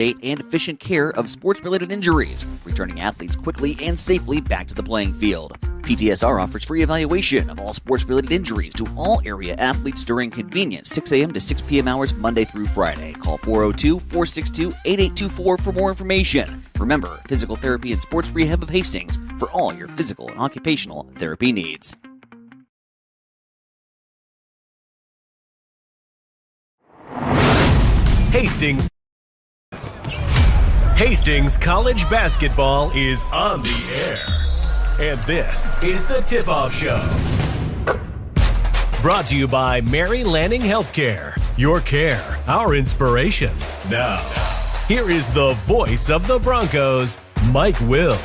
and efficient care of sports-related injuries, returning athletes quickly and safely back to the playing field. PTSR offers free evaluation of all sports-related injuries to all area athletes during convenient 6 a.m. to 6 p.m. hours Monday through Friday. Call 402-462-8824 for more information. Remember, Physical Therapy and Sports Rehab of Hastings for all your physical and occupational therapy needs. Hastings College basketball is on the air. And this is the Tip-Off Show. Brought to you by Mary Lanning Healthcare. Your care, our inspiration. Now, here is the voice of the Broncos, Mike Will.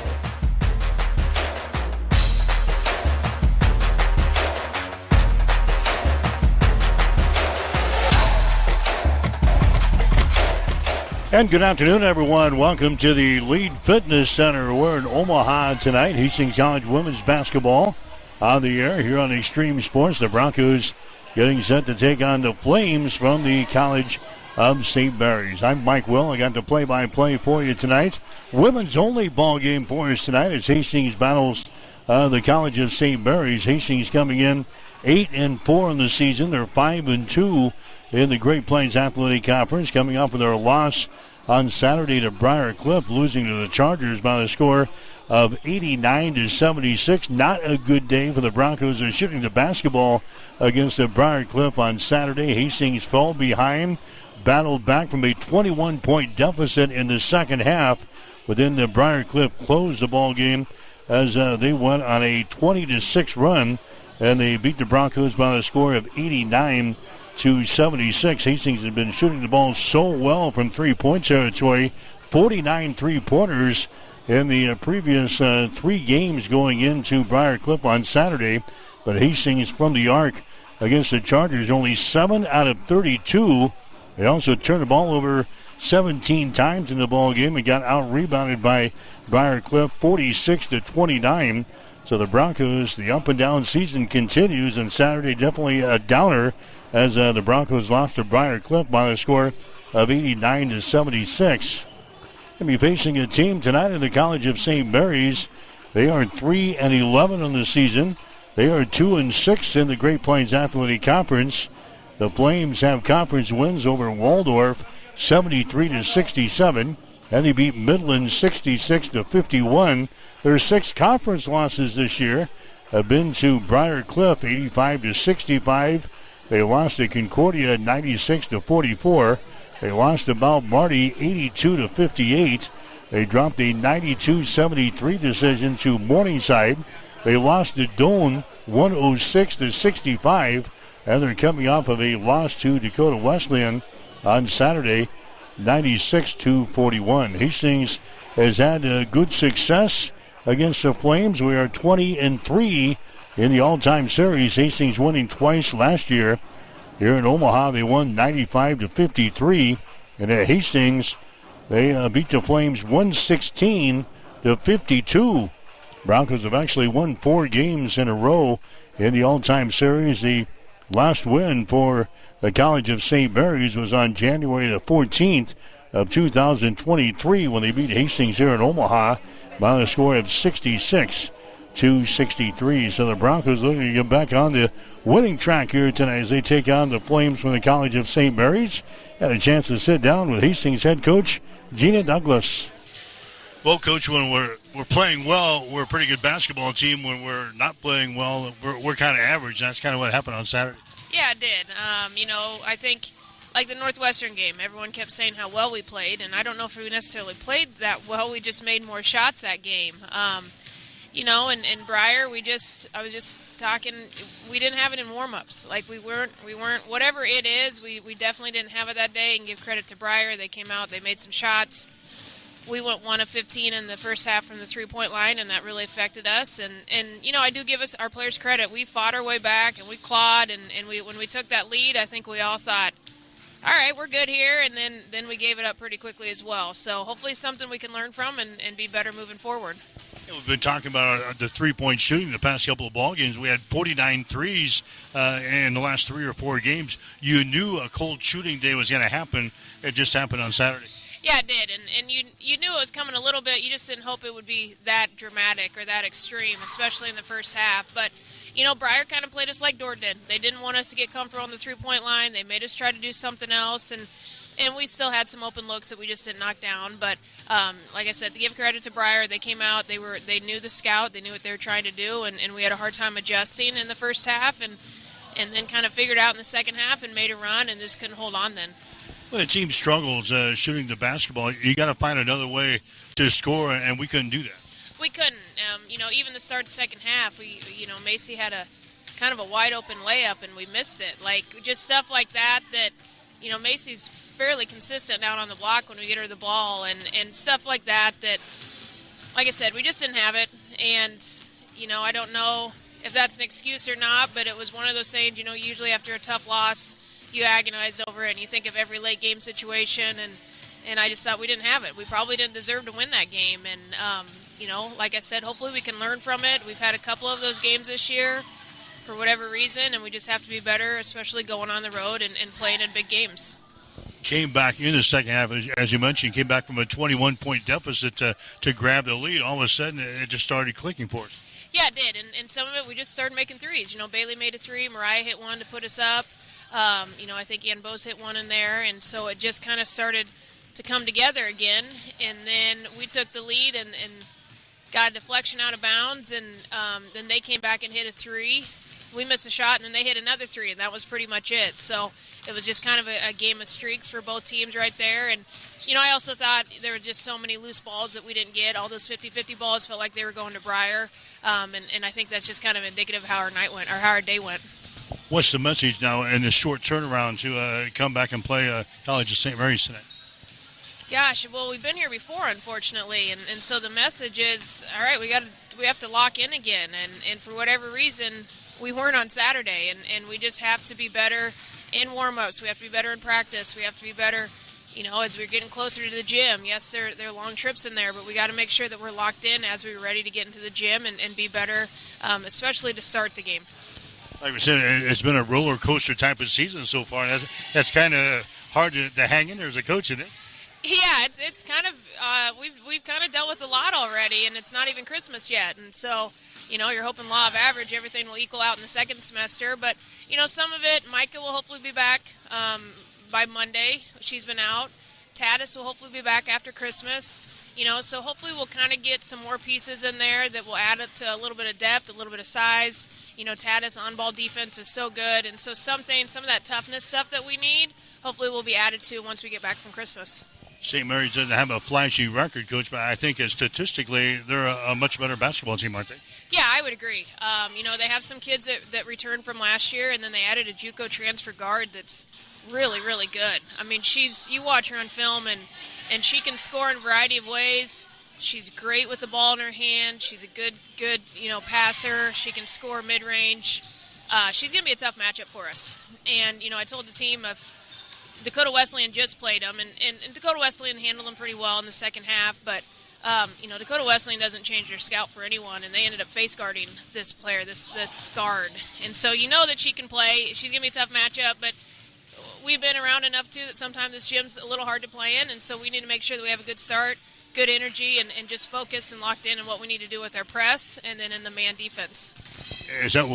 And good afternoon, everyone. Welcome to the Lead Fitness Center. We're in Omaha tonight. Hastings College women's basketball on the air here on Extreme Sports. The Broncos getting set to take on the Flames from the College of St. Mary's. I'm Mike Will. I got the play-by-play for you tonight. Women's only ball game for us tonight as Hastings battles the College of St. Mary's. Hastings coming in 8-4 in the season. They're 5-2 in the Great Plains Athletic Conference, coming off with their loss on Saturday to Briar Cliff, losing to the Chargers by the score of 89-76. Not a good day for the Broncos. They're shooting the basketball against the Briar Cliff on Saturday. Hastings fell behind, battled back from a 21-point deficit in the second half, but then the Briar Cliff closed the ball game as they went on a 20-6 run, and they beat the Broncos by a score of 89-76. Hastings has been shooting the ball so well from three-point territory, 49 three-pointers in the previous 3 games going into Briar Cliff on Saturday. But Hastings from the arc against the Chargers, only 7 out of 32. They also turned the ball over 17 times in the ball game and got out-rebounded by Briar Cliff 46-29. So the Broncos, the up-and-down season continues, and Saturday definitely a downer as the Broncos lost to Briar Cliff by a score of 89-76. They'll be facing a team tonight in the College of St. Mary's. They are 3-11 on the season. They are 2-6 in the Great Plains Athletic Conference. The Flames have conference wins over Waldorf, 73-67, and they beat Midland 66-51. Their 6 conference losses this year have been to Briar Cliff, 85-65. They lost to Concordia 96-44. They lost to Mount Marty 82-58. They dropped a 92-73 decision to Morningside. They lost to Doane 106-65. And they're coming off of a loss to Dakota Wesleyan on Saturday, 96-41. Hastings has had good success against the Flames. We are 20-3 in the all-time series. Hastings winning twice last year. Here in Omaha, they won 95-53. And at Hastings, they beat the Flames 116-52. Broncos have actually won 4 games in a row in the all-time series. The last win for the College of St. Mary's was on January the 14th of 2023 when they beat Hastings here in Omaha by a score of 66-63. So the Broncos looking to get back on the winning track here tonight as they take on the Flames from the College of St. Mary's. Had a chance to sit down with Hastings head coach Gina Douglas. Well, Coach, when we're playing well, we're a pretty good basketball team. When we're not playing well, we're kind of average. That's kind of what happened on Saturday. Yeah, it did. I think like the Northwestern game, everyone kept saying how well we played, and I don't know if we necessarily played that well. We just made more shots that game. In Briar, I was just talking, we didn't have it in warm-ups. Like we weren't, whatever it is, we definitely didn't have it that day, and give credit to Briar. They came out, they made some shots. We went 1 of 15 in the first half from the three-point line, and that really affected us. And I do give our players credit. We fought our way back, and we clawed, and when we took that lead, I think we all thought, all right, we're good here, and then we gave it up pretty quickly as well. So hopefully something we can learn from and be better moving forward. We've been talking about the three-point shooting the past couple of ball games. We had 49 threes in the last 3 or 4 games. You knew a cold shooting day was going to happen. It just happened on Saturday. Yeah, it did, and you knew it was coming a little bit. You just didn't hope it would be that dramatic or that extreme, especially in the first half. But, Briar kind of played us like Dorr did. They didn't want us to get comfortable on the three-point line. They made us try to do something else, and we still had some open looks that we just didn't knock down. But like I said, to give credit to Briar, they came out. They knew the scout. They knew what they were trying to do, and we had a hard time adjusting in the first half, and then kind of figured out in the second half and made a run and just couldn't hold on then. Well, the team struggles shooting the basketball. You got to find another way to score, and we couldn't do that. We couldn't. Even the start of the second half, Macy had a kind of a wide open layup and we missed it. Like just stuff like that. Macy's fairly consistent down on the block when we get her the ball and stuff like that. That, like I said, we just didn't have it. And I don't know if that's an excuse or not, but it was one of those things. Usually after a tough loss, you agonize over it and you think of every late game situation, and I just thought we didn't have it. We probably didn't deserve to win that game, and like I said, hopefully we can learn from it. We've had a couple of those games this year for whatever reason, and we just have to be better, especially going on the road and playing in big games. Came back in the second half, as you mentioned, came back from a 21-point deficit to grab the lead. All of a sudden, it just started clicking for us. Yeah, it did, and some of it we just started making threes. Bailey made a three, Mariah hit one to put us up. I think Ann Bose hit one in there, and so it just kind of started to come together again. And then we took the lead and got a deflection out of bounds, and then they came back and hit a three. We missed a shot, and then they hit another three, and that was pretty much it. So it was just kind of a game of streaks for both teams right there. And, I also thought there were just so many loose balls that we didn't get. All those 50-50 balls felt like they were going to Briar, and I think that's just kind of indicative of how our night went, or how our day went. What's the message now in this short turnaround to come back and play College of St. Mary's tonight? Gosh, well, we've been here before, unfortunately, and so the message is, all right, we have to lock in again, and for whatever reason, we weren't on Saturday, and we just have to be better in warm-ups. We have to be better in practice. We have to be better, as we're getting closer to the gym. Yes, there are long trips in there, but we got to make sure that we're locked in as we're ready to get into the gym and be better, especially to start the game. Like we said, it's been a roller coaster type of season so far. And that's kind of hard to hang in there as a coach, isn't it? Yeah, it's kind of we've kind of dealt with a lot already, and it's not even Christmas yet, and so you're hoping law of average, everything will equal out in the second semester. But some of it, Micah will hopefully be back by Monday. She's been out. Tatis will hopefully be back after Christmas. So hopefully we'll kind of get some more pieces in there that will add up to a little bit of depth, a little bit of size. Tatis on-ball defense is so good, and so some of that toughness stuff that we need, hopefully will be added to once we get back from Christmas. St. Mary's doesn't have a flashy record, Coach, but I think statistically they're a much better basketball team, aren't they? Yeah, I would agree. They have some kids that returned from last year, and then they added a JUCO transfer guard that's really, really good. I mean, you watch her on film, and she can score in a variety of ways. She's great with the ball in her hand. She's a good passer. She can score mid-range. She's going to be a tough matchup for us. And, I told the team of Dakota Wesleyan just played them, and Dakota Wesleyan handled them pretty well in the second half, but Dakota Wesleyan doesn't change their scout for anyone, and they ended up face guarding this player, this guard. And so that she can play. She's going to be a tough matchup, but we've been around enough, too, that sometimes this gym's a little hard to play in, and so we need to make sure that we have a good start, good energy, and just focused and locked in on what we need to do with our press and then in the man defense. Is that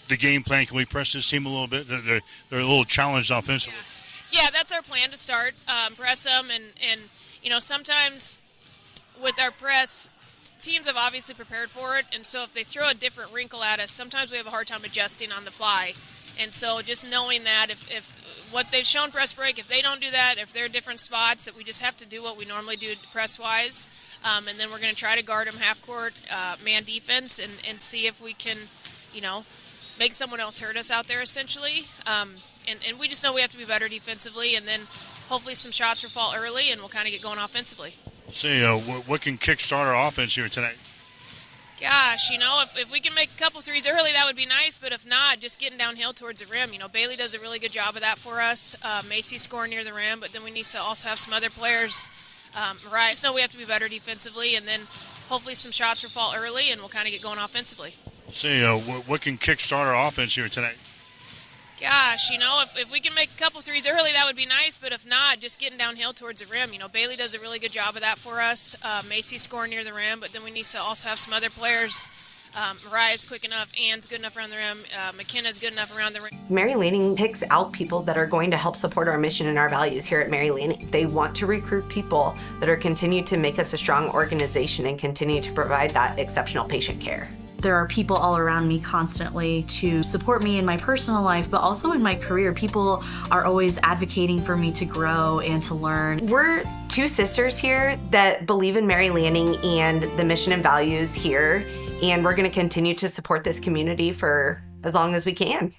the game plan? Can we press this team a little bit? They're a little challenged offensively. Yeah, that's our plan to start, press them, and sometimes with our press, teams have obviously prepared for it, and so if they throw a different wrinkle at us, sometimes we have a hard time adjusting on the fly. And so just knowing that if what they've shown press break, if they don't do that, if they're different spots, that we just have to do what we normally do press-wise, and then we're going to try to guard them half-court man defense and see if we can, make someone else hurt us out there essentially. And we just know we have to be better defensively, and then hopefully some shots will fall early, and we'll kind of get going offensively. What can kickstart our offense here tonight? Gosh, if we can make a couple threes early, that would be nice. But if not, just getting downhill towards the rim. Bailey does a really good job of that for us. Macy scoring near the rim, but then we need to also have some other players. Mariah, just know we have to be better defensively, and then hopefully some shots will fall early, and we'll kind of get going offensively. What can kickstart our offense here tonight? Gosh, if we can make a couple threes early, that would be nice. But if not, just getting downhill towards the rim. Bailey does a really good job of that for us. Macy's scoring near the rim, but then we need to also have some other players. Mariah's quick enough, Ann's good enough around the rim, McKenna's good enough around the rim. Mary Lanning picks out people that are going to help support our mission and our values here at Mary Lanning. They want to recruit people that are continue to make us a strong organization and continue to provide that exceptional patient care. There are people all around me constantly to support me in my personal life, but also in my career. People are always advocating for me to grow and to learn. We're two sisters here that believe in Mary Lanning and the mission and values here, and we're going to continue to support this community for as long as we can.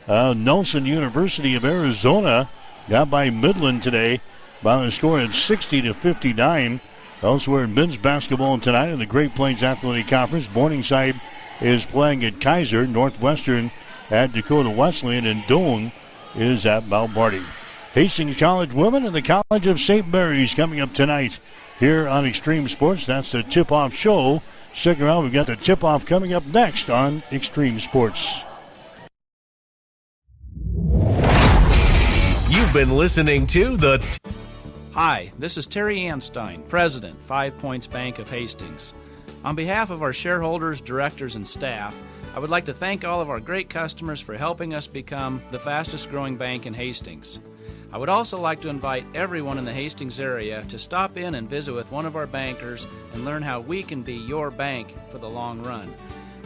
Nelson University of Arizona got by Midland today by a score of 60-59. Elsewhere in men's basketball tonight in the Great Plains Athletic Conference, Morningside is playing at Kaiser, Northwestern at Dakota Wesleyan, and Doane is at Mount Marty. Hastings College women and the College of St. Mary's coming up tonight here on Extreme Sports. That's the tip-off show. Stick around. We've got the tip-off coming up next on Extreme Sports. You've been listening to the... Hi, this is Terry Anstein, President, 5 Points Bank of Hastings. On behalf of our shareholders, directors, and staff, I would like to thank all of our great customers for helping us become the fastest growing bank in Hastings. I would also like to invite everyone in the Hastings area to stop in and visit with one of our bankers and learn how we can be your bank for the long run.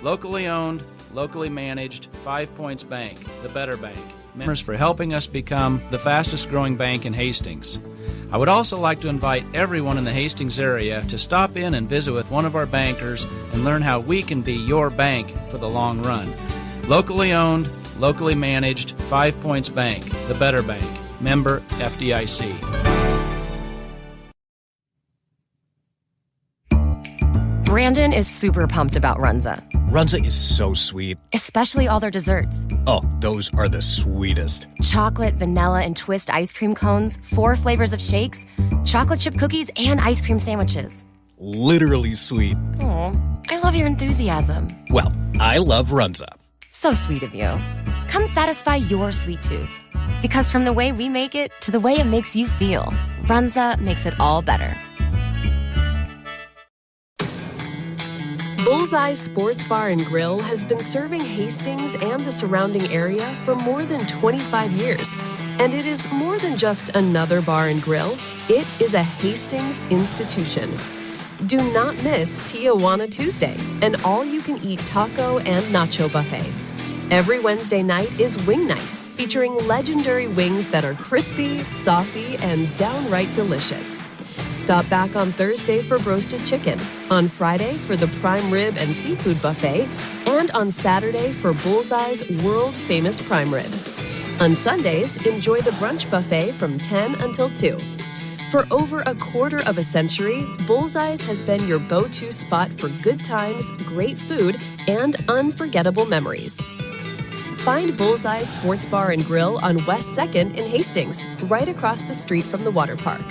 Locally owned, locally managed, 5 Points Bank, the better bank. Members for helping us become the fastest growing bank in Hastings. I would also like to invite everyone in the Hastings area to stop in and visit with one of our bankers and learn how we can be your bank for the long run. Locally owned, locally managed, 5 Points Bank, the better bank. Member FDIC. Brandon is super pumped about Runza. Runza is so sweet. Especially all their desserts. Oh, those are the sweetest. Chocolate, vanilla, and twist ice cream cones, 4 flavors of shakes, chocolate chip cookies, and ice cream sandwiches. Literally sweet. Aw, I love your enthusiasm. Well, I love Runza. So sweet of you. Come satisfy your sweet tooth. Because from the way we make it to the way it makes you feel, Runza makes it all better. Bullseye Sports Bar and Grill has been serving Hastings and the surrounding area for more than 25 years. And it is more than just another bar and grill. It is a Hastings institution. Do not miss Tijuana Tuesday, an all-you-can-eat taco and nacho buffet. Every Wednesday night is Wing Night, featuring legendary wings that are crispy, saucy, and downright delicious. Stop back on Thursday for roasted chicken, on Friday for the prime rib and seafood buffet, and on Saturday for Bullseye's world-famous prime rib. On Sundays, enjoy the brunch buffet from 10 until 2. For over a quarter of a century, Bullseye's has been your go-to spot for good times, great food, and unforgettable memories. Find Bullseye Sports Bar and Grill on West 2nd in Hastings, right across the street from the water park.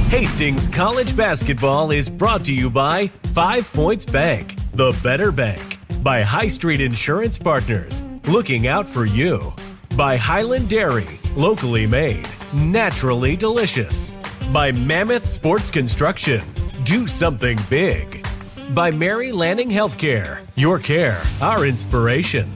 Hastings College Basketball is brought to you by 5 Points Bank, the better bank. By High Street Insurance Partners, looking out for you. By Highland Dairy, locally made, naturally delicious. By Mammoth Sports Construction, do something big. By Mary Lanning Healthcare, your care, our inspiration.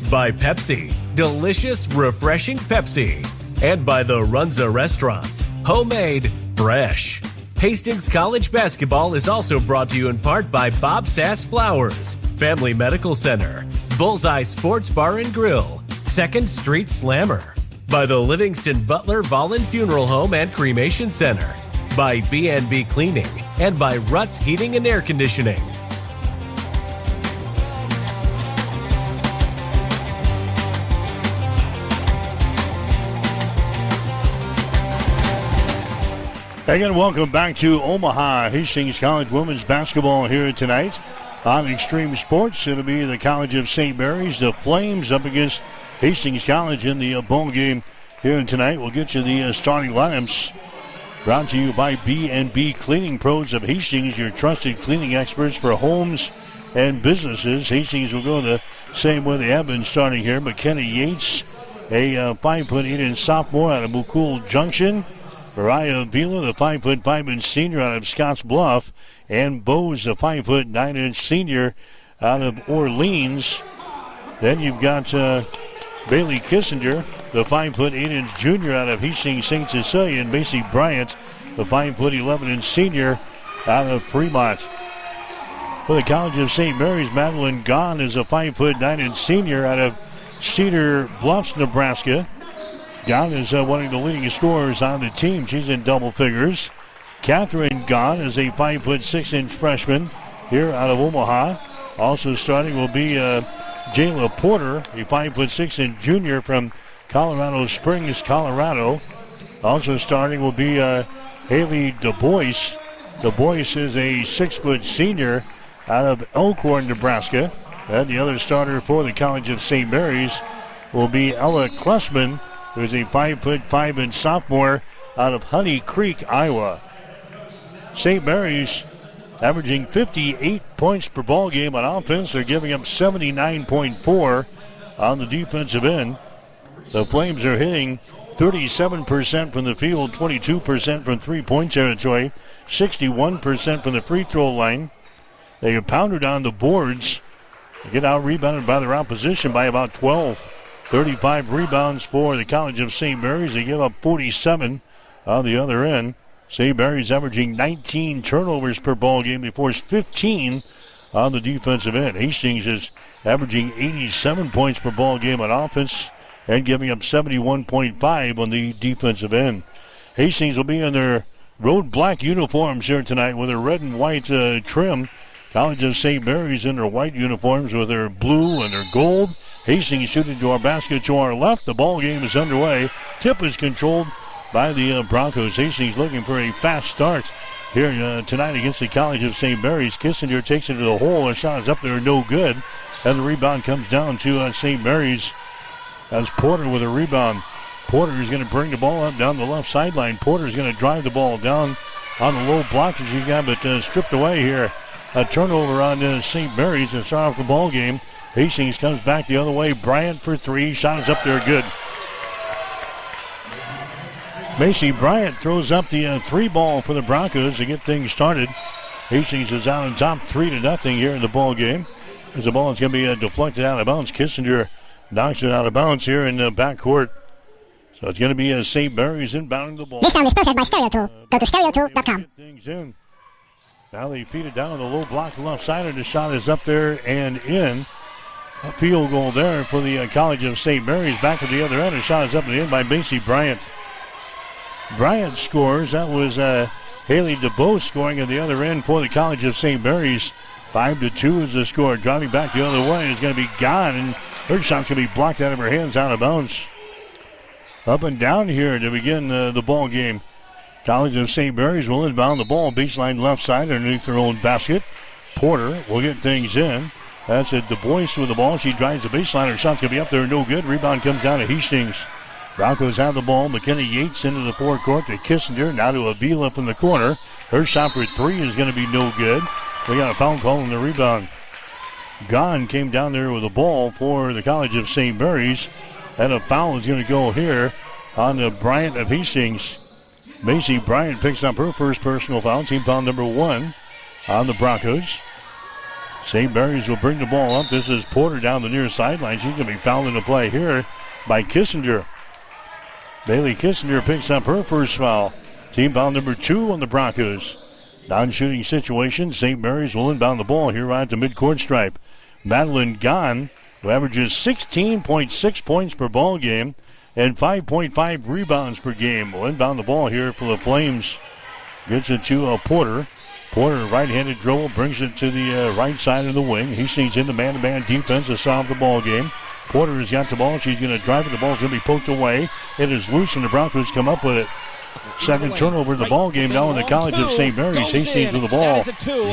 By Pepsi, delicious, refreshing Pepsi. And by the Runza Restaurants, homemade, fresh. Hastings College Basketball is also brought to you in part by Bob Sass Flowers, Family Medical Center, Bullseye Sports Bar and Grill, 2nd Street Slammer. By the Livingston Butler Vollen Funeral Home and Cremation Center. By B&B Cleaning. And by Ruts Heating and Air Conditioning. Again, welcome back to Omaha. Hastings College women's basketball here tonight on Extreme Sports. It'll be the College of St. Mary's, the Flames, up against Hastings College in the ball game here tonight. We'll get you the starting lineups. Brought to you by B&B Cleaning Pros of Hastings, your trusted cleaning experts for homes and businesses. Hastings will go the same way they have been starting here. McKenna Yates, a 5'8" sophomore out of Mukul Junction. Mariah Vila, the 5'5" senior out of Scotts Bluff. And Bose, a 5'9" senior out of Orleans. Then you've got Bailey Kissinger, the 5'8" junior out of Hastings St. Cecilia. And Macy Bryant, the 5'11" senior out of Fremont. For the College of St. Mary's, Madeline Gahn is a 5'9" senior out of Cedar Bluffs, Nebraska. Gahn is one of the leading scorers on the team. She's in double figures. Catherine Gahn is a 5'6" freshman here out of Omaha. Also starting will be Jayla Porter, a 5'6" junior from Colorado Springs, Colorado. Also starting will be Haley DuBois. DuBois is a 6' senior out of Elkhorn, Nebraska. And the other starter for the College of St. Mary's will be Ella Klessman, who is a 5'5" sophomore out of Honey Creek, Iowa. St. Mary's averaging 58 points per ball game on offense. They're giving up 79.4 on the defensive end. The Flames are hitting 37% from the field, 22% from three-point territory, 61% from the free throw line. They have pounded on the boards. They get out-rebounded by their opposition by about 12. 35 rebounds for the College of St. Mary's. They give up 47 on the other end. St. Mary's averaging 19 turnovers per ball game. They force 15 on the defensive end. Hastings is averaging 87 points per ball game on offense and giving up 71.5 on the defensive end. Hastings will be in their road black uniforms here tonight with their red and white trim. College of St. Mary's in their white uniforms with their blue and their gold. Hastings shooting to our basket to our left. The ball game is underway. Tip is controlled by the Broncos. Hastings looking for a fast start here tonight against the College of St. Mary's. Kissinger takes it to the hole. A shot is up there, no good. And the rebound comes down to St. Mary's. That's Porter with a rebound. Porter is going to bring the ball up down the left sideline. Porter is going to drive the ball down on the low block that she's got, but stripped away here. A turnover on St. Mary's to start off the ball game. Hastings comes back the other way. Bryant for three. Shot is up there, good. Macy Bryant throws up the three ball for the Broncos to get things started. Hastings is out on top 3-0 here in the ball game. As the ball is going to be deflected out of bounds. Kissinger knocks it out of bounds here in the backcourt. So it's going to be St. Mary's inbounding the ball. This sound is processed by StereoTool. Go to stereotool.com. Things in. Now they feed it down on the low block left side, and the shot is up there and in. A field goal there for the College of St. Mary's. Back at the other end, the shot is up and in by Macy Bryant. Bryant scores. That was Haley DuBois scoring at the other end for the College of St. Mary's. 5-2 is the score. Driving back the other way is going to be gone, and her shot's going to be blocked out of her hands, out of bounds. Up and down here to begin the ball game. College of St. Mary's will inbound the ball. Baseline left side underneath their own basket. Porter will get things in. That's it. DuBois with the ball. She drives the baseline. Her shot's going to be up there. No good. Rebound comes down to Hastings. Broncos have the ball. McKenna Yates into the forecourt to Kissinger. Now to Avila from the corner. Her shot for three is going to be no good. We got a foul call on the rebound. Gahn came down there with the ball for the College of St. Mary's. And a foul is going to go here on the Bryant of Hastings. Macy Bryant picks up her first personal foul. Team foul number 1 on the Broncos. St. Mary's will bring the ball up. This is Porter down the near sideline. She's going to be fouled into play here by Kissinger. Bailey Kissinger picks up her first foul. Team foul number 2 on the Broncos. Non-shooting situation. St. Mary's will inbound the ball here right at the midcourt stripe. Madeline Gahn, who averages 16.6 points per ball game and 5.5 rebounds per game, will inbound the ball here for the Flames. Gets it to Porter. Porter, right-handed dribble, brings it to the right side of the wing. He sees into man-to-man defense to solve the ball game. Porter has got the ball. She's going to drive it. The ball's going to be poked away. It is loose, and the Broncos come up with it. Second turnover of the ball game now in the College of St. Mary's. Hastings with the ball.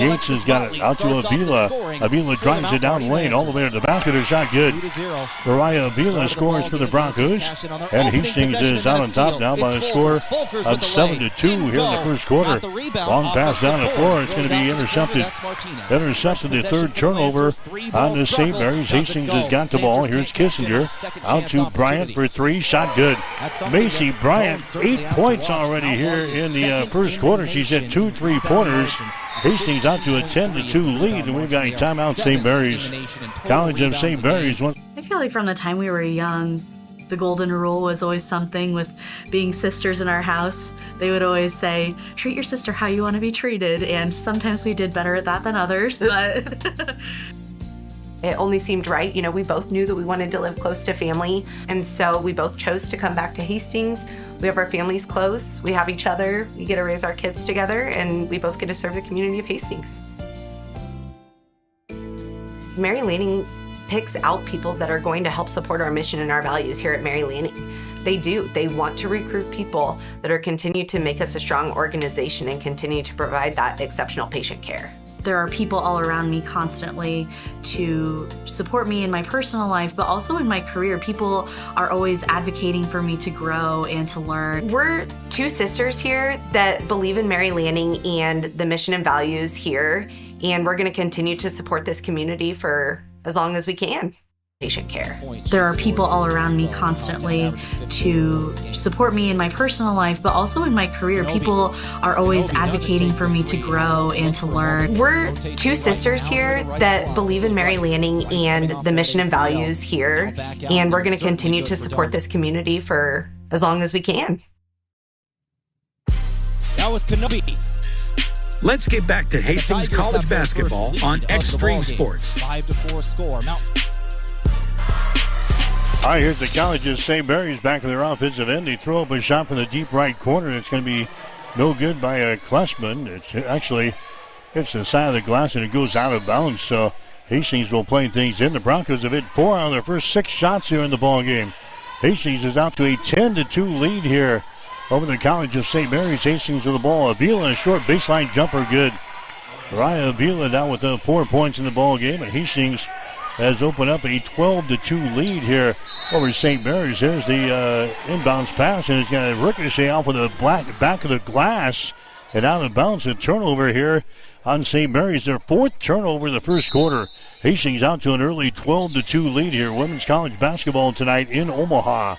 Yates has got it out to Avila. Avila drives it down lane all the way to the basket. Her shot good. Mariah Avila scores for the Broncos. And Hastings is out on top now by a score of 7-2 here in the first quarter. Long pass down the floor. It's going to be intercepted. Intercepted the third turnover on the St. Mary's. Hastings has got the ball. Here's Kissinger. Out to Bryant for 3. Shot good. Macy Bryant, 8 points already here in the first quarter. She's hit 2 3-pointers. Hastings out to a 10-2 lead, and we've got a timeout. St. Mary's. College of St. Mary's. I feel like from the time we were young, the golden rule was always something with being sisters in our house. They would always say, treat your sister how you want to be treated, and sometimes we did better at that than others, but... It only seemed right. You know, we both knew that we wanted to live close to family, and so we both chose to come back to Hastings. We have our families close. We have each other. We get to raise our kids together, and we both get to serve the community of Hastings. Mary Lanning picks out people that are going to help support our mission and our values here at Mary Lanning. They do. They want to recruit people that are continue to make us a strong organization and continue to provide that exceptional patient care. There are people all around me constantly to support me in my personal life, but also in my career. People are always advocating for me to grow and to learn. We're 2 sisters here that believe in Mary Lanning and the mission and values here, and we're going to continue to support this community for as long as we can. Patient care. There are people all around me constantly to support me in my personal life, but also in my career. People are always advocating for me to grow and to learn. We're 2 sisters here that believe in Mary Lanning and the mission and values here, and we're going to continue to support this community for as long as we can. That was Kenobi. Let's get back to Hastings College basketball on Extreme Sports. 5-4 score. All right, here's the College of St. Mary's back in their offensive end. They throw up a shot from the deep right corner. It's going to be no good by Klessman. It's the side of the glass, and it goes out of bounds. So Hastings will play things in. The Broncos have hit 4 out of their first 6 shots here in the ball game. Hastings is out to a 10-2 lead here over the College of St. Mary's. Hastings with the ball. Avila, a short baseline jumper, good. Mariah Avila down with 4 points in the ball game, and Hastings has opened up a 12-2 lead here over St. Mary's. There's the inbounds pass, and it's going to ricochet off of the back of the glass and out of bounds. A turnover here on St. Mary's. Their 4th turnover in the first quarter. Hastings out to an early 12-2 lead here. Women's college basketball tonight in Omaha.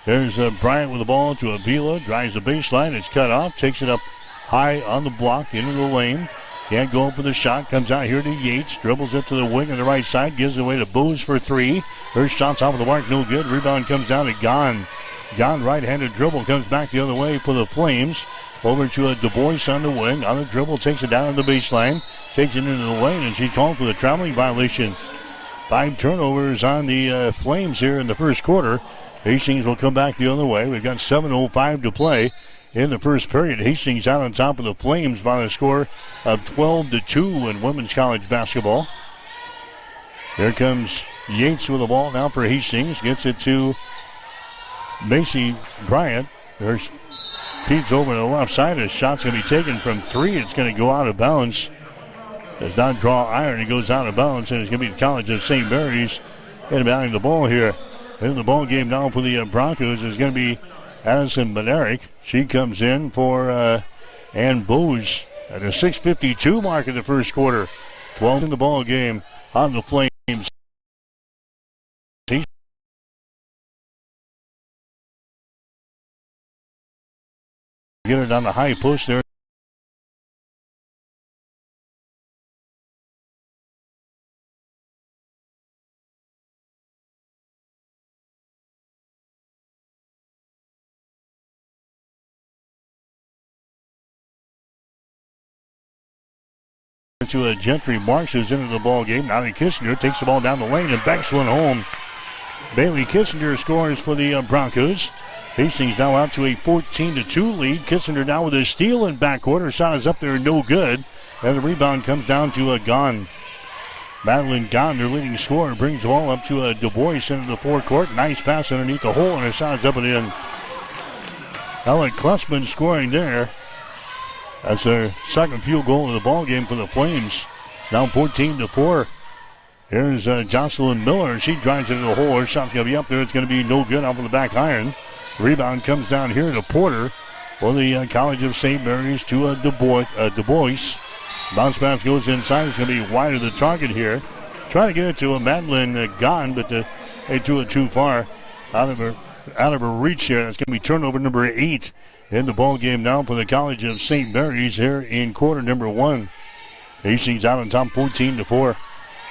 There's Bryant with the ball to Avila. Drives the baseline. It's cut off. Takes it up high on the block into the lane. Can't go up with a shot. Comes out here to Yates. Dribbles it to the wing on the right side. Gives it away to Booz for 3. Her shot's off of the mark. No good. Rebound comes down to Gahn. Gahn right-handed dribble. Comes back the other way for the Flames. Over to Du Bois on the wing. On the dribble. Takes it down on the baseline. Takes it into the lane. And she called for the traveling violation. 5 turnovers on the Flames here in the first quarter. Hastings will come back the other way. We've got 7:05 to play in the first period. Hastings out on top of the Flames by a score of 12-2 in women's college basketball. Here comes Yates with the ball now for Hastings. Gets it to Macy Bryant. Her feet's over to the left side. His shot's going to be taken from 3. It's going to go out of bounds. Does not draw iron. It goes out of bounds, and it's going to be the College of St. Mary's inbounding the ball here. In the ball game now for the Broncos is going to be Addison Benerick. She comes in for Ann Booz at the 6:52 mark of the first quarter. 12 in the ball game on the Flames. Get it on the high post there. to Gentry Marks, who's into the ball game. Now Kissinger takes the ball down the lane and banks one home. Bailey Kissinger scores for the Broncos. Hastings now out to a 14-2 lead. Kissinger now with a steal in backcourt. Her shot is up there, no good. And the rebound comes down to Gahn. Madeline Gahn, their leading scorer, brings the ball up to Du Bois into the forecourt. Nice pass underneath the hole, and her shot is up and in. Ella Klessman scoring there. That's their second field goal of the ball game for the Flames. Now 14-4. Here's Jocelyn Miller. She drives into the hole. Her shot's going to be up there. It's going to be no good off of the back iron. Rebound comes down here to Porter for the College of St. Mary's to Du Bois. Bounce pass goes inside. It's going to be wide of the target here. Trying to get it to Madeline Gahn, but they threw it too far out of her reach here. That's going to be turnover number 8 in the ball game now for the College of St. Mary's here in quarter number 1. Hastings out on top 14-4.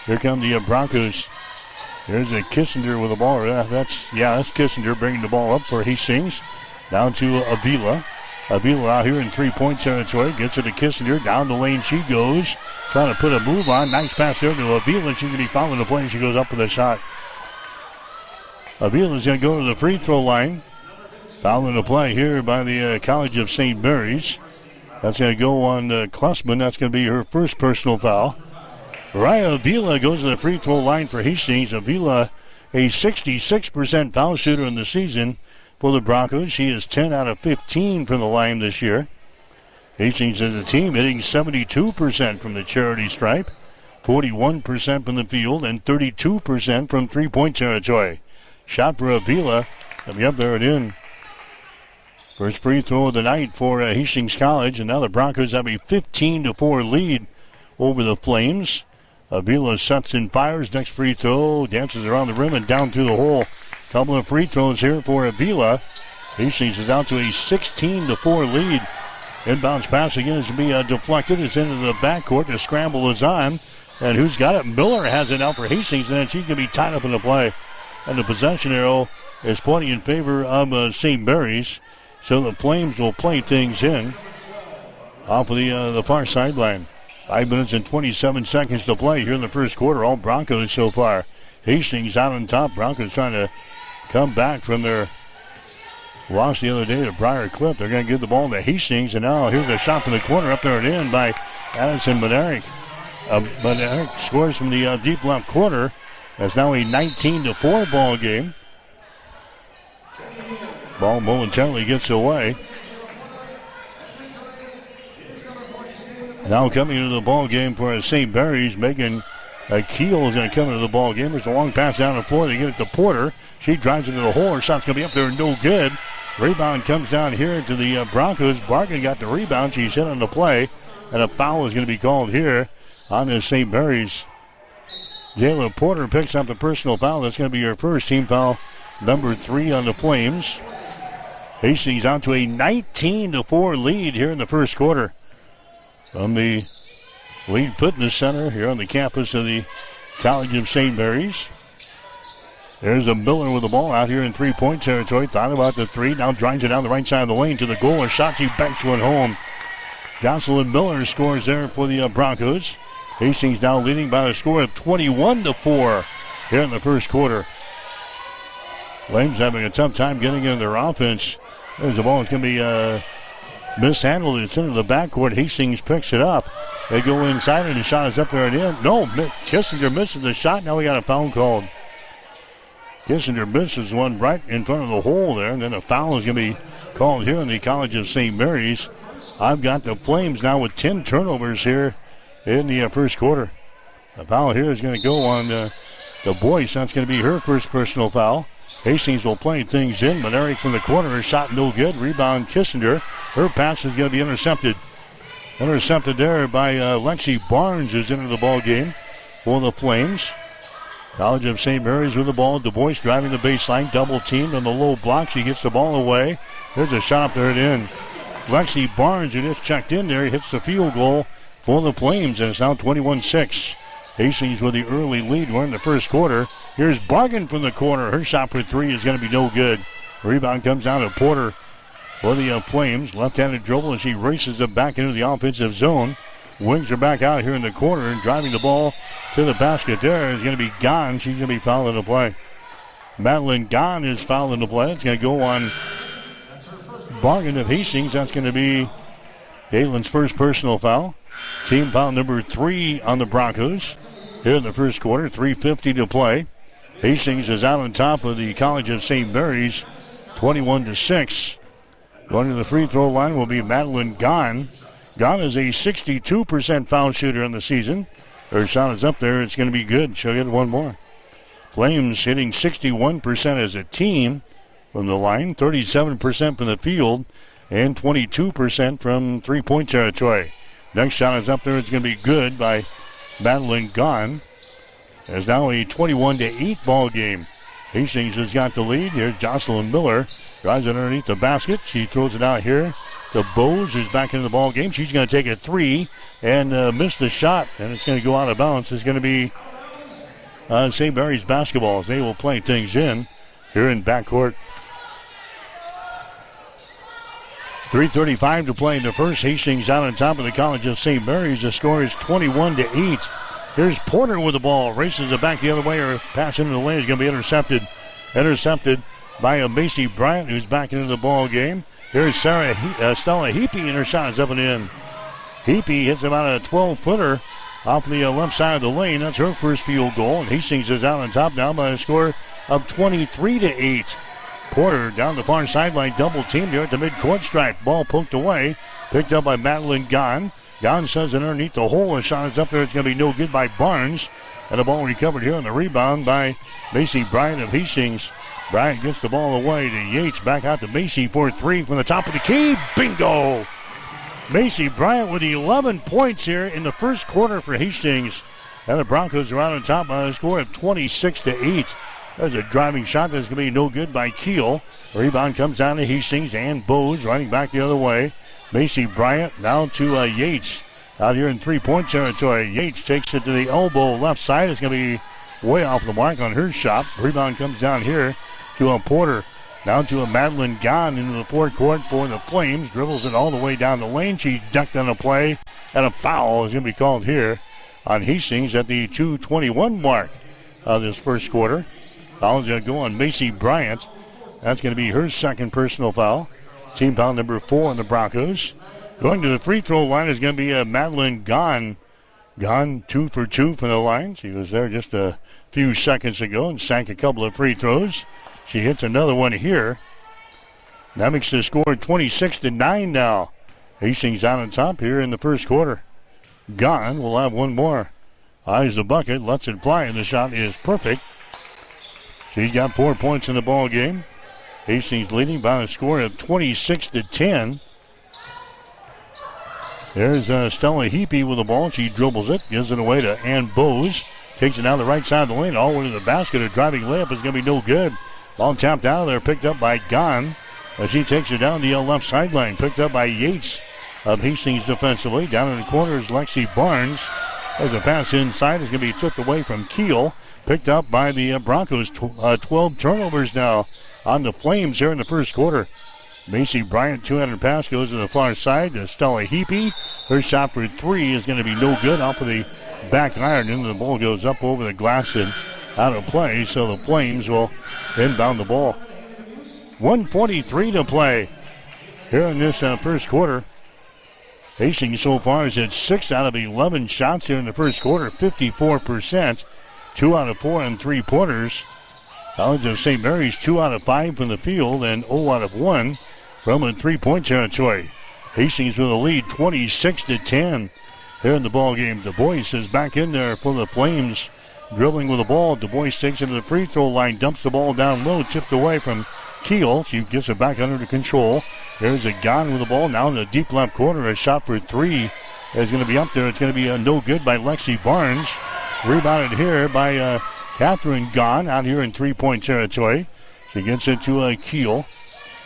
Here come the Broncos. There's a Kissinger with the ball. That's Kissinger bringing the ball up for Hastings. Down to Avila. Avila out here in three-point territory. Gets it to Kissinger. Down the lane she goes. Trying to put a move on. Nice pass there to Avila. She's going to be fouling the play. She goes up for the shot. Avila's going to go to the free throw line. Fouling the play here by the College of St. Mary's. That's going to go on Klessman. That's going to be her first personal foul. Mariah Avila goes to the free throw line for Hastings. Avila, a 66% foul shooter in the season for the Broncos. She is 10 out of 15 from the line this year. Hastings as a team hitting 72% from the charity stripe, 41% from the field, and 32% from three-point territory. Shot for Avila. Yep, there it is. First free throw of the night for Hastings College, and now the Broncos have a 15-4 lead over the Flames. Avila sets and fires. Next free throw, dances around the rim and down through the hole. Couple of free throws here for Avila. Hastings is out to a 16-4 lead. Inbounds pass again is to be deflected. It's into the backcourt. The scramble is on. And who's got it? Miller has it out for Hastings, and then she can be tied up in the play. And the possession arrow is pointing in favor of St. Mary's. So the Flames will play things in off of the far sideline. 5 minutes and 27 seconds to play here in the first quarter. All Broncos so far. Hastings out on top. Broncos trying to come back from their loss the other day to Briar Cliff. They're going to give the ball to Hastings. And now here's a shot from the corner up there and in by Addison Monerick. Monerick scores from the deep left corner. That's now a 19-4 ball game. Ball momentarily gets away. Now coming into the ball game for St. Mary's, Megan Keel is going to come into the ball game. There's a long pass down the floor. They get it to Porter. She drives into the hole. Her shot's going to be up there, no good. Rebound comes down here to the Broncos. Bargan got the rebound. She's hit on the play, and a foul is going to be called here on the St. Mary's. Jayla Porter picks up the personal foul. That's going to be her first team foul, number 3 on the Flames. Hastings out to a 19-4 lead here in the first quarter. From the Lead Fitness Center here on the campus of the College of St. Mary's. There's a Miller with the ball out here in three-point territory. Thought about the three. Now drives it down the right side of the lane to the goal. And shot, she banks one home. Jocelyn Miller scores there for the Broncos. Hastings now leading by a score of 21-4 here in the first quarter. Flames having a tough time getting into their offense. There's the ball. It's going to be mishandled. It's into the backcourt. Hastings picks it up. They go inside, and the shot is up there and in. No, Kissinger misses the shot. Now we got a foul called. Kissinger misses one right in front of the hole there, and then a foul is going to be called here in the College of St. Mary's. I've got the Flames now with 10 turnovers here in the first quarter. The foul here is going to go on the Boyce. That's going to be her first personal foul. Hastings will play things in. Monerick from the corner. Her shot no good. Rebound Kissinger. Her pass is going to be intercepted. Intercepted there by Lexi Barnes, who's into the ball game for the Flames. College of St. Mary's with the ball. Du Bois driving the baseline. Double teamed on the low block. She gets the ball away. There's a shot up there at in. Lexi Barnes, who just checked in there, hits the field goal for the Flames, and it's now 21-6. Hastings with the early lead. We're in the first quarter. Here's Bargan from the corner. Her shot for three is going to be no good. Rebound comes down to Porter for the Flames. Left-handed dribble, and she races it back into the offensive zone. Wings are back out here in the corner and driving the ball to the basket. There is going to be Gahn. She's going to be fouled in the play. Madeline Gahn is fouled in the play. It's going to go on Bargain of Hastings. That's going to be Caitlin's first personal foul. Team foul number 3 on the Broncos. Here in the first quarter, 3:50 to play. Hastings is out on top of the College of St. Mary's, 21-6. Going to the free throw line will be Madeline Gahn. Gahn is a 62% foul shooter in the season. Her shot is up there. It's going to be good. She'll get one more. Flames hitting 61% as a team from the line, 37% from the field, and 22% from three-point territory. Next shot is up there. It's going to be good by Madeline Gahn. It's now a 21-8 ball game. Hastings has got the lead. Here's Jocelyn Miller. Drives it underneath the basket. She throws it out here to Bowes, who's back into the ball game. She's going to take a three and miss the shot, and it's going to go out of bounds. It's going to be St. Mary's basketball as they will play things in here in backcourt. 3:35 to play in the first. Hastings out on top of the College of St. Mary's. The score is 21-8. Here's Porter with the ball. Races it back the other way. Her pass into the lane is going to be intercepted. Intercepted by Macy Bryant, who's back into the ball game. Here's Stella Heapy, and her shot is up and in. Heapy hits about a 12-footer off the left side of the lane. That's her first field goal. And Hastings is out on top now by a score of 23-8. Porter down the far sideline, double teamed here at the midcourt stripe. Ball poked away, picked up by Madeline Gahn. Gahn says it underneath the hole. A shot is up there. It's going to be no good by Barnes. And the ball recovered here on the rebound by Macy Bryant of Hastings. Bryant gets the ball away to Yates. Back out to Macy for three from the top of the key. Bingo! Macy Bryant with 11 points here in the first quarter for Hastings. And the Broncos are out on top by a score of 26-8. There's a driving shot that's going to be no good by Keel. Rebound comes down to Hastings and Bowes running back the other way. Macy Bryant down to Yates out here in three-point territory. Yates takes it to the elbow left side. It's going to be way off the mark on her shot. Rebound comes down here to a Porter. Down to a Madeline Gahn into the forecourt for the Flames. Dribbles it all the way down the lane. She's ducked on a play, and a foul is going to be called here on Hastings at the 2:21 mark of this first quarter. Foul is going to go on Macy Bryant. That's going to be her second personal foul. Team foul number 4 on the Broncos. Going to the free throw line is going to be Madeline Gahn. Gahn 2 for 2 from the line. She was there just a few seconds ago and sank a couple of free throws. She hits another one here. That makes the score 26-9 now. Hastings out on top here in the first quarter. Gahn will have one more. Eyes the bucket, lets it fly, and the shot is perfect. She's got 4 points in the ball game. Hastings leading by a score of 26-10. There's Stella Heapy with the ball. She dribbles it, gives it away to Ann Bowes. Takes it down the right side of the lane, all the way to the basket. A driving layup is going to be no good. Ball tapped out of there, picked up by Gahn. As she takes it down the left sideline, picked up by Yates of Hastings defensively. Down in the corner is Lexi Barnes. There's a pass inside. It's going to be took away from Keel. Picked up by the Broncos. 12 turnovers now on the Flames here in the first quarter. Macy Bryant, 200 pass, goes to the far side to Stella Heapy. Her shot for three is going to be no good off of the back iron. And the ball goes up over the glass and out of play. So the Flames will inbound the ball. 1:43 to play here in this first quarter. Hastings so far has hit 6 out of 11 shots here in the first quarter, 54%. 2 out of 4 in three-pointers. College of St. Mary's 2 out of 5 from the field and 0 out of 1 from a three-point territory. Hastings with a lead, 26-10 here in the ball game. Du Bois is back in there for the Flames, dribbling with the ball. Du Bois takes it to the free throw line, dumps the ball down low, tipped away from Keel. She gets it back under control. There's a Gahn with the ball now in the deep left corner. A shot for three is going to be up there. It's going to be no good by Lexi Barnes. Rebounded here by Catherine Gahn out here in three-point territory. She gets it to Keel.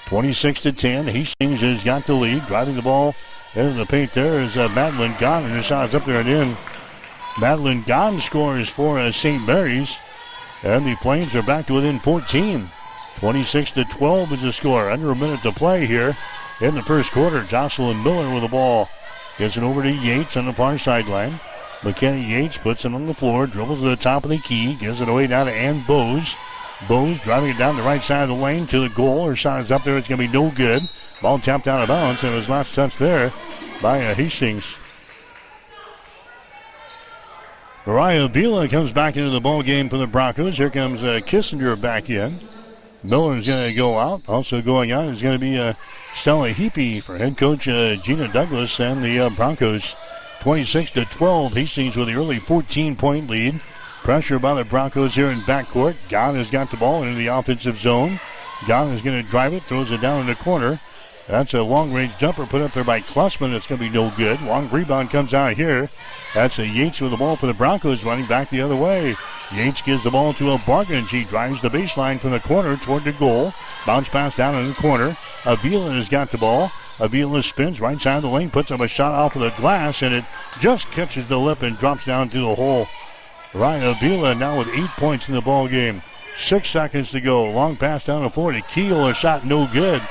26-10. Hastings has got the lead. Driving the ball into the paint there is Madeline Gahn, and her shot is up there and in. Madeline Gahn scores for St. Mary's, and the Flames are back to within 14. 26-12 is the score. Under a minute to play here in the first quarter. Jocelyn Miller with the ball. Gets it over to Yates on the far sideline. McKenna Yates puts it on the floor, dribbles to the top of the key, gives it away down to Ann Bowes. Bowes driving it down the right side of the lane to the goal. Her shot is up there. It's going to be no good. Ball tapped out of bounds, and it was last touched there by Hastings. Mariah Avila comes back into the ball game for the Broncos. Here comes Kissinger back in. Miller's going to go out. Also going out is going to be Stella Heapy for head coach Gina Douglas and the Broncos. 26-12. Hastings with the early 14-point lead. Pressure by the Broncos here in backcourt. Gahn has got the ball into the offensive zone. Gahn is going to drive it, throws it down in the corner. That's a long-range jumper put up there by Klussman. It's going to be no good. Long rebound comes out here. That's a Yates with the ball for the Broncos, running back the other way. Yates gives the ball to a Bargain. She drives the baseline from the corner toward the goal. Bounce pass down in the corner. Avila has got the ball. Avila spins right side of the lane, puts up a shot off of the glass, and it just catches the lip and drops down to the hole. Ryan Avila now with 8 points in the ball game. 6 seconds to go. Long pass down the floor to Keel. A shot no good.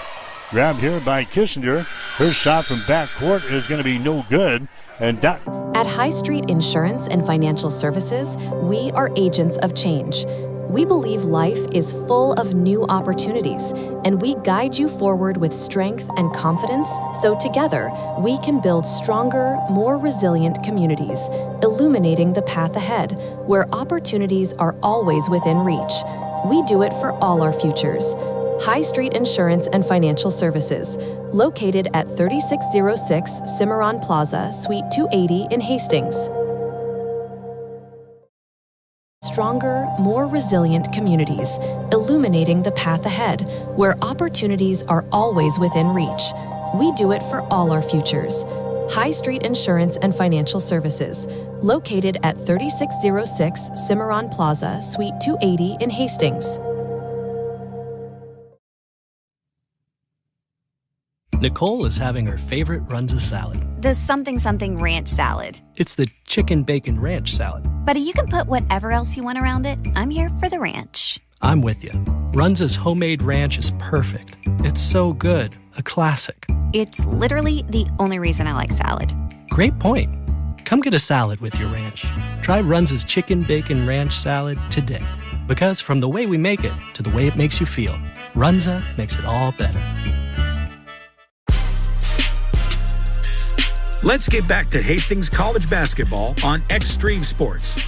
Grabbed here by Kissinger. Her shot from backcourt is going to be no good. And that. At High Street Insurance and Financial Services, we are agents of change. We believe life is full of new opportunities, and we guide you forward with strength and confidence so together we can build stronger, more resilient communities, illuminating the path ahead, where opportunities are always within reach. We do it for all our futures. High Street Insurance and Financial Services, located at 3606 Cimarron Plaza, Suite 280 in Hastings. Stronger, more resilient communities, illuminating the path ahead, where opportunities are always within reach. We do it for all our futures. High Street Insurance and Financial Services, located at 3606 Cimarron Plaza, Suite 280 in Hastings. Nicole is having her favorite Runza salad. The something something ranch salad. It's the chicken bacon ranch salad. But you can put whatever else you want around it. I'm here for the ranch. I'm with you. Runza's homemade ranch is perfect. It's so good. A classic. It's literally the only reason I like salad. Great point. Come get a salad with your ranch. Try Runza's chicken bacon ranch salad today. Because from the way we make it to the way it makes you feel, Runza makes it all better. Let's get back to Hastings College basketball on Extreme Sports.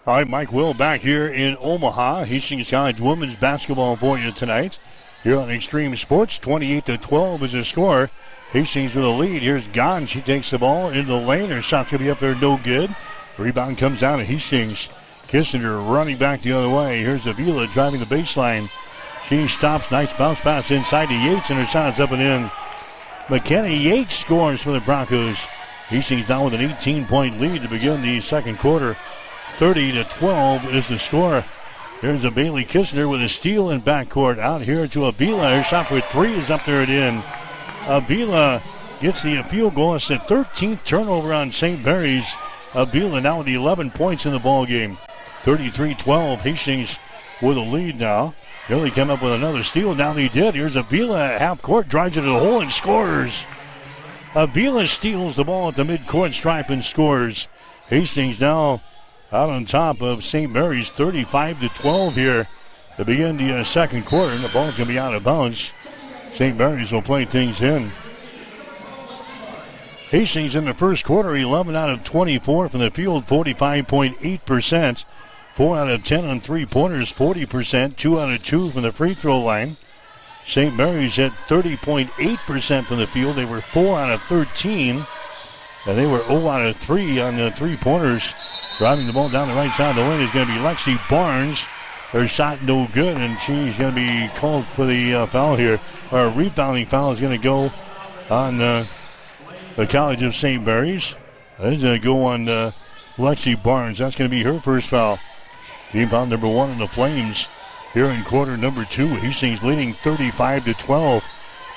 All right, Mike Will back here in Omaha. Hastings College women's basketball for you tonight. Here on Extreme Sports, 28-12 is the score. Hastings with a lead. Here's Gahn. She takes the ball into the lane. Her shot's going to be up there, no good. Rebound comes down to Hastings. Kissinger running back the other way. Here's Avila driving the baseline. She stops. Nice bounce pass inside to Yates, and her shot's up and in. McKenna Yates scores for the Broncos. Hastings now with an 18-point lead to begin the second quarter. 30-12 is the score. Here's a Bailey Kissinger with a steal in backcourt. Out here to Avila. Her shot for three is up there and in. Avila gets the field goal. It's the 13th turnover on St. Mary's. Avila now with the 11 points in the ball game. 33-12. Hastings with a lead now. Really came up with another steal. Now he did. Here's Avila at half court. Drives it to the hole and scores. Avila steals the ball at the midcourt stripe and scores. Hastings now out on top of St. Mary's, 35-12 here to begin the second quarter. And the ball's going to be out of bounds. St. Mary's will play things in. Hastings in the first quarter, 11 out of 24 from the field, 45.8%. 4 out of 10 on three-pointers, 40%. 2 out of 2 from the free throw line. St. Mary's at 30.8% from the field. They were 4 out of 13. And they were 0 out of 3 on the three-pointers. Driving the ball down the right side of the lane is going to be Lexi Barnes. Her shot no good, and she's going to be called for the foul here. Or a rebounding foul is going to go on the College of St. Mary's. It's going to go on Lexi Barnes. That's going to be her first foul. Team foul number 1 in the Flames here in quarter number 2. Hastings leading 35-12.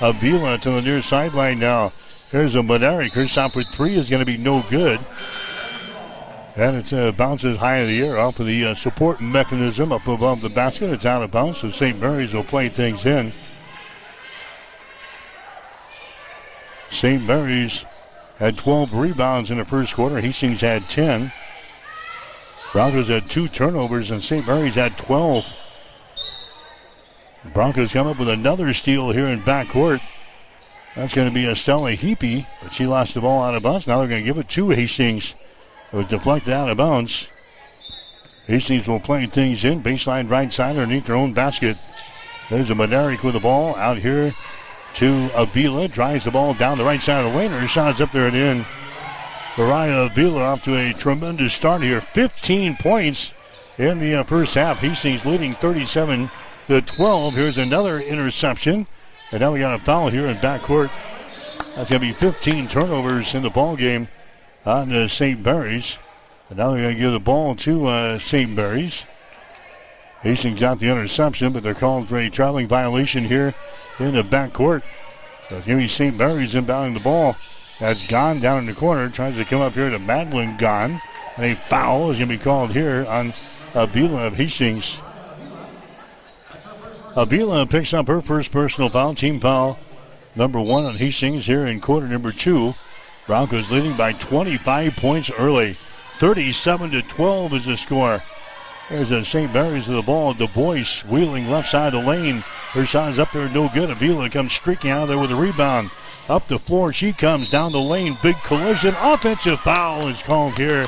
Avila to the near sideline now. Here's a Moneric. Her shot for three is going to be no good. And it bounces high in the air off of the support mechanism up above the basket. It's out of bounds, so St. Mary's will play things in. St. Mary's had 12 rebounds in the first quarter. Hastings had 10. Broncos had 2 turnovers, and St. Mary's had 12. The Broncos come up with another steal here in backcourt. That's going to be Estella Heapy, but she lost the ball out of bounds. Now they're going to give it to Hastings. It was deflected out of bounds. Hastings will play things in. Baseline right side underneath their own basket. There's a Monerick with the ball out here to Avila. Drives the ball down the right side of the lane. Her shot's up there and in. Mariah Avila off to a tremendous start here. 15 points in the first half. Hastings leading 37-12. Here's another interception. And now we got a foul here in backcourt. That's going to be 15 turnovers in the ball game on St. Mary's. And now they're going to give the ball to St. Mary's. Hastings got the interception, but they're called for a traveling violation here in the backcourt. So it's going to be St. Mary's inbounding the ball. That's Gone down in the corner. Tries to come up here to Madeline Gone. And a foul is going to be called here on Avila of Hastings. Avila picks up her first personal foul. Team foul number 1 on Hastings here in quarter number 2. Broncos leading by 25 points early. 37-12 is the score. There's a St. Mary's with the ball. Du Bois wheeling left side of the lane. Her shot is up there, no good. Avila comes streaking out of there with a rebound. Up the floor, she comes down the lane. Big collision. Offensive foul is called here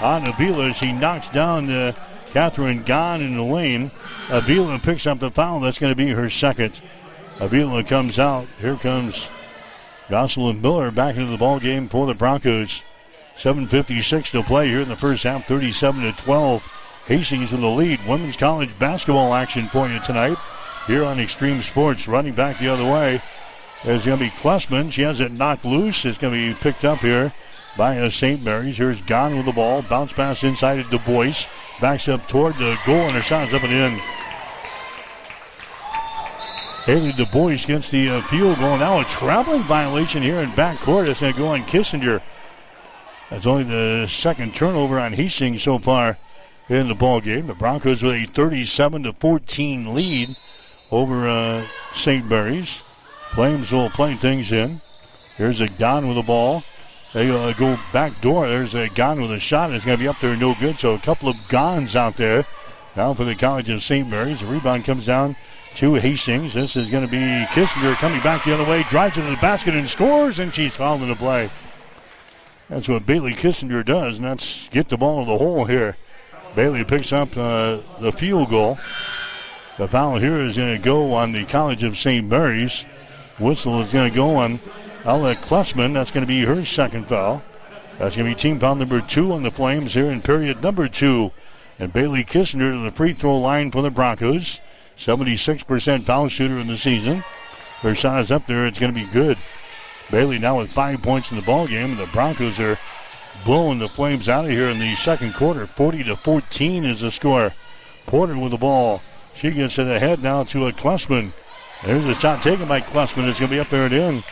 on Avila. She knocks down Catherine Gahn in the lane. Avila picks up the foul. That's going to be her second. Avila comes out. Here comes Jocelyn Miller back into the ball game for the Broncos. 7:56 to play here in the first half. 37-12. Hastings in the lead. Women's college basketball action for you tonight here on Extreme Sports. Running back the other way is going to be Klessman. She has it knocked loose. It's going to be picked up here by St. Mary's. Here's Gone with the ball. Bounce pass inside at Du Bois. Backs up toward the goal, and her shot's up and in. Haley Du Bois gets the field goal. Now a traveling violation here in backcourt. It's going to go on Kissinger. That's only the second turnover on Hastings so far in the ball game. The Broncos with a 37-14 lead over St. Mary's. Flames will play things in. Here's a Gone with the ball. They go back door. There's a Gone with a shot. It's going to be up there, no good. So a couple of Gones out there. Now for the College of St. Mary's. The rebound comes down to Hastings. This is going to be Kissinger coming back the other way. Drives into the basket and scores, and she's fouled in the play. That's what Bailey Kissinger does, and that's get the ball in the hole here. Bailey picks up the field goal. The foul here is going to go on the College of St. Mary's. Whistle is going to go on Ella Klessman. That's going to be her second foul. That's going to be team foul number 2 on the Flames here in period number 2. And Bailey Kissinger to the free throw line for the Broncos. 76% foul shooter in the season. Her shot is up there. It's going to be good. Bailey now with 5 points in the ball game. And the Broncos are blowing the Flames out of here in the second quarter. 40-14 is the score. Porter with the ball. She gets it ahead now to a Klessman. There's a shot taken by Klessman. It's going to be up there and in.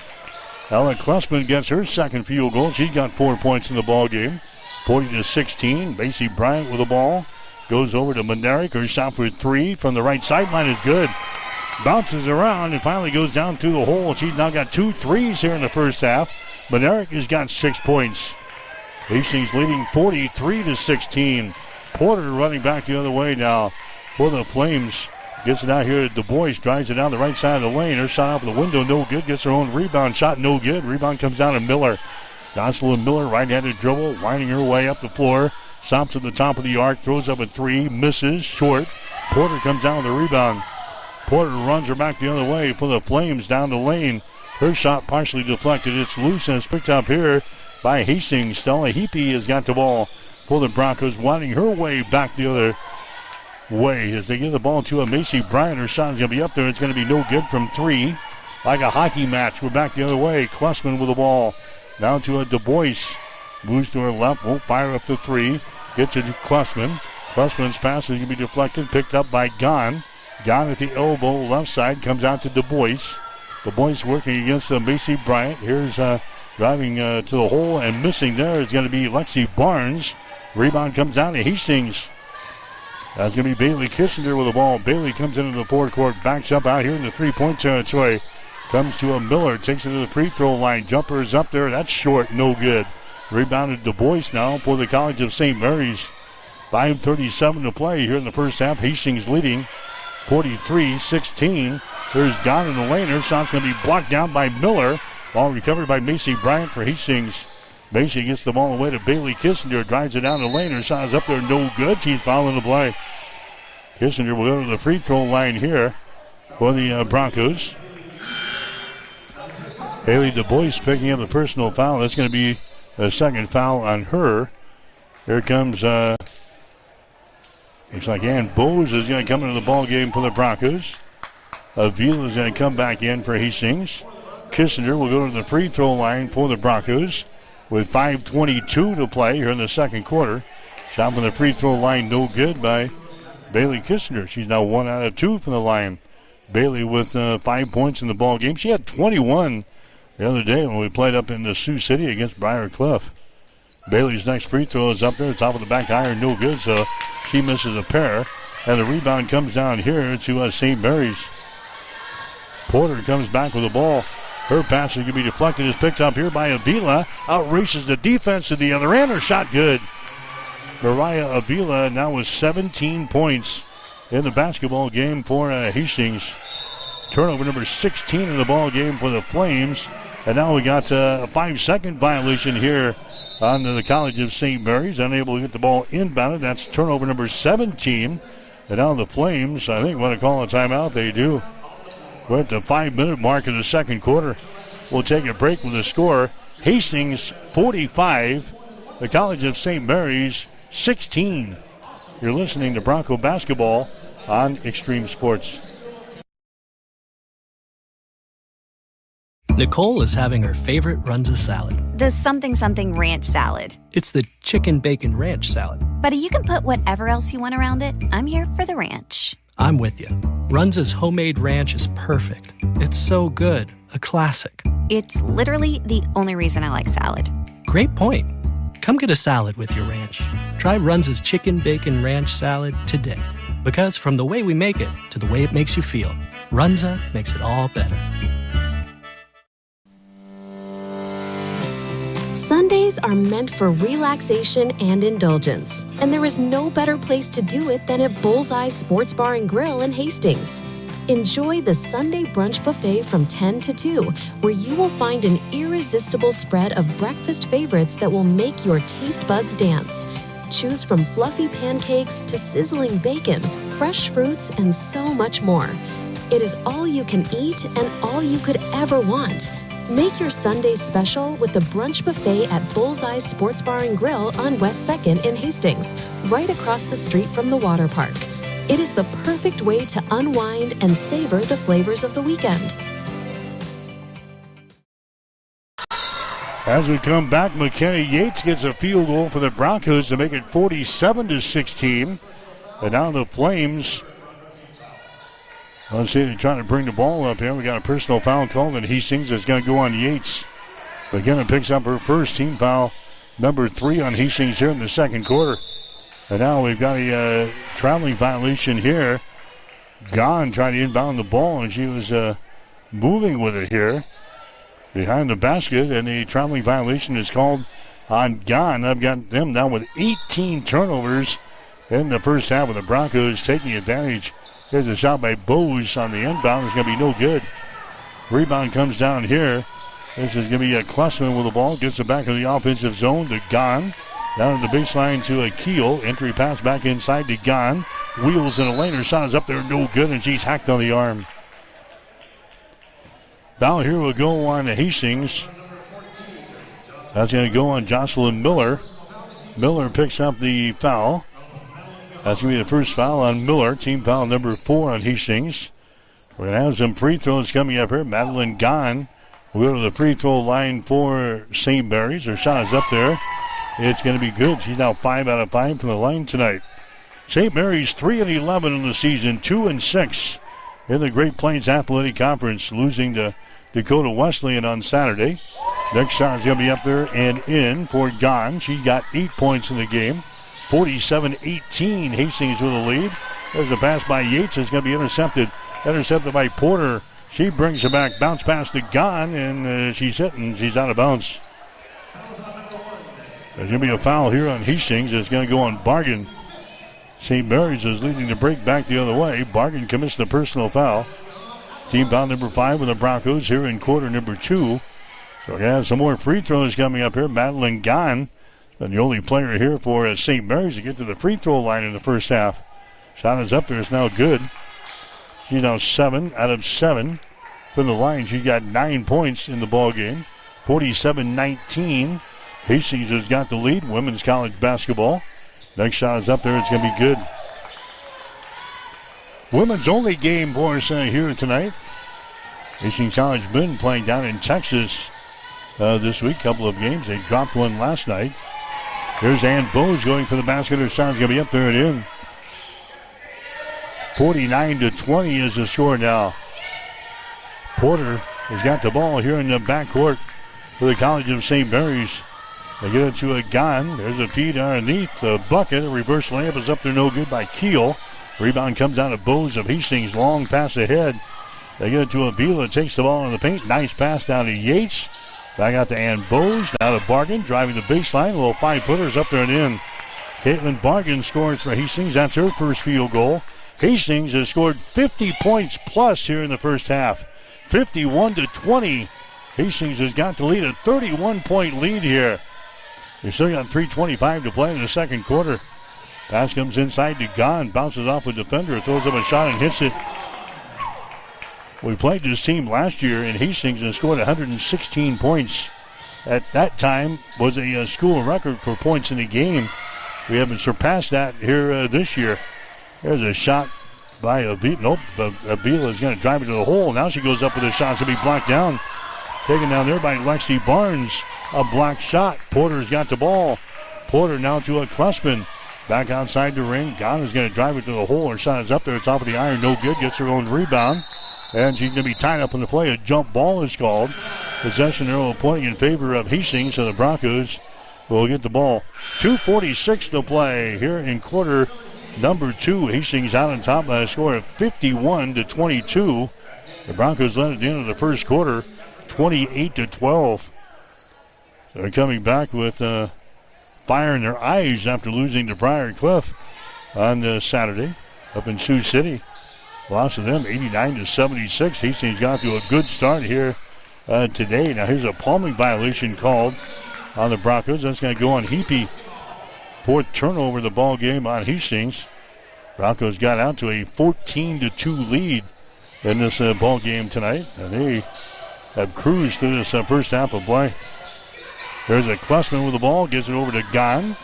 Ella Klessman gets her second field goal. She's got 4 points in the ball game. 40-16. Macy Bryant with the ball. Goes over to Monerick. Her shot for 3 from the right sideline is good. Bounces around and finally goes down through the hole. She's now got 2 threes here in the first half. Monerick has got 6 points. Hastings leading 43-16. Porter running back the other way now for the Flames. Gets it out here to Du Bois. Drives it down the right side of the lane. Her shot off the window, no good. Gets her own rebound. Shot no good. Rebound comes down to Miller. Jocelyn Miller, right-handed dribble, winding her way up the floor. Stops at the top of the arc. Throws up a 3. Misses. Short. Porter comes down with the rebound. Porter runs her back the other way for the Flames down the lane. Her shot partially deflected. It's loose and it's picked up here by Hastings. Stella Heapy has got the ball for the Broncos, winding her way back the other way as they give the ball to a Macy Bryant. Her shot is going to be up there. It's going to be no good from 3. Like a hockey match. We're back the other way. Klessman with the ball. Down to a Du Bois. Moves to her left. Won't fire up the 3. Gets it to Klessman. Klessman's pass is going to be deflected. Picked up by Gahn. Gahn at the elbow. Left side. Comes out to Du Bois. Du Bois working against Macy Bryant. Here's driving to the hole and missing there. It's going to be Lexi Barnes. Rebound comes down to Hastings. That's going to be Bailey Kissinger with the ball. Bailey comes into the forecourt, backs up out here in the 3-point territory. Comes to a Miller, takes it to the free throw line. Jumper is up there. That's short, no good. Rebounded Du Bois now for the College of St. Mary's. 5:37 to play here in the first half. Hastings leading 43-16. There's Don in the lane. Her shot's going to be blocked down by Miller. Ball recovered by Macy Bryant for Hastings. Macy gets the ball away to Bailey Kissinger. Drives it down the lane. Her shot is up there, no good. She's fouling the play. Kissinger will go to the free throw line here for the Broncos. Haley Du Bois picking up the personal foul. That's going to be a second foul on her. Here comes, looks like Ann Bowes is going to come into the ball game for the Broncos. Avila is going to come back in for Hastings. Kissinger will go to the free throw line for the Broncos with 5:22 to play here in the second quarter. Shot from the free throw line, no good by Bailey Kissinger. She's now 1 out of 2 from the line. Bailey with 5 points in the ball game. She had 21 the other day when we played up in the Sioux City against Briar Cliff. Bailey's next free throw is up there, top of the back iron, no good, so she misses a pair. And the rebound comes down here to St. Mary's. Porter comes back with the ball. Her pass is going to be deflected. Is picked up here by Avila. Outraces the defense to the other end. Her shot good. Mariah Avila now with 17 points in the basketball game for Hastings. Turnover number 16 in the ball game for the Flames. And now we got a 5-second violation here on the College of St. Mary's. Unable to get the ball inbounded. That's turnover number 17. And now the Flames, I think, want to call a timeout. They do. We're at the 5-minute mark of the second quarter. We'll take a break with the score. Hastings 45, the College of St. Mary's 16. You're listening to Bronco Basketball on Extreme Sports. Nicole is having her favorite Runza salad. The something ranch salad. It's the chicken bacon ranch salad. But you can put whatever else you want around it. I'm here for the ranch. I'm with you. Runza's homemade ranch is perfect. It's so good. A classic. It's literally the only reason I like salad. Great point. Come get a salad with your ranch. Try Runza's chicken bacon ranch salad today. Because from the way we make it to the way it makes you feel, Runza makes it all better. Sundays are meant for relaxation and indulgence, and there is no better place to do it than at Bullseye Sports Bar and Grill in Hastings. Enjoy the Sunday brunch buffet from 10 to 2, where you will find an irresistible spread of breakfast favorites that will make your taste buds dance. Choose from fluffy pancakes to sizzling bacon, fresh fruits, and so much more. It is all you can eat and all you could ever want. Make your Sundays special with the brunch buffet at Bullseye Sports Bar and Grill on West 2nd in Hastings, right across the street from the water park. It is the perfect way to unwind and savor the flavors of the weekend. As we come back, McKenna Yates gets a field goal for the Broncos to make it 47-16. And now the Flames, let's see, they're trying to bring the ball up here. We got a personal foul call that Hastings is going to go on Yates. McKenna picks up her first team foul, number 3 on Hastings here in the second quarter. And now we've got a traveling violation here. Gahn trying to inbound the ball, and she was moving with it here behind the basket, and the traveling violation is called on Gahn. I've got them down with 18 turnovers in the first half, with the Broncos taking advantage. Here's a shot by Bose on the inbound. It's going to be no good. Rebound comes down here. This is going to be a Klessman with the ball. Gets it back in the offensive zone to Gahn. Down in the baseline to a Keel. Entry pass back inside to Gahn. Wheels in a lane. Her shot is up there, no good, and she's hacked on the arm. Foul here will go on Hastings. That's going to go on Jocelyn Miller. Miller picks up the foul. That's going to be the first foul on Miller. Team foul number 4 on Hastings. We're going to have some free throws coming up here. Madeline Gahn will go to the free throw line for St. Mary's. Her shot is up there. It's going to be good. She's now 5 out of 5 from the line tonight. St. Mary's 3-11 in the season, 2-6 in the Great Plains Athletic Conference, losing to Dakota Wesleyan on Saturday. Next shot is going to be up there and in for Gahn. She got 8 points in the game. 47-18, Hastings with a lead. There's a pass by Yates. It's going to be intercepted by Porter She brings it back. Bounce pass to Gahn, and she's hit, and she's out of bounds. There's going to be a foul here on Hastings. It's going to go on Bargan. St. Mary's is leading the break back the other way. Bargan commits the personal foul. Team foul number 5 with the Broncos here in quarter number 2. So we have some more free throws coming up here. Madeline Gahn, and the only player here for St. Mary's to get to the free throw line in the first half. Shot is up there. It's now good. She's now 7 out of 7 from the line. She got 9 points in the ball game. 47-19. Hastings has got the lead. Women's college basketball. Next shot is up there. It's going to be good. Women's only game for us here tonight. Hastings College men playing down in Texas this week. Couple of games. They dropped one last night. Here's Ann Bowes going for the basket. Her shot's going to be up there and in. 49-20 is the score now. Porter has got the ball here in the backcourt for the College of St. Mary's. They get it to a Gahn. There's a feed underneath the bucket. A reverse layup is up there, no good by Keel. Rebound comes out of Bowes of Hastings. Long pass ahead. They get it to Avila. Takes the ball in the paint. Nice pass down to Yates. Back out to Ann Bowes. Now to Bargan. Driving the baseline. A little 5-footers up there and in. Caitlin Bargan scores for Hastings. That's her first field goal. Hastings has scored 50 points plus here in the first half. 51-20. Hastings has got the lead. A 31-point lead here. They still got 3:25 to play in the second quarter. Pass comes inside to Gahn. Bounces off a defender. Throws up a shot and hits it. We played this team last year in Hastings and scored 116 points. At that time was a school record for points in the game. We haven't surpassed that here this year. There's a shot by Avila. Nope, Avila is going to drive it to the hole. Now she goes up with a shot to be blocked down. Taken down there by Lexi Barnes. A block shot. Porter's got the ball. Porter now to a Klessman. Back outside the ring. Gahn is going to drive it to the hole. Her shot is up there. It's off of the iron. No good. Gets her own rebound. And she's going to be tied up in the play. A jump ball is called. Possession arrow pointing in favor of Hastings. So the Broncos will get the ball. 2:46 to play here in quarter number 2. Hastings out on top by a score of 51-22. The Broncos led at the end of the first quarter. 28-12. They're coming back with fire in their eyes after losing to Briar Cliff on Saturday up in Sioux City. Lost to them 89-76. Hastings got to a good start here today. Now here's a palming violation called on the Broncos. That's going to go on Heapy. 4th turnover of the ball game on Hastings. Broncos got out to a 14-2 lead in this ball game tonight, and they have cruised through this first half of play. There's a Klessman with the ball, gets it over to Gahn.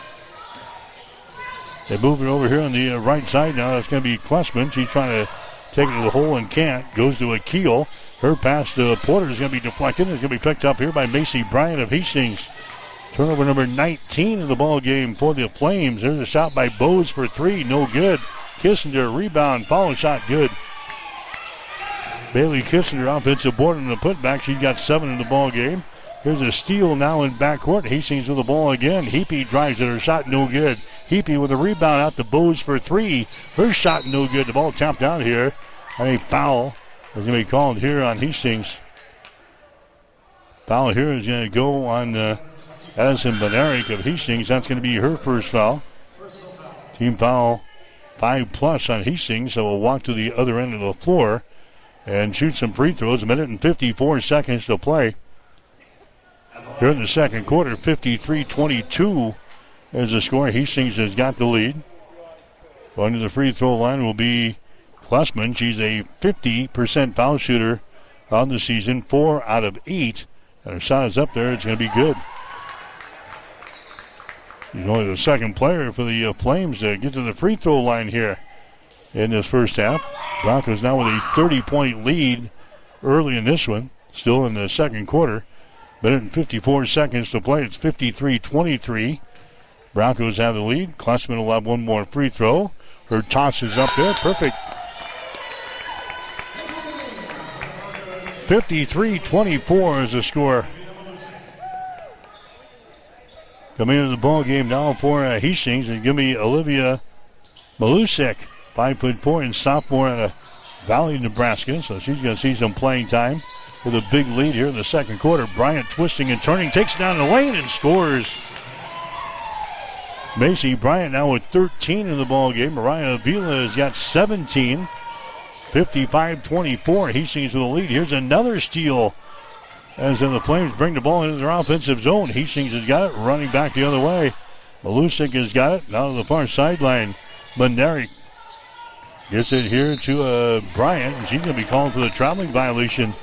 They move it over here on the right side now. That's going to be Klessman. She's trying to take it to the hole and can't. Goes to a Keel. Her pass to Porter is going to be deflected. It's going to be picked up here by Macy Bryant of Hastings. Turnover number 19 in the ball game for the Flames. There's a shot by Bowes for 3. No good. Kissinger rebound. Follow shot good. Bailey Kissinger offensive board on the putback. She's got 7 in the ball game. Here's a steal now in backcourt. Hastings with the ball again. Heapy drives it. Her shot no good. Heapy with a rebound out to Bowes for 3. Her shot no good. The ball tapped out here. And a foul is going to be called here on Hastings. Foul here is going to go on Addison Benaric of Hastings. That's going to be her first foul. Team foul 5+ on Hastings. So we'll walk to the other end of the floor and shoot some free throws. 1 minute and 54 seconds to play. Here in the second quarter, 53-22 is the score. Hastings has got the lead. Going to the free throw line will be Klessman. She's a 50% foul shooter on the season, 4 out of 8. And her shot is up there. It's going to be good. She's only the second player for the Flames to get to the free throw line here in this first half. Broncos now with a 30-point lead early in this one. Still in the second quarter. 1 minute and 54 seconds to play. It's 53-23. Broncos have the lead. Klessman will have one more free throw. Her toss is up there. Perfect. 53-24 is the score. Coming into the ball game now for Hastings, and give me Olivia Malusek, 5'4" and sophomore out of Valley, Nebraska, so she's going to see some playing time with a big lead here in the second quarter. Bryant twisting and turning, takes it down the lane and scores. Macy Bryant now with 13 in the ball game. Mariah Avila has got 17. 55-24. Hastings with the lead. Here's another steal as the Flames bring the ball into their offensive zone. Hastings has got it, running back the other way. Malusik has got it, now to the far sideline. Maneri gets it here to Bryant, and she's going to be called for the traveling violation.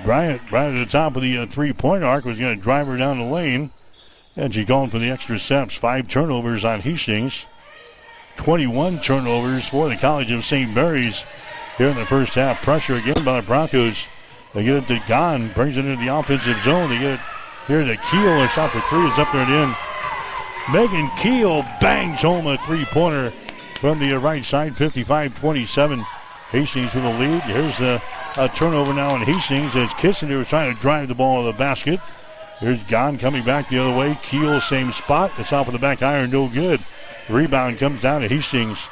Bryant, right at the top of the three-point arc, was going to drive her down the lane, and she called for the extra steps. 5 turnovers on Hastings. 21 turnovers for the College of St. Mary's here in the first half. Pressure again by the Broncos. They get it to Gahn, brings it into the offensive zone. They get it here to Keel. A shot for three is up there and in. Megan Keel bangs home a three-pointer from the right side, 55-27. Hastings with the lead. Here's a turnover now in Hastings as Kissinger was trying to drive the ball to the basket. Here's Gahn coming back the other way. Keel, same spot. It's off of the back iron, no good. The rebound comes down to Hastings.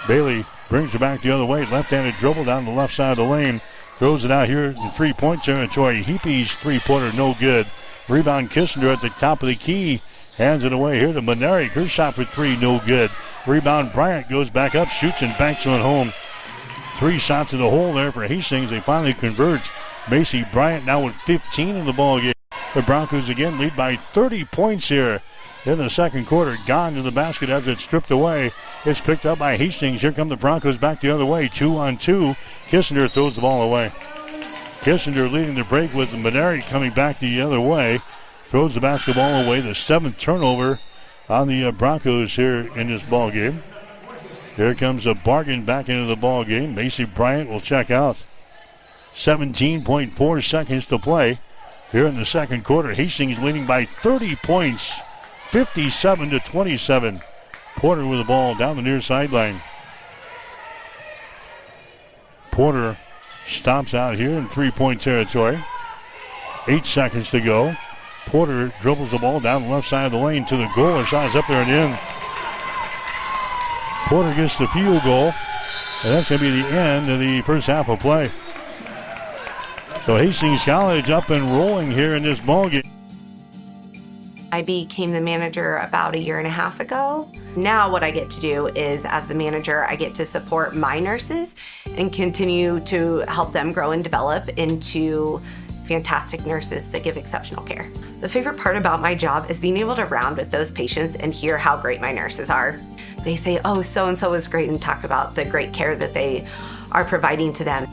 Bailey brings it back the other way. Left-handed dribble down the left side of the lane. Throws it out here in three-point territory. Heapy's three-pointer, no good. Rebound Kissinger at the top of the key. Hands it away here to Maneri. Her shot for three, no good. Rebound Bryant goes back up, shoots and banks one home. 3 shots in the hole there for Hastings. They finally converge. Macy Bryant now with 15 in the ball game. The Broncos again lead by 30 points here in the second quarter. Gone to the basket as it's stripped away. It's picked up by Hastings. Here come the Broncos back the other way. 2-on-2. Kissinger throws the ball away. Kissinger leading the break with Maneri coming back the other way. Throws the basketball away. The 7th turnover on the Broncos here in this ball game. Here comes a Bargain back into the ball game. Macy Bryant will check out. 17.4 seconds to play here in the second quarter. Hastings leading by 30 points, 57-27. Porter with the ball down the near sideline. Porter stops out here in three-point territory. 8 seconds to go. Porter dribbles the ball down the left side of the lane to the goal. Her shot is up there and in. Porter gets the field goal, and that's going to be the end of the first half of play. So Hastings College up and rolling here in this ballgame. I became the manager about 1.5 years ago. Now what I get to do is, as the manager, I get to support my nurses and continue to help them grow and develop into fantastic nurses that give exceptional care. The favorite part about my job is being able to round with those patients and hear how great my nurses are. They say, oh, so-and-so is great, and talk about the great care that they are providing to them.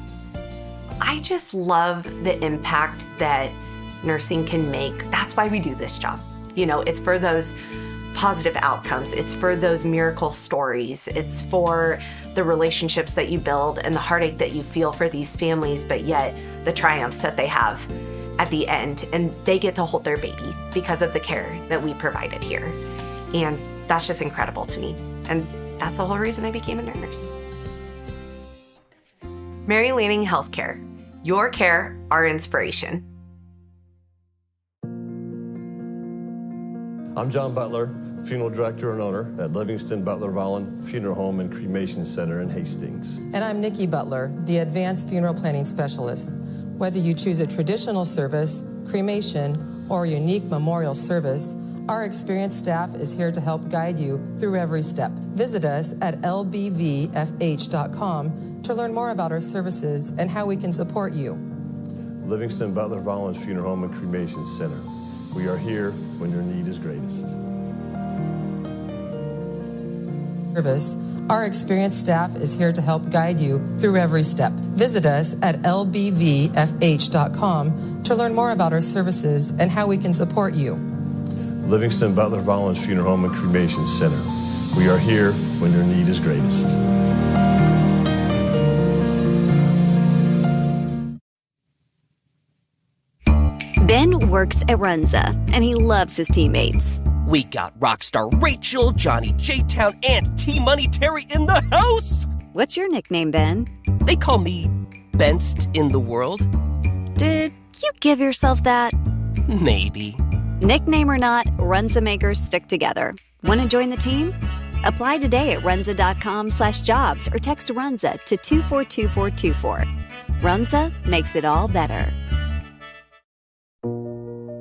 I just love the impact that nursing can make. That's why we do this job. You know, it's for those positive outcomes. It's for those miracle stories. It's for the relationships that you build and the heartache that you feel for these families, but yet the triumphs that they have at the end. And they get to hold their baby because of the care that we provided here. And that's just incredible to me. And that's the whole reason I became a nurse. Mary Lanning Healthcare. Your care, our inspiration. I'm John Butler, Funeral Director and owner at Livingston Butler Vollen Funeral Home and Cremation Center in Hastings. And I'm Nikki Butler, the Advanced Funeral Planning Specialist. Whether you choose a traditional service, cremation, or a unique memorial service, our experienced staff is here to help guide you through every step. Visit us at lbvfh.com to learn more about our services and how we can support you. Livingston Butler Vollen Funeral Home and Cremation Center. We are here when your need is greatest. Service. Our experienced staff is here to help guide you through every step. Visit us at lbvfh.com to learn more about our services and how we can support you. Livingston Butler Vollen Funeral Home and Cremation Center. We are here when your need is greatest. Ben works at Runza, and he loves his teammates. We got Rockstar Rachel, Johnny J-Town, and T-Money Terry in the house! What's your nickname, Ben? They call me Benst in the world. Did you give yourself that? Maybe. Nickname or not, Runza makers stick together. Want to join the team? Apply today at runza.com/jobs or text Runza to 242424. Runza makes it all better.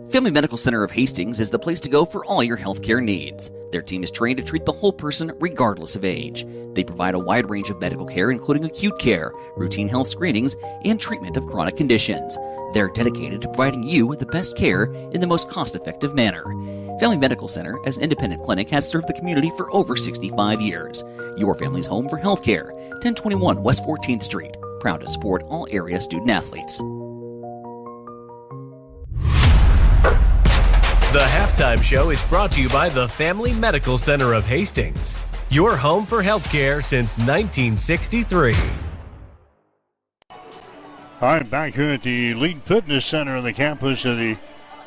Family Medical Center of Hastings is the place to go for all your healthcare needs. Their team is trained to treat the whole person regardless of age. They provide a wide range of medical care, including acute care, routine health screenings, and treatment of chronic conditions. They're dedicated to providing you the best care in the most cost-effective manner. Family Medical Center, as an independent clinic, has served the community for over 65 years. Your family's home for healthcare. 1021 West 14th Street. Proud to support all area student-athletes. The Halftime Show is brought to you by the Family Medical Center of Hastings, your home for healthcare since 1963. All right, back here at the Elite Fitness Center on the campus of the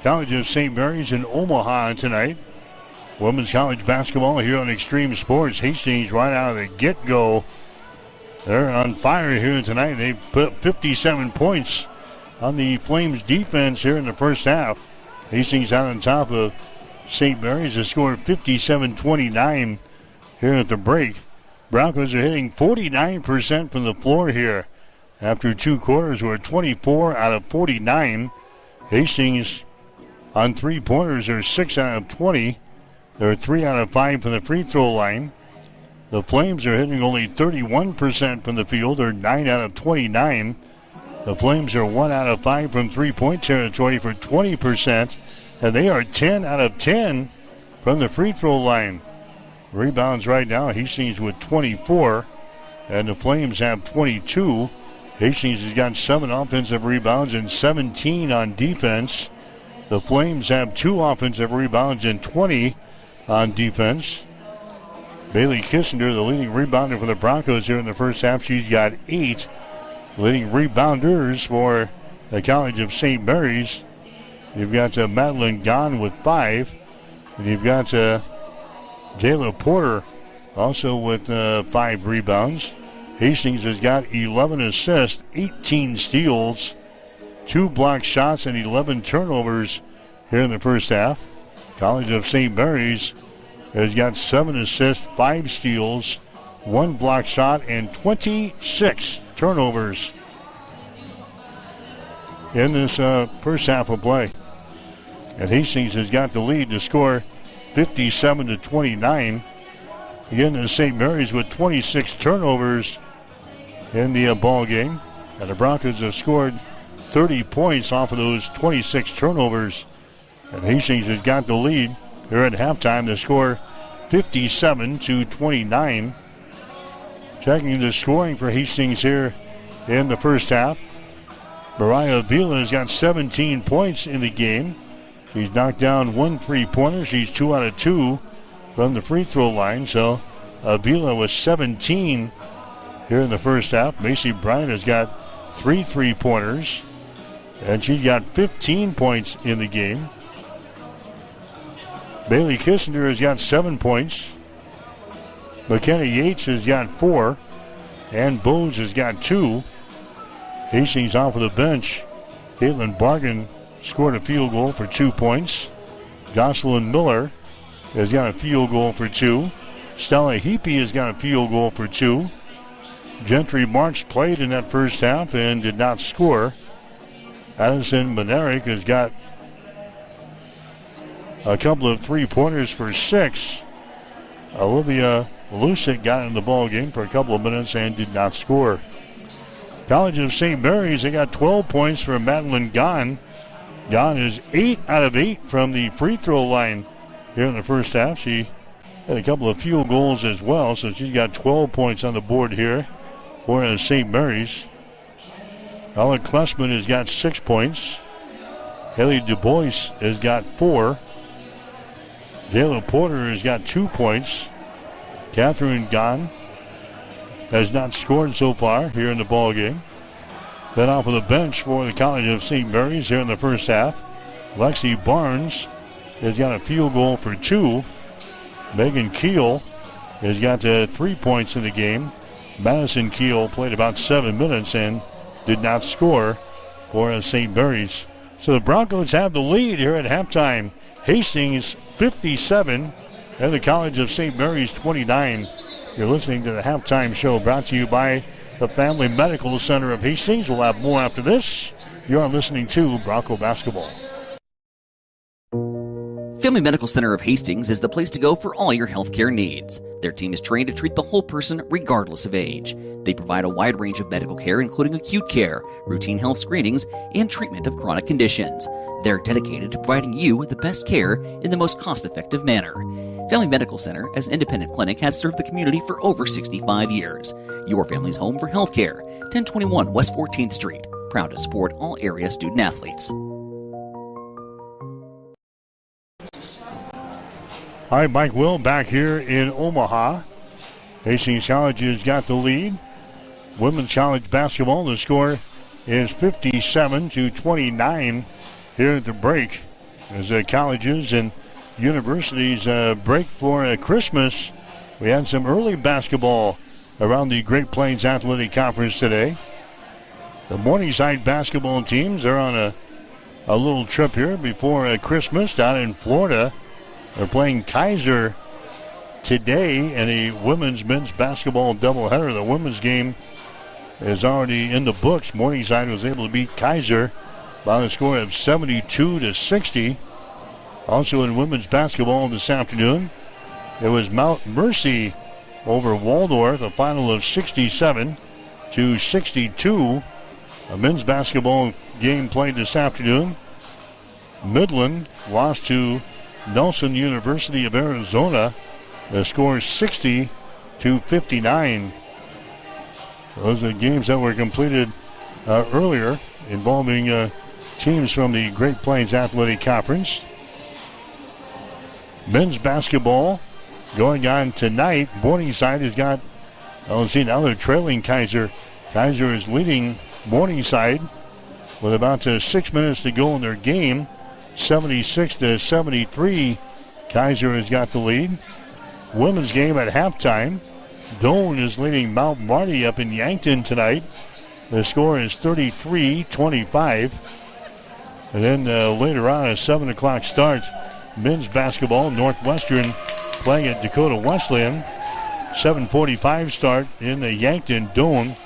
College of St. Mary's in Omaha tonight. Women's college basketball here on Extreme Sports. Hastings right out of the get-go. They're on fire here tonight. They put up 57 points on the Flames defense here in the first half. Hastings out on top of St. Mary's. They scored 57-29 here at the break. Broncos are hitting 49% from the floor here. After two quarters, we're 24 out of 49. Hastings on three-pointers are 6 out of 20. They're 3 out of 5 from the free throw line. The Flames are hitting only 31% from the field. They're 9 out of 29. The Flames are 1 out of 5 from three-point territory for 20%, and they are 10 out of 10 from the free throw line. Rebounds right now, Hastings with 24, and the Flames have 22. Hastings has got 7 offensive rebounds and 17 on defense. The Flames have 2 offensive rebounds and 20 on defense. Bailey Kissinger, the leading rebounder for the Broncos here in the first half, she's got 8. Leading rebounders for the College of St. Mary's. You've got Madeline Gahn with 5. And you've got Jayla Porter also with 5 rebounds. Hastings has got 11 assists, 18 steals, 2 blocked shots, and 11 turnovers here in the first half. College of St. Mary's has got 7 assists, 5 steals, 1 blocked shot, and 26 turnovers in this first half of play. And Hastings has got the lead to score 57-29. Again, the St. Mary's with 26 turnovers in the ball game. And the Broncos have scored 30 points off of those 26 turnovers. And Hastings has got the lead. They're at halftime to score 57-29. Checking the scoring for Hastings here in the first half. Mariah Avila has got 17 points in the game. She's knocked down 1 3-pointer. She's 2 out of 2 from the free throw line. So Avila was 17 here in the first half. Macy Bryant has got 3 3-pointers. And she's got 15 points in the game. Bailey Kissinger has got 7 points. McKenna Yates has got 4. And Bowes has got 2. Hastings off of the bench. Caitlin Bargan scored a field goal for 2 points. Jocelyn Miller has got a field goal for 2. Stella Heapy has got a field goal for 2. Gentry Marks played in that first half and did not score. Addison Monerick has got a couple of 3-pointers for 6. Olivia Lucic got in the ball game for a couple of minutes and did not score. College of St. Mary's, they got 12 points for Madeline Gahn. Gahn is 8 out of 8 from the free throw line here in the first half. She had a couple of field goals as well, so she's got 12 points on the board here for St. Mary's. Ella Klessman has got 6 points. Haley DuBois has got 4. Jayla Porter has got 2 points. Catherine Gahn has not scored so far here in the ball game. Then off of the bench for the College of St. Mary's here in the first half, Lexi Barnes has got a field goal for 2. Megan Keel has got 3 points in the game. Madison Keel played about 7 minutes and did not score for St. Mary's. So the Broncos have the lead here at halftime. Hastings 57 and the College of St. Mary's 29. You're listening to the halftime show brought to you by the Family Medical Center of Hastings. We'll have more after this. You are listening to Bronco Basketball. Family Medical Center of Hastings is the place to go for all your healthcare needs. Their team is trained to treat the whole person regardless of age. They provide a wide range of medical care, including acute care, routine health screenings, and treatment of chronic conditions. They're dedicated to providing you with the best care in the most cost-effective manner. Family Medical Center, as an independent clinic, has served the community for over 65 years. Your family's home for healthcare. 1021 West 14th Street. Proud to support all area student athletes. All right, Mike Will back here in Omaha. Hastings College has got the lead. Women's college basketball, the score is 57-29 here at the break. As the colleges and universities break for Christmas, we had some early basketball around the Great Plains Athletic Conference today. The Morningside basketball teams are on a little trip here before Christmas down in Florida. They're playing Kaiser today in a women's men's basketball doubleheader. The women's game is already in the books. Morningside was able to beat Kaiser by a score of 72-60. Also in women's basketball this afternoon, it was Mount Mercy over Waldorf, a final of 67-62. A men's basketball game played this afternoon. Midland lost to Nelson University of Arizona. The score is 60-59. Those are games that were completed earlier involving teams from the Great Plains Athletic Conference. Men's basketball going on tonight. Morningside has got, now they're trailing Kaiser. Kaiser is leading Morningside with about 6 minutes to go in their game. 76-73. Kaiser has got the lead. Women's game at halftime. Doane is leading Mount Marty up in Yankton tonight. The score is 33-25. And then later on, at 7 o'clock starts, men's basketball. Northwestern playing at Dakota Wesleyan. 7:45 start in Yankton. Doane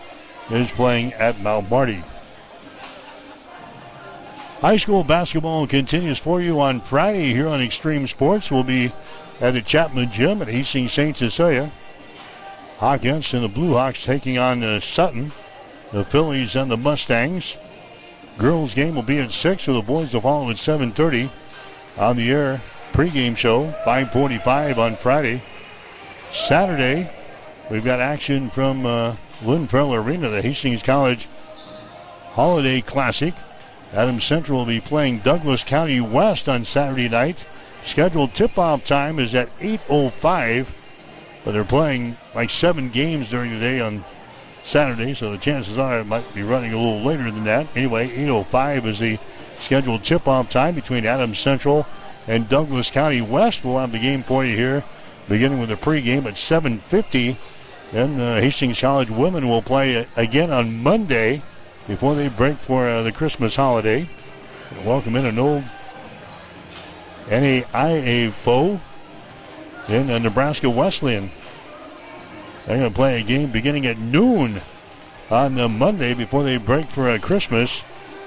is playing at Mount Marty. High school basketball continues for you on Friday here on Extreme Sports. We'll be at the Chapman Gym at Hastings St. Cecilia. Hawkins and the Blue Hawks taking on Sutton. The Phillies and the Mustangs. Girls game will be at 6, so the boys will follow at 7:30. On the air pregame show, 5:45 on Friday. Saturday, we've got action from Lynn Farrell Arena, the Hastings College Holiday Classic. Adams Central will be playing Douglas County West on Saturday night. Scheduled tip-off time is at 8:05, but they're playing like 7 games during the day on Saturday, so the chances are it might be running a little later than that. Anyway, 8:05 is the scheduled tip-off time between Adams Central and Douglas County West. We'll have the game for you here, beginning with the pregame at 7:50. Then Hastings College women will play again on Monday before they break for the Christmas holiday. We'll welcome in an old NAIA foe in Nebraska Wesleyan. They're going to play a game beginning at noon on Monday before they break for Christmas.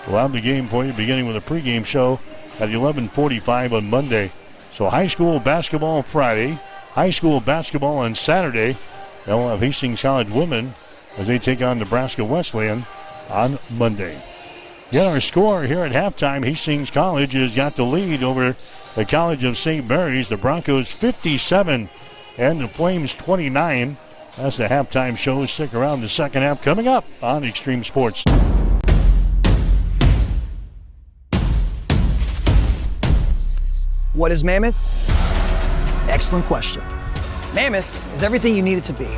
We'll have the game for you beginning with a pregame show at 11:45 on Monday. So high school basketball Friday, high school basketball on Saturday. Then we'll have Hastings College women as they take on Nebraska Wesleyan on Monday. Get our score here at halftime. Hastings College has got the lead over the College of St. Mary's. The Broncos 57 and the Flames 29. That's the halftime show. Stick around, the second half coming up on Extreme Sports. What is Mammoth? Excellent question. Mammoth is everything you need it to be.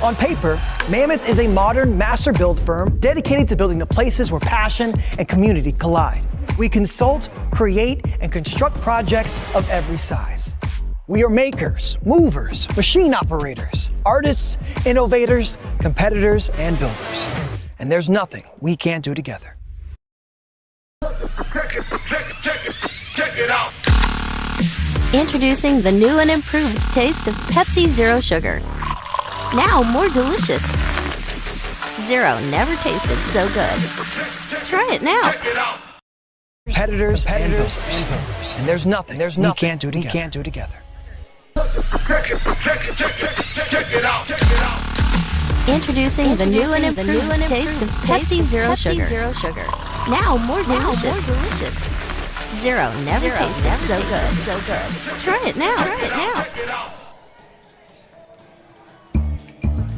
On paper, Mammoth is a modern master build firm dedicated to building the places where passion and community collide. We consult, create, and construct projects of every size. We are makers, movers, machine operators, artists, innovators, competitors, and builders. And there's nothing we can't do together. Check it out. Introducing the new and improved taste of Pepsi Zero Sugar. Now more delicious. Zero never tasted so good. Try it now. Competitors and builders. And there's nothing we can't do together. Introducing the new and improved taste of Pepsi Zero Sugar. Now more delicious. Zero never tasted so good. Try it now.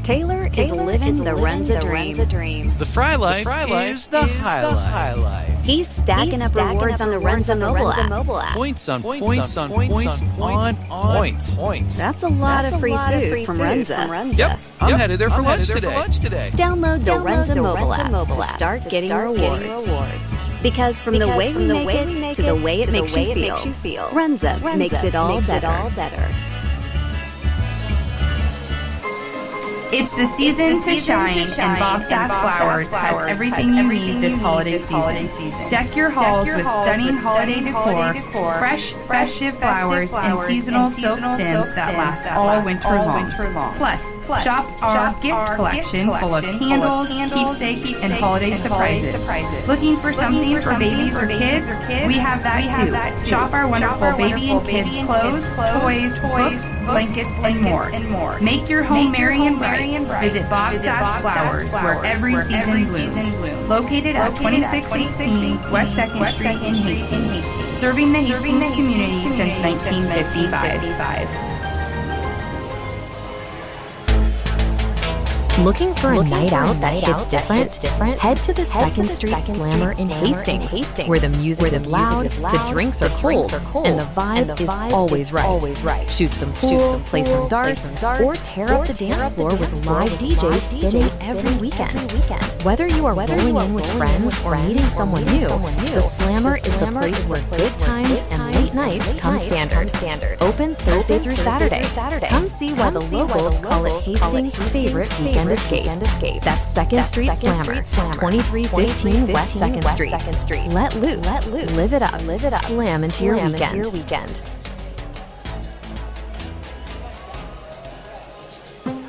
Taylor is living the Runza dream. The Fry Life is the high life. He's stacking up rewards on the Runza mobile app. Points on points. That's a lot of free food from Runza. Yep, I'm headed there for lunch today. Download the Runza mobile app to start getting rewards. Because from the way we make it to the way it makes you feel, Runza makes it all better. It's the season to shine, and Bob Sass Flowers has everything you need this holiday season. Deck your halls with stunning holiday decor, fresh, festive flowers, and seasonal silk stems that last all winter long. Plus, shop our gift collection full of candles, keepsakes, and holiday surprises. Looking for something for babies or kids? We have that too. Shop our wonderful baby and kids clothes, toys, books, blankets, and more. Make your home merry and bright. Visit Bob Sass Flowers, where every season blooms. Located at 2618 West 2nd Street in Hastings. Serving the Hastings community since 1955. Looking for a night out that hits different? Head to the Second Street Slammer in Hastings, where the music is loud, the drinks are cold, and the vibe is always right. Shoot some pool, play some darts, or tear up the dance floor with live DJs spinning every weekend. Whether you are bowling in with friends or meeting someone new, the Slammer is the place where good times and late nights come standard. Open Thursday through Saturday. Come see why the locals call it Hastings' favorite weekend escape. That's Second Street Slammer, 2315 West 2nd Street. Let loose. Live it up. Slam into your weekend.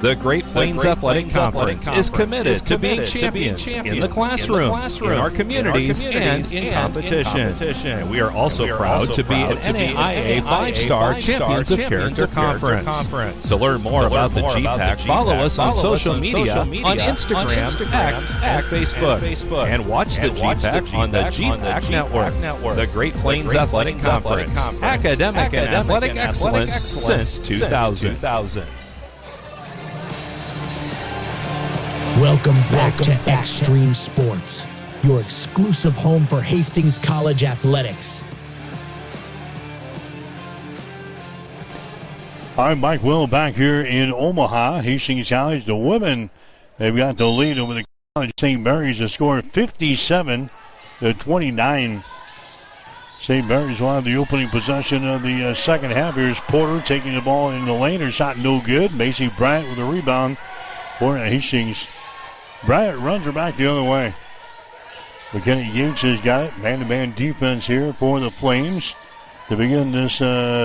The Great Plains Athletic Conference is committed to being champions in the classroom, in our communities, and in competition. And we are also proud to be an NAIA 5-star Champions of Character Conference. To learn more about the GPAC, follow us on social media on Instagram, X, and Facebook. And watch the GPAC on the GPAC Network. The Great Plains Athletic Conference, academic and athletic excellence since 2000. Welcome back to Extreme Sports, your exclusive home for Hastings College athletics. I'm Mike Will back here in Omaha. Hastings College, the women, they've got the lead over the College St. Mary's. The score 57-29. St. Mary's will have the opening possession of the second half. Here's Porter taking the ball in the lane. Her shot no good. Macy Bryant with a rebound for Hastings. Bryant runs her back the other way. McKenna Yates has got it. Man-to-man defense here for the Flames to begin this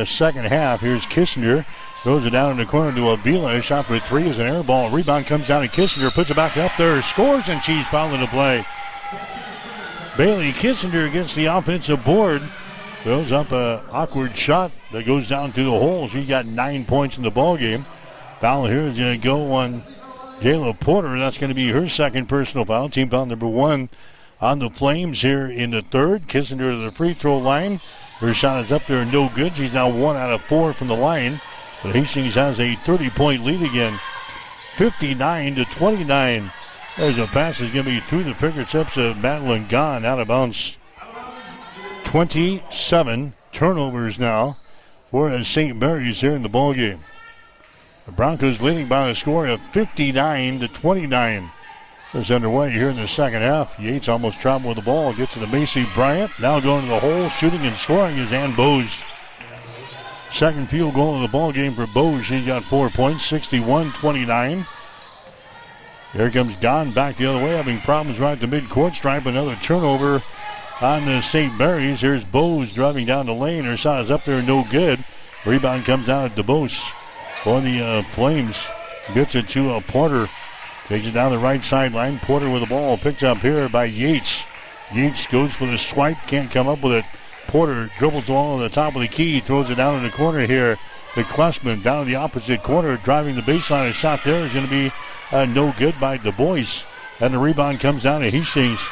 second half. Here's Kissinger. Throws it down in the corner to Avila. Shot for three is an air ball. Rebound comes down to Kissinger. Puts it back up there. Scores, and she's fouling the play. Bailey Kissinger gets the offensive board. Throws up an awkward shot that goes down through the hole. She got 9 points in the ballgame. Foul here is going to go on Jayla Porter. That's going to be her second personal foul. Team foul number 1 on the Flames here in the third. Kissinger to the free throw line. Her shot is up there, no good. She's now 1 out of 4 from the line. But Hastings has a 30-point lead again. 59-29. There's a pass that's going to be through the fingertips of Madeline Gahn, out of bounds. 27 turnovers now for St. Mary's here in the ballgame. The Broncos leading by a score of 59-29. This is underway here in the second half. Yates almost traveled with the ball. Gets to the Macy Bryant. Now going to the hole. Shooting and scoring is Ann Bose. Second field goal of the ball game for Bose. She's got 4 points. 61-29. Here comes Gahn back the other way, having problems right at the midcourt stripe. Another turnover on the St. Mary's. Here's Bose driving down the lane. Her shot is up there, no good. Rebound comes out at DeBose for the Flames. Gets it to Porter. Takes it down the right sideline. Porter with the ball. Picked up here by Yates. Yates goes for the swipe. Can't come up with it. Porter dribbles the ball on the top of the key. Throws it down in the corner here. The Klessman down the opposite corner. Driving the baseline. A shot there is going to be no good by Du Bois. And the rebound comes down to Hastings.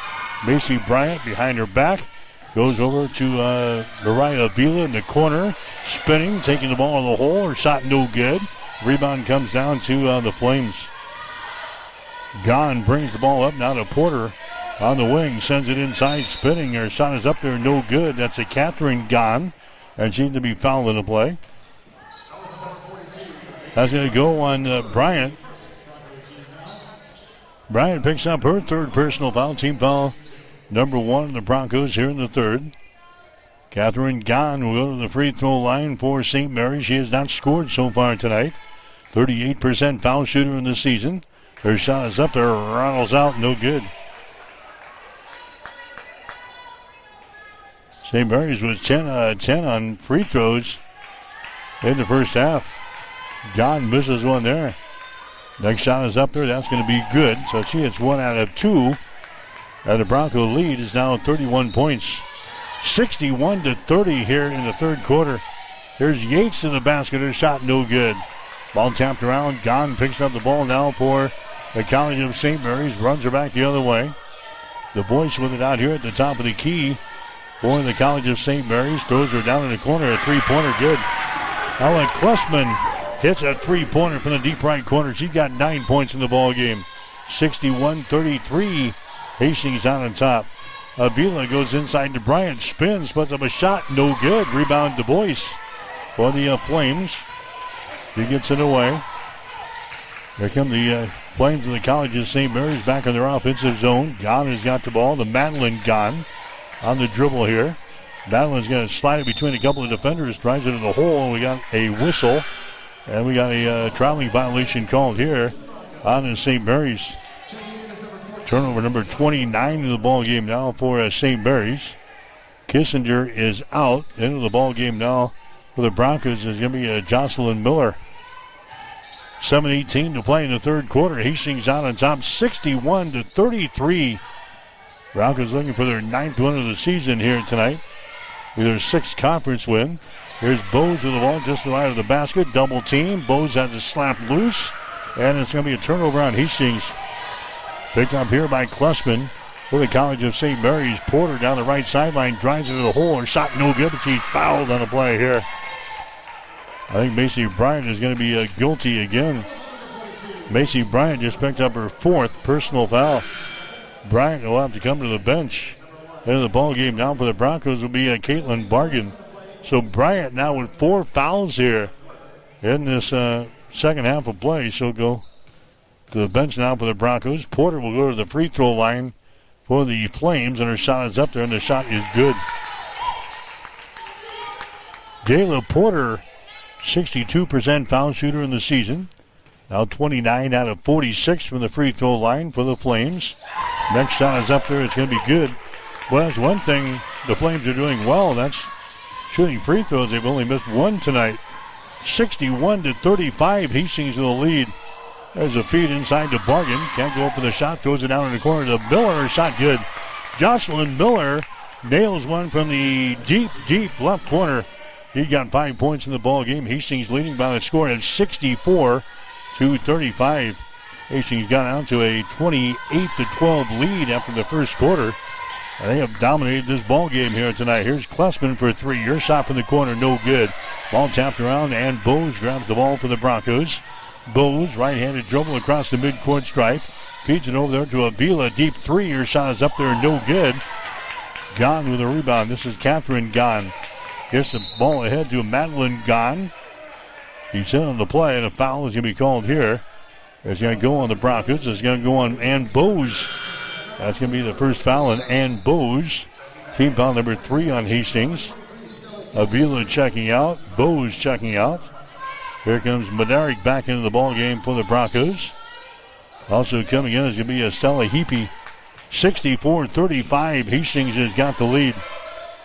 Macy Bryant behind her back. Goes over to Mariah Avila in the corner. Spinning. Taking the ball in the hole. Her shot no good. Rebound comes down to the Flames. Gahn brings the ball up now to Porter on the wing. Sends it inside, spinning. Her shot is up there, no good. That's a Catherine Gahn. And she's to be fouled in the play. That's going to go on Bryant. Bryant picks up her third personal foul. Team foul number 1 of the Broncos here in the third. Catherine Gahn will go to the free throw line for St. Mary's. She has not scored so far tonight. 38% foul shooter in the season. Her shot is up there, rattles out, no good. St. Mary's was 10 out of 10 on free throws in the first half. Gahn misses one there. Next shot is up there, that's going to be good. So she hits 1 out of 2. And the Bronco lead is now 31 points. 61-30 here in the third quarter. There's Yates in the basket, her shot no good. Ball tapped around, Gahn picks up the ball now for the College of St. Mary's, runs her back the other way. The Boyce with it out here at the top of the key for the College of St. Mary's. Throws her down in the corner, a three-pointer good. Alec Klessman hits a three-pointer from the deep right corner. She got 9 points in the ball game. 61-33. Hastings out on top. Avila goes inside to Bryant, spins, puts up a shot, no good. Rebound Du Bois for the Flames. He gets it away. Here come the Flames of the College of St. Mary's back in their offensive zone. Gahn has got the ball. The Madeline Gahn on the dribble here. Madeline's going to slide it between a couple of defenders, drives it in the hole, and we got a whistle. And we got a traveling violation called here on St. Mary's. Turnover number 29 in the ball game now for St. Mary's. Kissinger is out. Into the ball game now for the Broncos is going to be Jocelyn Miller. 7:18 to play in the third quarter. Hastings out on top, 61-33. Broncos looking for their 9th win of the season here tonight. With their 6th conference win. Here's Bowes with the ball just right of the basket. Double team. Bowes has it slapped loose. And it's going to be a turnover on Hastings. Picked up here by Klessman for the College of St. Mary's. Porter down the right sideline, drives into the hole. Her shot no good, but she's fouled on the play here. I think Macy Bryant is going to be guilty again. Macy Bryant just picked up her 4th personal foul. Bryant will have to come to the bench. And the ball game now for the Broncos will be Caitlin Bargan. So Bryant now with 4 fouls here in this second half of play. She'll go to the bench now for the Broncos. Porter will go to the free throw line for the Flames, and her shot is up there, and the shot is good. Jayla Porter, 62% foul shooter in the season. Now 29 out of 46 from the free throw line for the Flames. Next shot is up there. It's going to be good. Well, that's one thing the Flames are doing well. That's shooting free throws. They've only missed 1 tonight. 61-35. Hastings in the lead. There's a feed inside to Bargan. Can't go up with a shot. Throws it down in the corner to Miller. Shot good. Jocelyn Miller nails one from the deep left corner. He got 5 points in the ball game. Hastings leading by the score at 64-35. Hastings got out to a 28-12 lead after the first quarter. And they have dominated this ball game here tonight. Here's Klessman for 3. Her shot from the corner, no good. Ball tapped around, and Bowes grabs the ball for the Broncos. Bowes, right-handed dribble across the midcourt stripe. Feeds it over there to Avila. Deep 3. Her shot is up there, no good. Gahn with a rebound. This is Catherine Gahn. Gets the ball ahead to Madeline Gahn. He's in on the play, and a foul is going to be called here. It's going to go on the Broncos. It's going to go on Ann Bowes. That's going to be the first foul on Ann Bowes. Team foul number 3 on Hastings. Avila checking out. Bowes checking out. Here comes Medaric back into the ball game for the Broncos. Also coming in is going to be Stella Heapy. 64-35. Hastings has got the lead.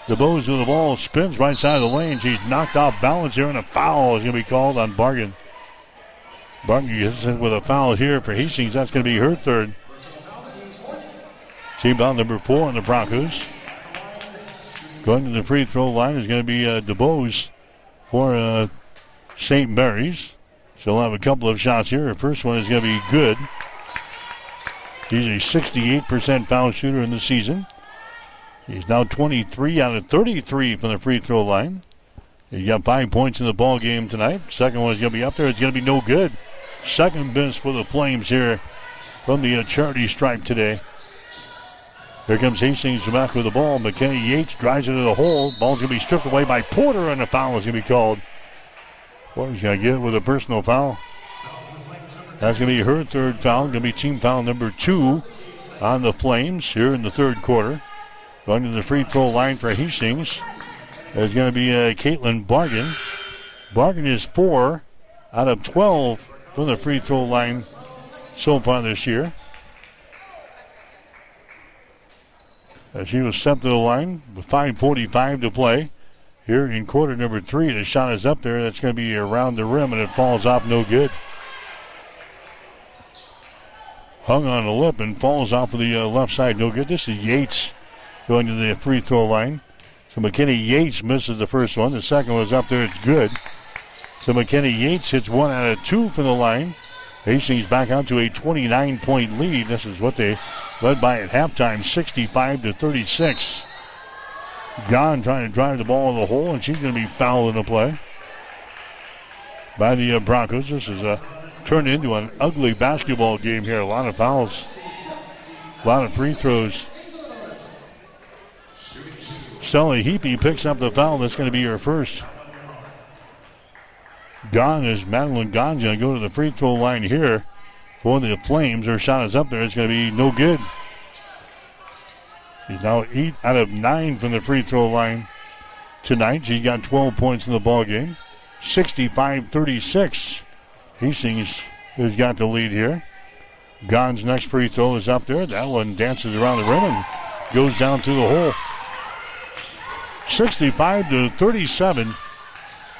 DeBose with the ball, spins right side of the lane. She's knocked off balance here, and a foul is going to be called on Bargan. Bargan gets it with a foul here for Hastings. That's going to be her third. Team foul number 4 on the Broncos. Going to the free throw line is going to be DeBose for St. Mary's. She'll have a couple of shots here. Her first one is going to be good. She's a 68% foul shooter in the season. He's now 23 out of 33 from the free throw line. He got 5 points in the ball game tonight. Second one is going to be up there. It's going to be no good. Second miss for the Flames here from the charity stripe today. Here comes Hastings back with the ball. McKenny Yates drives into the hole. Ball's going to be stripped away by Porter, and a foul is going to be called. Porter's going to get it with a personal foul. That's going to be her third foul. Going to be team foul number 2 on the Flames here in the third quarter. Going to the free throw line for Hastings is going to be Caitlin Bargan. Bargan is 4 out of 12 from the free throw line so far this year. As she was stepped to the line with 5:45 to play here in quarter number 3. The shot is up there. That's going to be around the rim, and it falls off no good. Hung on the lip and falls off of the left side. No good. This is Yates going to the free throw line. So McKinney Yates misses the first one. The second was up there. It's good. So McKinney Yates hits 1 out of 2 from the line. Hastings back out to a 29-point lead. This is what they led by at halftime, 65-36. Gahn trying to drive the ball in the hole, and she's going to be fouled in the play by the Broncos. This is turned into an ugly basketball game here. A lot of fouls, a lot of free throws. Stella Heapy picks up the foul. That's going to be her first. Madeline Gahn's going to go to the free throw line here for the Flames. Her shot is up there. It's going to be no good. She's now 8 out of 9 from the free throw line tonight. She's got 12 points in the ball game. 65-36. Hastings has got the lead here. Gahn's next free throw is up there. That one dances around the rim and goes down through the hole. 65-37.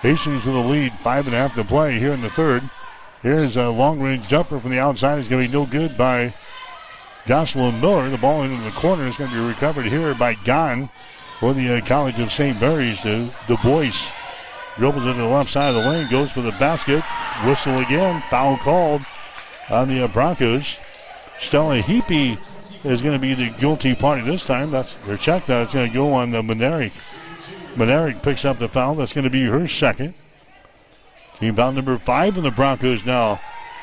Hastings with a lead, 5.5 to play here in the third. Here's a long-range jumper from the outside. It's going to be no good by Jocelyn Miller. The ball into the corner is going to be recovered here by Gahn for the College of St. Mary's. Du Bois dribbles into the left side of the lane, goes for the basket. Whistle again, foul called on the Broncos. Stella Heapy is going to be the guilty party this time. That's their check now. It's going to go on Manerick. Manerick picks up the foul. That's going to be her second. Team foul number 5 in the Broncos now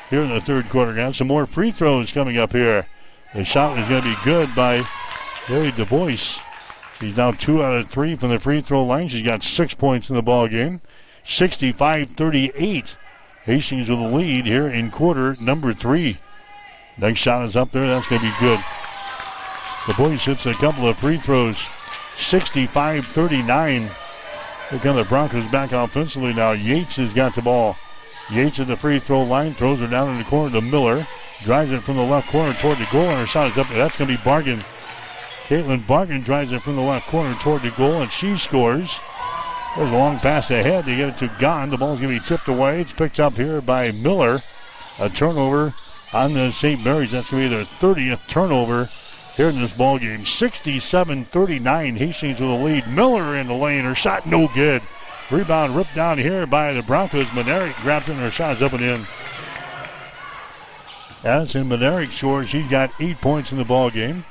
here in the third quarter. Got some more free throws coming up here. The shot is going to be good by Harry Du Bois. She's now 2 out of 3 from the free throw line. She's got 6 points in the ball game. 65-38. Hastings with the lead here in quarter number 3. Next shot is up there. That's going to be good. Du Bois hits a couple of free throws. 65-39. Here come the Broncos back offensively now. Yates has got the ball. Yates at the free throw line. Throws her down in the corner to Miller. Drives it from the left corner toward the goal, and her shot is up there. That's going to be Bargan. Caitlin Bargan drives it from the left corner toward the goal, and she scores. There's a long pass ahead. They get it to Gahn. The ball's going to be tipped away. It's picked up here by Miller. A turnover on the St. Mary's. That's going to be their 30th turnover here in this ball game. 67-39. Hastings with the lead. Miller in the lane. Her shot no good. Rebound ripped down here by the Broncos. Manerick grabs it, and her shot is up and in. Addison Manerick scores. She's got 8 points in the ball game.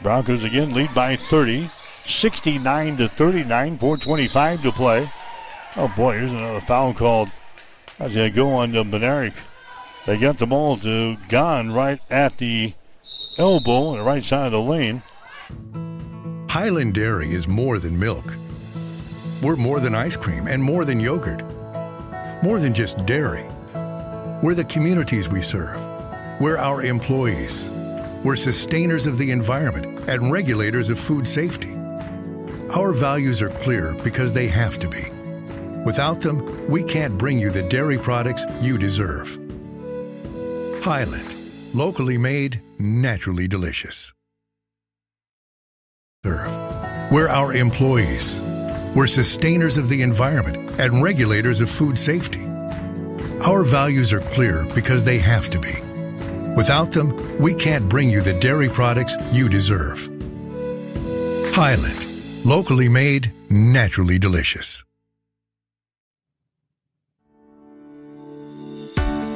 Broncos again lead by 30. 69-39. 4:25 to play. Oh boy, here's another foul called. That's going to go on to Manerick. They got the ball to Gahn right at the elbow on the right side of the lane. Highland Dairy is more than milk. We're more than ice cream and more than yogurt. More than just dairy. We're the communities we serve. We're our employees. We're sustainers of the environment and regulators of food safety. Our values are clear because they have to be. Without them, we can't bring you the dairy products you deserve. Highland, locally made, naturally delicious. Serve. We're our employees. We're sustainers of the environment and regulators of food safety. Our values are clear because they have to be. Without them, we can't bring you the dairy products you deserve. Highland, locally made, naturally delicious.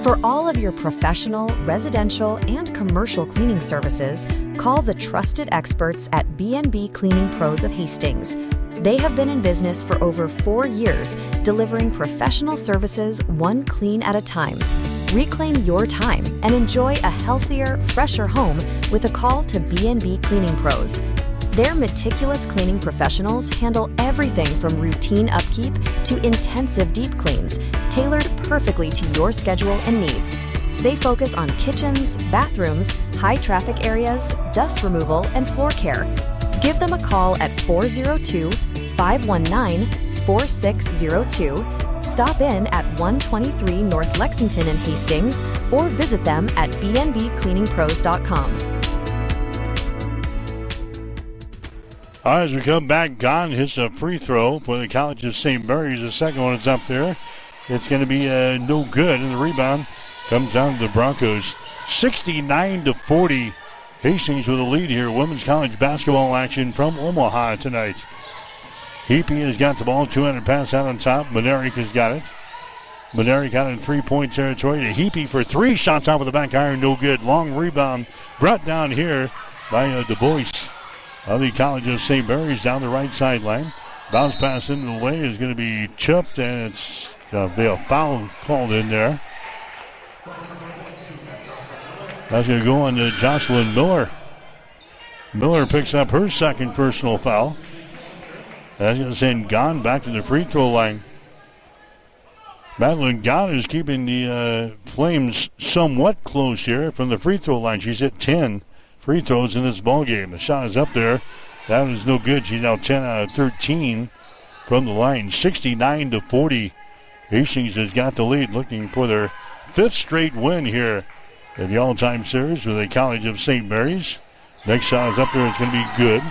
For all of your professional, residential, and commercial cleaning services, call the trusted experts at B&B Cleaning Pros of Hastings. They have been in business for over 4 years, delivering professional services one clean at a time. Reclaim your time and enjoy a healthier, fresher home with a call to B&B Cleaning Pros. Their meticulous cleaning professionals handle everything from routine upkeep to intensive deep cleans, tailored perfectly to your schedule and needs. They focus on kitchens, bathrooms, high traffic areas, dust removal, and floor care. Give them a call at 402-519-4602. Stop in at 123 North Lexington in Hastings or visit them at bnbcleaningpros.com. All right, as we come back, Gahn hits a free throw for the College of St. Mary's. The second one is up there. It's going to be no good, and the rebound comes down to the Broncos. 69-40. Hastings with a lead here. Women's college basketball action from Omaha tonight. Heapy has got the ball. 200 pass out on top. Monerick has got it. Monerick out in three-point territory to Heapy for three. Shots off of the back iron, no good. Long rebound brought down here by Du Bois of the College of St. Mary's down the right sideline. Bounce pass into the lane is going to be chipped, and it's be a foul called in there. That's going to go on to Jocelyn Miller. Miller picks up her second personal foul. That's going to send Gahn back to the free throw line. Madeline Gahn is keeping the Flames somewhat close here from the free throw line. She's hit 10 free throws in this ball game. The shot is up there. That is no good. She's now 10 out of 13 from the line. 69-40. Hastings has got the lead, looking for their fifth straight win here in the all-time series with the College of St. Mary's. Next shot is up there. It's going to be good.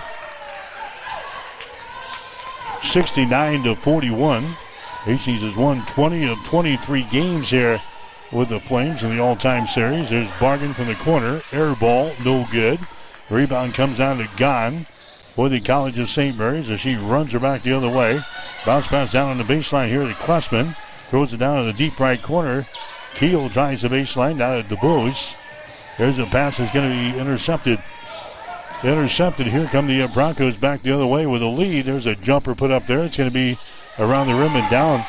69-41. Hastings has won 20 of 23 games here with the Flames in the all-time series. There's Bargan from the corner. Air ball, no good. Rebound comes down to Gahn for the College of St. Mary's as she runs her back the other way. Bounce pass down on the baseline here to Klessman. Throws it down to the deep right corner. Keel drives the baseline down to Du Bois. There's a pass that's going to be intercepted. Here come the Broncos back the other way with a lead. There's a jumper put up there. It's going to be around the rim and down.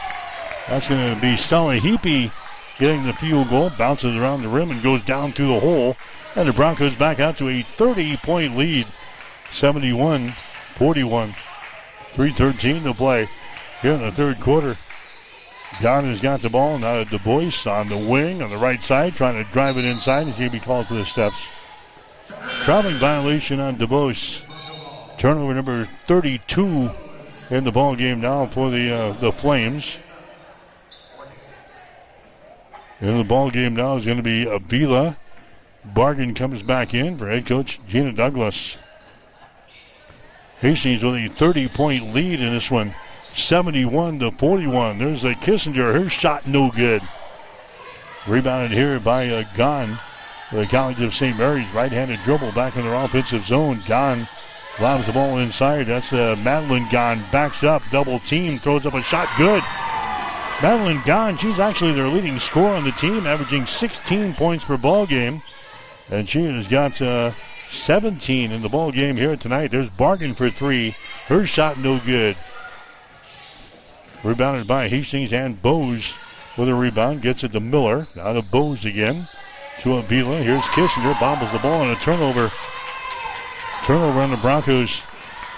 That's going to be Stella Heapy getting the field goal. Bounces around the rim and goes down through the hole. And the Broncos back out to a 30-point lead. 71-41. 3:13 to play here in the third quarter. Gahn has got the ball. Now Du Bois on the wing on the right side, trying to drive it inside. He's going to be called to the steps. Traveling violation on Du Bois. Turnover number 32 in the ball game now for the Flames. In the ball game now is going to be Avila. Bargan comes back in for head coach Gina Douglas. Hastings with a 30-point lead in this one. 71-41. There's a Kissinger. Her shot no good. Rebounded here by Gahn. The College of St. Mary's right-handed dribble back in their offensive zone. Gahn lobs the ball inside. That's Madeline Gahn. Backs up. Double team. Throws up a shot. Good. Madeline Gahn, she's actually their leading scorer on the team, averaging 16 points per ball game. And she has got 17 in the ball game here tonight. There's Bargan for three. Her shot no good. Rebounded by Hastings and Bose with a rebound. Gets it to Miller. Now to Bose again. To Avila. Here's Kissinger. Bobbles the ball and a turnover. Turnover on the Broncos.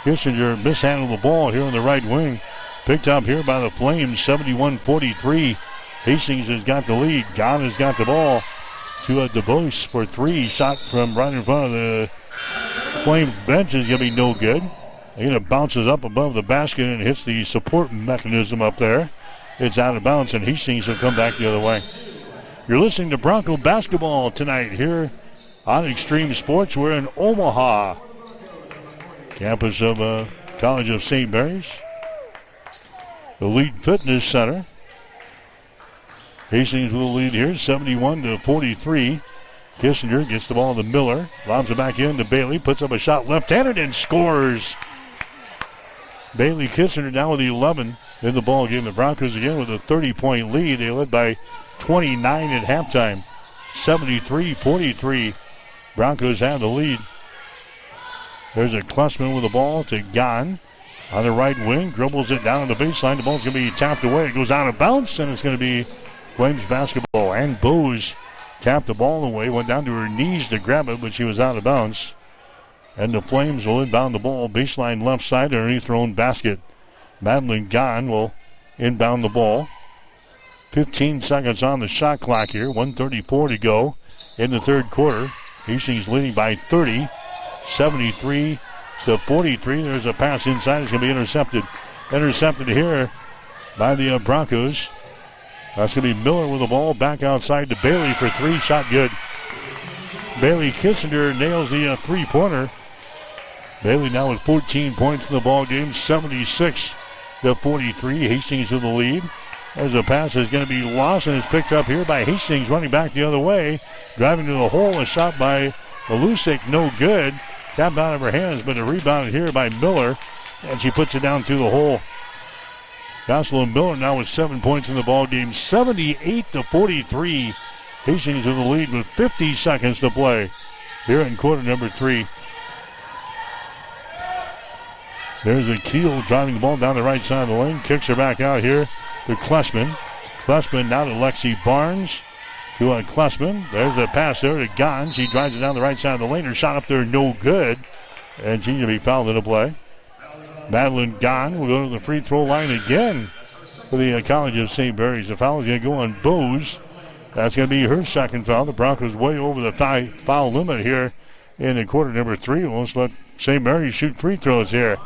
Kissinger mishandled the ball here on the right wing. Picked up here by the Flames. 71-43. Hastings has got the lead. Gahn has got the ball to Du Bois for three. Shot from right in front of the Flames bench is going to be no good. It bounces up above the basket and hits the support mechanism up there. It's out of bounds, and Hastings will come back the other way. You're listening to Bronco basketball tonight here on Extreme Sports. We're in Omaha, campus of College of St. Mary's. The Lead Fitness Center. Hastings with the lead here, 71-43. Kissinger gets the ball to Miller. Lobs it back in to Bailey. Puts up a shot left-handed and scores. Bailey Kissinger now with 11 in the ball game. The Broncos again with a 30-point lead. They led by 29 at halftime. 73-43. Broncos have the lead. There's a Klessman with the ball to Gahn on the right wing. Dribbles it down the baseline. The ball's going to be tapped away. It goes out of bounds, and it's going to be Flames basketball. And Bose tapped the ball away. Went down to her knees to grab it, but she was out of bounds. And the Flames will inbound the ball. Baseline left side underneath their own basket. Madeline Gahn will inbound the ball. 15 seconds on the shot clock here. 1:34 to go in the third quarter. Hastings leading by 30. 73-43. There's a pass inside. It's going to be intercepted. Intercepted here by the Broncos. That's going to be Miller with the ball. Back outside to Bailey for three. Shot good. Bailey Kissinger nails the three-pointer. Bailey now with 14 points in the ball game. 76-43. Hastings with the lead. There's a pass that's going to be lost, and it's picked up here by Hastings running back the other way. Driving to the hole. A shot by Malusik. No good. Tapped out of her hands, but a rebound here by Miller, and she puts it down through the hole. Jocelyn Miller now with 7 points in the ball game. 78-43. Hastings with the lead with 50 seconds to play here in quarter number 3. There's a Keel driving the ball down the right side of the lane. Kicks her back out here to Klessman. Klessman now to Lexi Barnes. To Klessman. There's a pass there to Gahn. She drives it down the right side of the lane. Her shot up there, no good. And she's going to be fouled into play. Madeline Gahn will go to the free throw line again for the College of St. Mary's. The foul is going to go on Bose. That's going to be her second foul. The Broncos way over the foul limit here in the quarter number 3. Let's let St. Mary's shoot free throws here.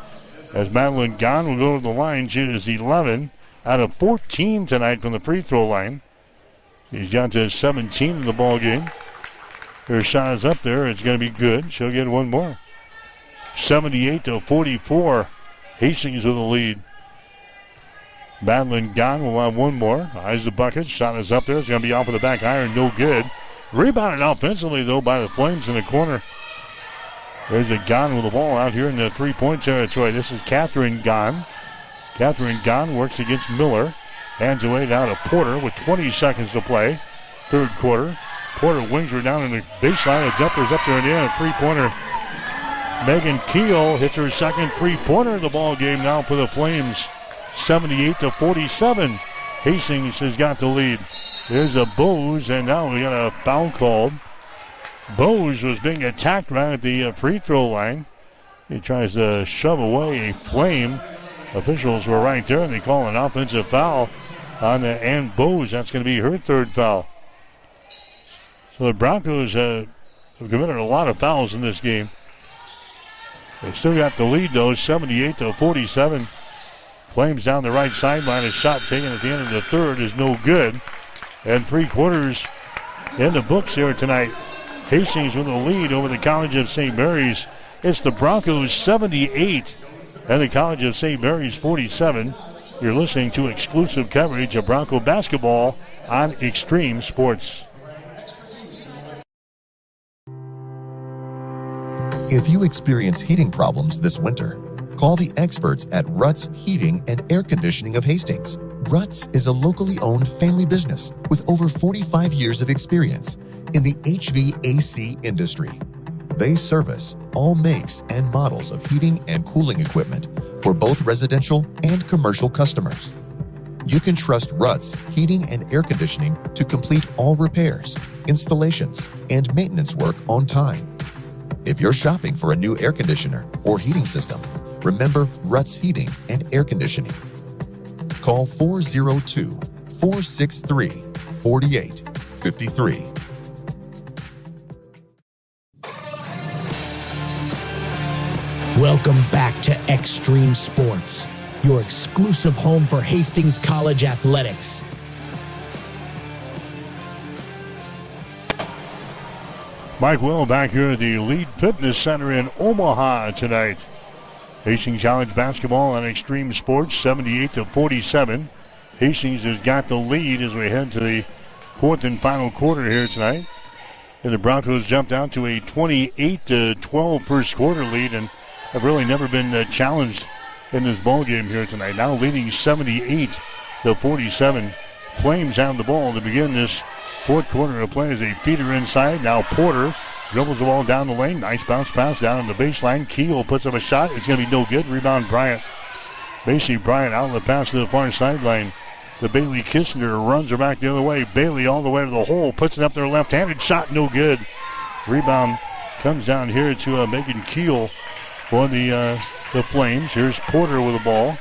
As Madeline Gahn will go to the line. She is 11 out of 14 tonight from the free throw line. He's got to 17 in the ball game. Her shot is up there. It's going to be good. She'll get one more. 78-44. Hastings with the lead. Madeline Gahn will have one more. Eyes the bucket. Shot is up there. It's going to be off of the back iron. No good. Rebounded offensively, though, by the Flames in the corner. There's a Gahn with the ball out here in the three-point territory. This is Catherine Gahn. Catherine Gahn works against Miller. Hands away down to Porter with 20 seconds to play. Third quarter. Porter wings her down in the baseline. A jumper's up there in the end. A three-pointer. Megan Keel hits her second three-pointer in the ball game now for the Flames. 78-47. Hastings has got the lead. There's a Bose, and now we got a foul called. Bose was being attacked right at the free throw line. He tries to shove away a Flame. Officials were right there, and they call an offensive foul on Ann Bose. That's going to be her third foul. So the Broncos have committed a lot of fouls in this game. They still got the lead, though, 78-47. Flames down the right sideline. A shot taken at the end of the third is no good. And 3 quarters in the books here tonight. Hastings with the lead over the College of St. Mary's. It's the Broncos 78 and the College of St. Mary's 47. You're listening to exclusive coverage of Bronco basketball on Extreme Sports. If you experience heating problems this winter, call the experts at Ruts Heating and Air Conditioning of Hastings. Ruts is a locally owned family business with over 45 years of experience in the HVAC industry. They service all makes and models of heating and cooling equipment for both residential and commercial customers. You can trust Ruts Heating and Air Conditioning to complete all repairs, installations, and maintenance work on time. If you're shopping for a new air conditioner or heating system, remember Ruts Heating and Air Conditioning. Call 402-463-4853. Welcome back to Extreme Sports, your exclusive home for Hastings College athletics. Mike Will back here at the Lead Fitness Center in Omaha tonight. Hastings College basketball on Extreme Sports, 78-47. Hastings has got the lead as we head to the fourth and final quarter here tonight. And the Broncos jumped out to a 28-12 first quarter lead and have really never been challenged in this ball game here tonight. Now leading 78-47. Flames have the ball to begin this fourth quarter of play as a feeder inside. Now Porter dribbles the ball down the lane. Nice bounce pass down on the baseline. Keel puts up a shot. It's going to be no good. Rebound Bryant. Basically Bryant outlet pass to the far sideline. The Bailey Kissinger runs her back the other way. Bailey all the way to the hole. Puts it up there left-handed. Shot no good. Rebound comes down here to Megan Keel for the Flames. Here's Porter with the ball.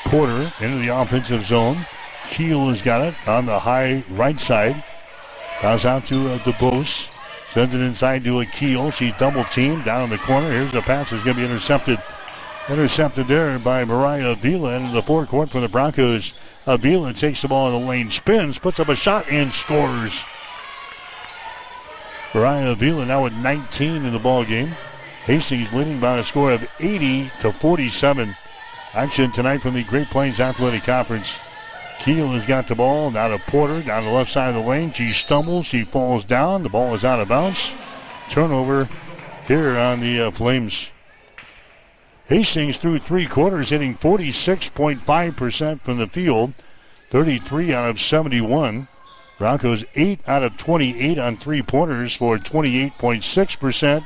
Porter into the offensive zone. Keel has got it on the high right side. Pass out to DeBose. Sends it inside to a Keel. She's double teamed down in the corner. Here's the pass. It's going to be intercepted. Intercepted there by Mariah Avila into the forecourt for the Broncos. Avila takes the ball in the lane, spins, puts up a shot, and scores. Mariah Avila now with 19 in the ball game. Hastings leading by a score of 80-47. Action tonight from the Great Plains Athletic Conference. Keel has got the ball. Now to Porter down the left side of the lane. She stumbles. She falls down. The ball is out of bounds. Turnover here on the Flames. Hastings through three quarters hitting 46.5% from the field. 33 out of 71. Broncos 8 out of 28 on three-pointers for 28.6%.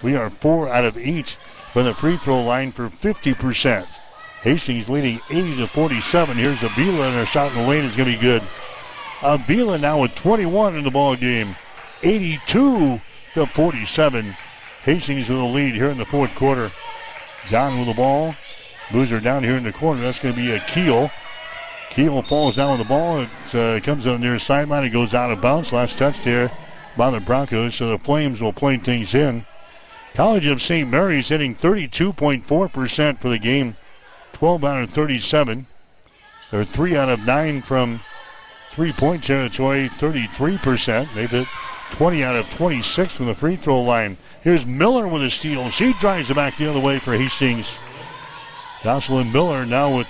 We are 4 out of 8 from the free throw line for 50%. Hastings leading 80-47. Here's Avila, and her shot in the lane is going to be good. Avila now with 21 in the ball game. 82-47. Hastings with the lead here in the fourth quarter. John with the ball. Moves her down here in the corner. That's going to be a Keel. Keel falls down with the ball. It comes on the near sideline. It goes out of bounds. Last touch there by the Broncos. So the Flames will play things in. College of St. Mary's hitting 32.4% for the game. 12 out of 37. They're 3 out of 9 from three-point territory. 33%. They've hit 20 out of 26 from the free throw line. Here's Miller with a steal. She drives it back the other way for Hastings. Jocelyn Miller now with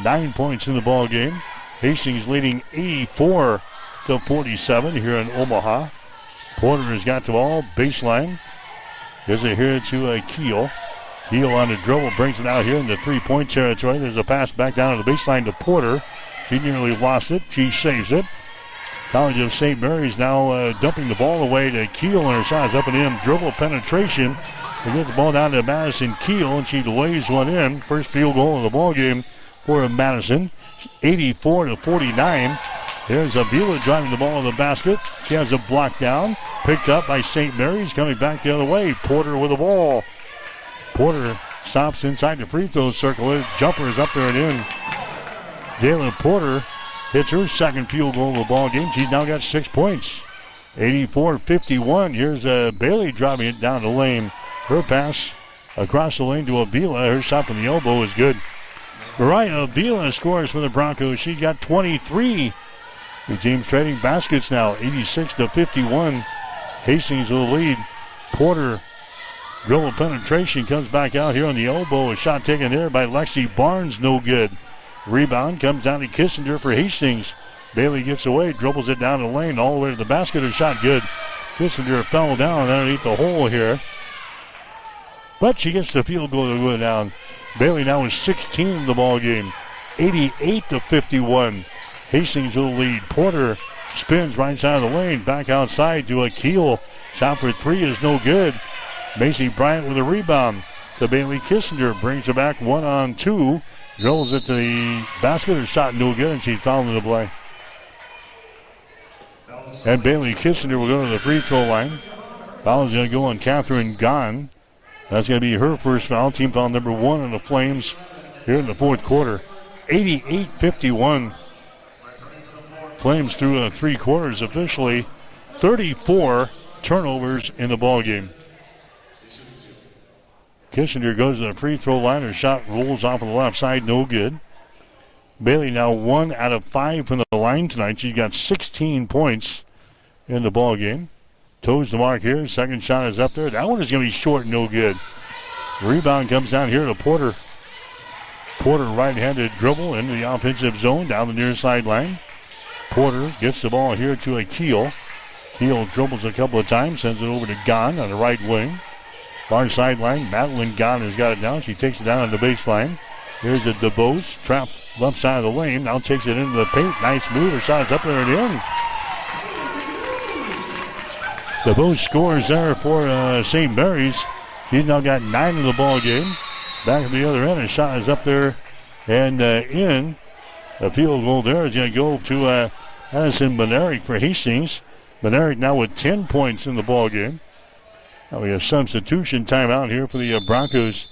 9 points in the ball game. Hastings leading 84-47 here in Omaha. Porter has got the ball, baseline. Gives it here to Keel. Keel on the dribble, brings it out here in the three-point territory. There's a pass back down to the baseline to Porter. She nearly lost it. She saves it. College of St. Mary's now dumping the ball away to Keel, and her shot is up and in. Dribble penetration. They get the ball down to Madison Keel, and she lays one in. First field goal of the ball game for Madison. 84-49. There's Avila driving the ball in the basket. She has a block down. Picked up by St. Mary's, coming back the other way. Porter with the ball. Porter stops inside the free throw circle. His jumper is up there and in. Jalen Porter hits her second field goal of the ball game. She's now got 6 points. 84-51. Here's Bailey driving it down the lane. Her pass across the lane to Avila. Her shot from the elbow is good. Mariah Avila scores for the Broncos. She got 23. The team's trading baskets now. 86-51. Hastings with the lead. Porter dribble penetration comes back out here on the elbow. A shot taken there by Lexi Barnes. No good. Rebound comes down to Kissinger for Hastings. Bailey gets away, dribbles it down the lane all the way to the basket. Her shot good. Kissinger fell down underneath the hole here. But she gets the field goal to go down. Bailey now is 16 in the ball game. 88-51. Hastings will lead. Porter spins right side of the lane. Back outside to a Keel. Shot for three is no good. Macy Bryant with a rebound. To Bailey Kissinger. Brings her back 1-on-2. Drills it to the basket. Her shot no good, and she's fouled in the play. And Bailey Kissinger will go to the free throw line. Foul is going to go on Catherine Gahn. That's going to be her first foul. Team foul number 1 on the Flames here in the fourth quarter. 88-51. Flames through three quarters officially. 34 turnovers in the ball game. Kissinger goes to the free throw line. Her shot rolls off of the left side. No good. Bailey now 1 out of 5 from the line tonight. She's got 16 points in the ball game. Toes the mark here. Second shot is up there. That one is going to be short. No good. Rebound comes down here to Porter. Porter right-handed dribble into the offensive zone down the near sideline. Porter gets the ball here to a Keel. Keel dribbles a couple of times, sends it over to Gahn on the right wing. Far sideline, Madeline Gahn has got it down. She takes it down on the baseline. Here's a DeBose, trapped left side of the lane. Now takes it into the paint. Nice move. Her shot is up there and in. DeBose scores there for St. Mary's. She's now got 9 in the ball game. Back at the other end, her shot is up there and in. A field goal there is going to go to Addison Benerick for Hastings. Benerick now with 10 points in the ball game. Now we have substitution timeout here for the Broncos.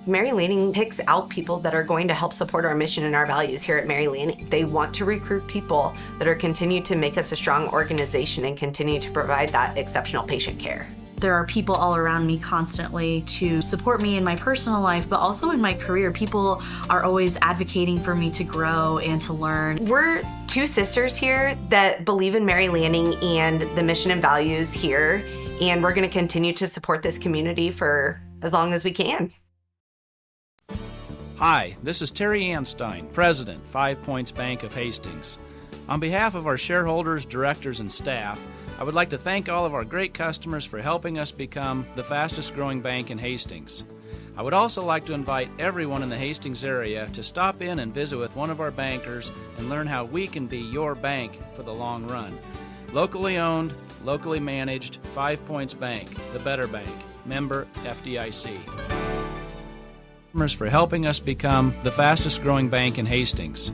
Mary Lanning picks out people that are going to help support our mission and our values here at Mary Lanning. They want to recruit people that are continue to make us a strong organization and continue to provide that exceptional patient care. There are people all around me constantly to support me in my personal life, but also in my career. People are always advocating for me to grow and to learn. We're two sisters here that believe in Mary Lanning and the mission and values here, and we're going to continue to support this community for as long as we can. Hi, this is Terry Anstein, President, 5 Points Bank of Hastings. On behalf of our shareholders, directors, and staff, I would like to thank all of our great customers for helping us become the fastest growing bank in Hastings. I would also like to invite everyone in the Hastings area to stop in and visit with one of our bankers and learn how we can be your bank for the long run. Locally owned, locally managed, 5 Points Bank, the better bank, member FDIC. For helping us become the fastest growing bank in Hastings.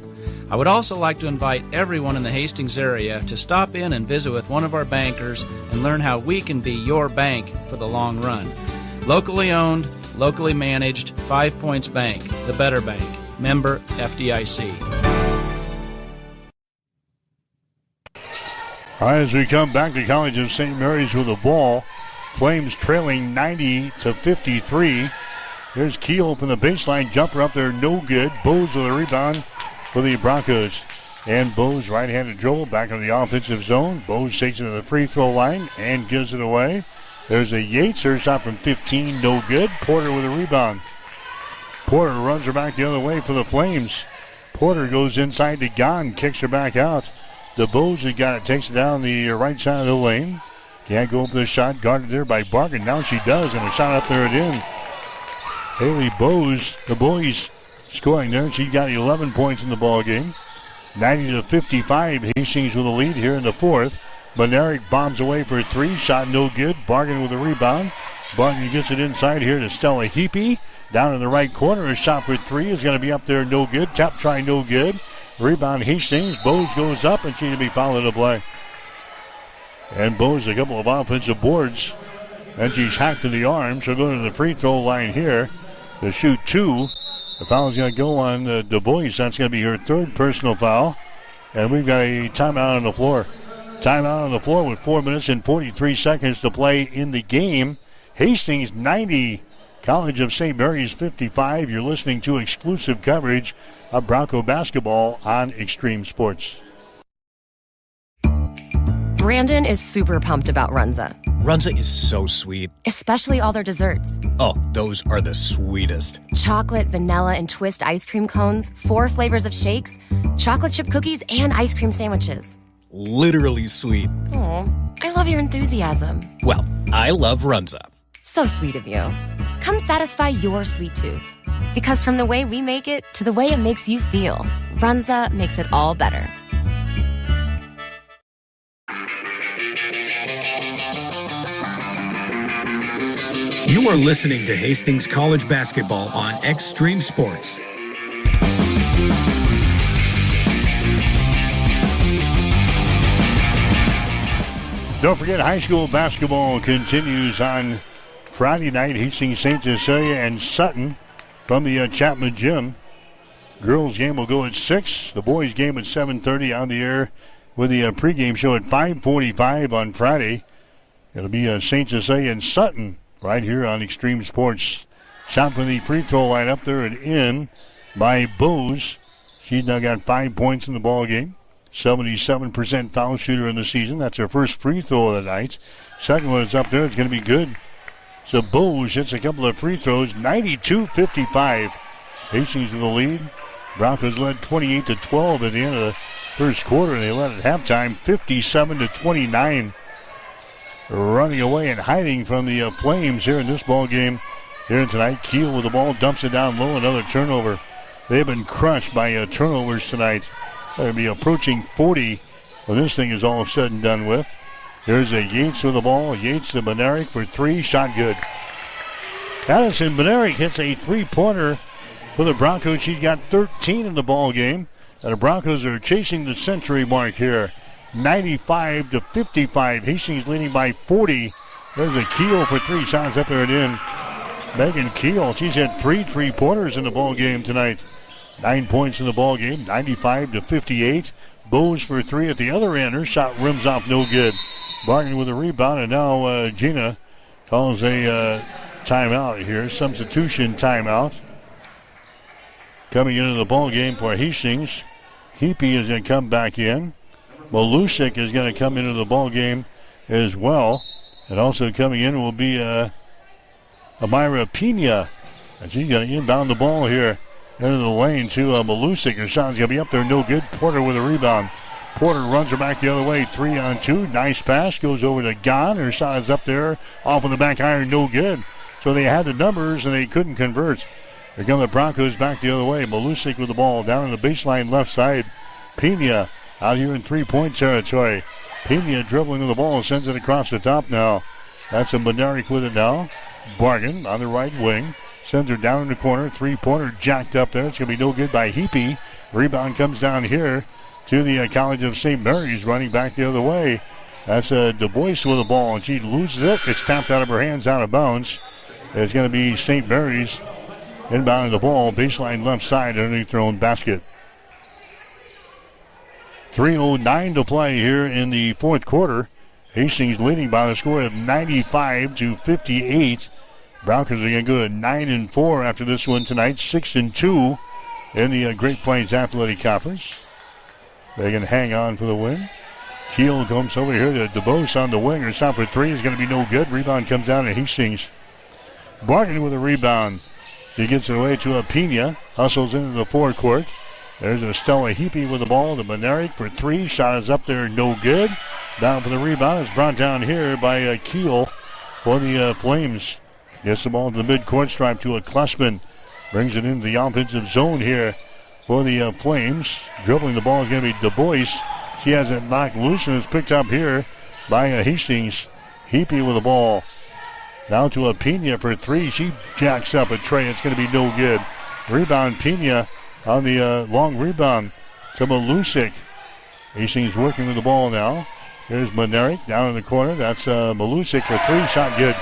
I would also like to invite everyone in the Hastings area to stop in and visit with one of our bankers and learn how we can be your bank for the long run. Locally owned, locally managed, 5 Points Bank, the better bank, member FDIC. All right, as we come back to College of St. Mary's with the ball, Flames trailing 90-53. There's Keel from the baseline. Jumper up there, no good. Bose with a rebound for the Broncos. And Bose right-handed dribble back into the offensive zone. Bose takes it to the free throw line and gives it away. There's a Yates. Her shot from 15, no good. Porter with a rebound. Porter runs her back the other way for the Flames. Porter goes inside to Gahn, kicks her back out. The Bose has got it, takes it down the right side of the lane. Can't go up the shot, guarded there by Barkin. Now she does, and a shot up there and in. Haley Bose, the boys scoring there. She got 11 points in the ball game. 90-55. Hastings with a lead here in the fourth. Benerick bombs away for 3. Shot no good. Barkin with a rebound. Barkin gets it inside here to Stella Heapy. Down in the right corner. A shot for 3 is going to be up there. No good. Tap try no good. Rebound Hastings. Bose goes up and she's going to be fouled in the play. And Bose a couple of offensive boards. And she's hacked in the arm. She'll go to the free throw line here to shoot 2. The foul's going to go on Du Bois. That's going to be her 3rd personal foul. And we've got a timeout on the floor. Timeout on the floor with 4 minutes and 43 seconds to play in the game. Hastings 90. College of St. Mary's 55. You're listening to exclusive coverage of Bronco basketball on Extreme Sports. Brandon is super pumped about Runza. Runza is so sweet. Especially all their desserts. Oh, those are the sweetest. Chocolate, vanilla, and twist ice cream cones, 4 flavors of shakes, chocolate chip cookies, and ice cream sandwiches. Literally sweet. Aw, I love your enthusiasm. Well, I love Runza. So sweet of you. Come satisfy your sweet tooth. Because from the way we make it to the way it makes you feel, Runza makes it all better. You are listening to Hastings College Basketball on Extreme Sports. Don't forget, high school basketball continues on Friday night. Hastings, St. Cecilia, and Sutton from the Chapman Gym. Girls game will go at 6. The boys game at 7:30 on the air with the pregame show at 5:45 on Friday. It'll be St. Cecilia and Sutton right here on Extreme Sports. Shot from the free throw line up there and in by Bose. She's now got 5 points in the ball game. 77% foul shooter in the season. That's her first free throw of the night. Second one is up there. It's going to be good. So Bose hits a couple of free throws, 92-55. Hastings with the lead. Broncos led 28-12 at the end of the first quarter. They led at halftime, 57-29. Running away and hiding from the Flames here in this ball game here tonight. Keel with the ball, dumps it down low, another turnover. They've been crushed by turnovers tonight. They'll be approaching 40 when this thing is all said and done with. There's a Yates with the ball. Yates to Benerick for three. Shot good. Addison Benerick hits a three-pointer for the Broncos. She's got 13 in the ball game. And the Broncos are chasing the century mark here. 95-55. Hastings leading by 40. There's a Keel for three. Shots up there and in. Megan Keel, she's had three three-pointers in the ball game tonight. 9 points in the ball game, 95-58. Bose for three at the other end. Her shot rims off, no good. Barton with a rebound, and now Gina calls a timeout here, substitution timeout. Coming into the ball game for Hastings, Heapy is going to come back in. Malusik is going to come into the ball game as well, and also coming in will be Amira Pena, and she's going to inbound the ball here into the lane to Malusik. Her shot's going to be up there, no good. Porter with a rebound. Porter runs her back the other way, 3-on-2. Nice pass, goes over to Gon. Her shot is up there, off of the back iron, no good. So they had the numbers and they couldn't convert. Here come the Broncos back the other way. Malusik with the ball down on the baseline left side. Pena out here in three-point territory. Pena dribbling to the ball and sends it across the top now. That's a Benerick with it now. Bargain on the right wing. Sends her down in the corner. Three-pointer jacked up there. It's going to be no good by Heapy. Rebound comes down here to the College of St. Mary's, running back the other way. That's Du Bois with the ball, and she loses it. It's tapped out of her hands, out of bounds. It's going to be St. Mary's inbounding the ball, baseline left side underneath their own basket. 3:09 to play here in the fourth quarter. Hastings leading by the score of 95-58. Broncos are going to go to 9-4 after this one tonight, 6-2 in the Great Plains Athletic Conference. They can hang on for the win. Keel comes over here to DeBose on the wing. Her shot for three is going to be no good. Rebound comes down to Hastings. Barton with a rebound. She gets it away to Pena. Hustles into the forecourt. There's a Stella Heapy with the ball to Benerick for three. Shot is up there, no good. Down for the rebound. It's brought down here by Keel for the Flames. Gets the ball to the midcourt stripe to a Klessman. Brings it into the offensive zone here for the Flames. Dribbling the ball is going to be Du Bois. She has it knocked loose and is picked up here by Hastings. Heapy with the ball. Now to Pena for three. She jacks up a tray. It's going to be no good. Rebound Pena on the long rebound to Malusik. Hastings working with the ball now. Here's Benerick down in the corner. That's Malusik for three. Shot good.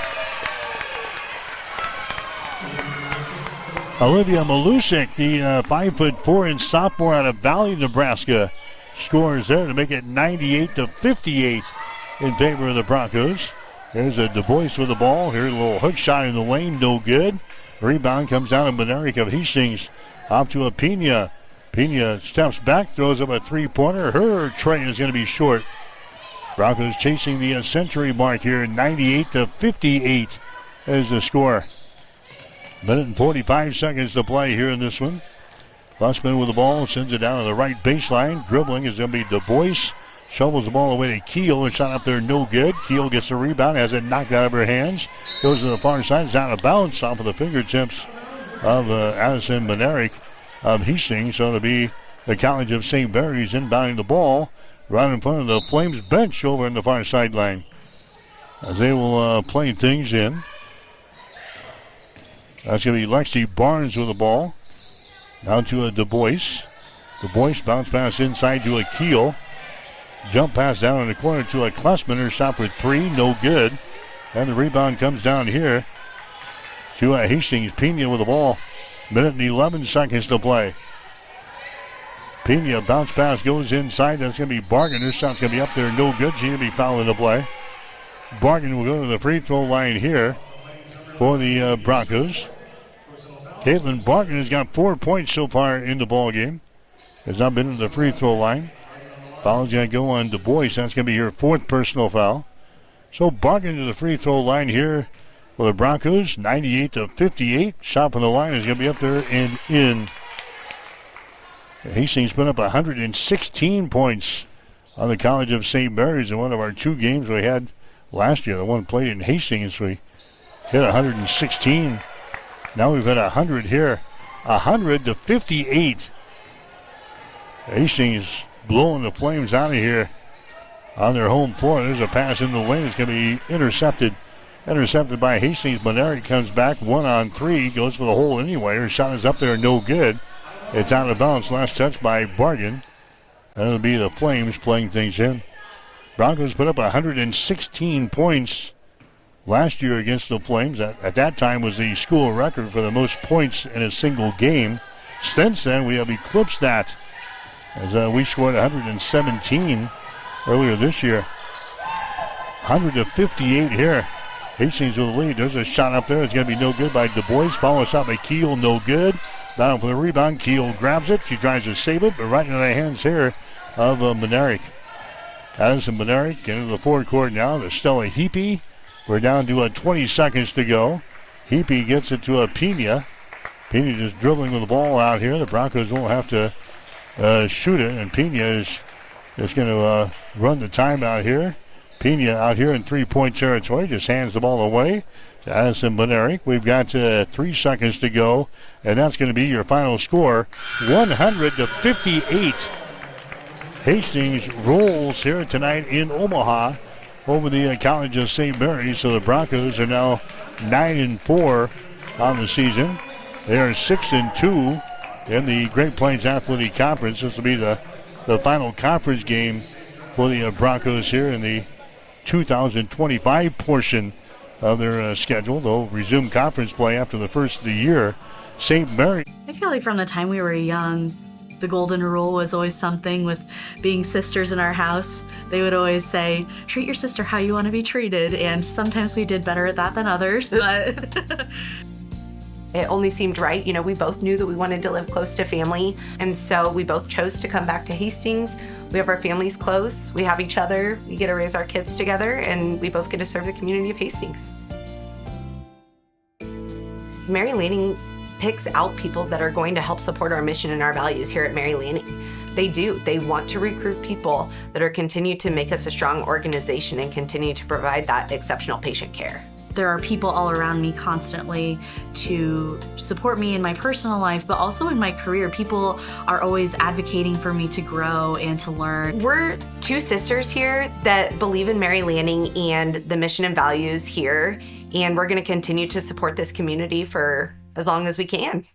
Olivia Malusik, the 5'4" sophomore out of Valley, Nebraska, scores there to make it 98-58 in favor of the Broncos. There's a Du Bois with the ball. Here's a little hook shot in the lane, no good. Rebound comes down to Benerick of Hastings. Off to Pena. Pena steps back, throws up a three-pointer. Her tray is going to be short. Broncos chasing the century mark here, 98-58 is the score. Minute and 45 seconds to play here in this one. Klessman with the ball, sends it down to the right baseline. Dribbling is going to be Du Bois. Shovels the ball away to Keel. A shot up there, no good. Keel gets the rebound, has it knocked out of her hands. Goes to the far side, it's out of bounds off of the fingertips of Addison Benerick of Hastings. So it'll be the College of St. Mary's inbounding the ball right in front of the Flames bench over in the far sideline. As they will play things in. That's going to be Lexi Barnes with the ball. Down to a Du Bois. Du Bois bounce pass inside to a Keel. Jump pass down in the corner to a Klessman. Her shot for three, no good. And the rebound comes down here to Hastings. Pena with the ball. Minute and 11 seconds to play. Pena bounce pass goes inside. That's going to be Bargain. Her shot's going to be up there, no good. She's going to be fouling the play. Bargain will go to the free throw line here for the Broncos. Caitlin Barton has got 4 points so far in the ball game. Has not been to the free throw line. Foul's going to go on Du Bois. That's going to be her fourth personal foul. So Barton to the free throw line here for the Broncos, 98-58. Shot from the line is going to be up there and in. Hastings put up 116 points on the College of St. Mary's in one of our 2 games we had last year. The one played in Hastings, we hit 116. Now we've had 100 here. 100-58. Hastings blowing the Flames out of here on their home floor. There's a pass in the lane. It's going to be intercepted. Intercepted by Hastings. Benary comes back 1-on-3. Goes for the hole anyway. Her shot is up there. No good. It's out of bounds. Last touch by Bargan. That'll be the Flames playing things in. Broncos put up 116 points last year against the Flames. At that time was the school record for the most points in a single game. Since then, we have eclipsed that as we scored 117 earlier this year. 100-58 here. Hastings with the lead. There's a shot up there. It's going to be no good by Du Bois. Follow shot by Keel. No good. Down for the rebound. Keel grabs it. She tries to save it, but right into the hands here of Benaric. Addison Benaric into the forward court now to Stella Heapy. We're down to 20 seconds to go. Heapy gets it to Pena. Pena just dribbling with the ball out here. The Broncos won't have to shoot it, and Pena is going to run the timeout here. Pena out here in 3-point territory just hands the ball away to Addison Benaric. We've got 3 seconds to go, and that's going to be your final score, 100-58. Hastings rolls here tonight in Omaha over the College of St. Mary's. So the Broncos are now 9-4 on the season. They are 6-2 in the Great Plains Athletic Conference. This will be the final conference game for the Broncos here in the 2025 portion of their schedule. They'll resume conference play after the first of the year. St. Mary. I feel like from the time we were young, the golden rule was always something with being sisters in our house. They would always say, treat your sister how you want to be treated. And sometimes we did better at that than others. But it only seemed right. You know, we both knew that we wanted to live close to family. And so we both chose to come back to Hastings. We have our families close. We have each other. We get to raise our kids together. And we both get to serve the community of Hastings. Mary Lanning picks out people that are going to help support our mission and our values here at Mary Lanning. They do. They want to recruit people that are continue to make us a strong organization and continue to provide that exceptional patient care. There are people all around me constantly to support me in my personal life, but also in my career. People are always advocating for me to grow and to learn. We're 2 sisters here that believe in Mary Lanning and the mission and values here, and we're going to continue to support this community for as long as we can.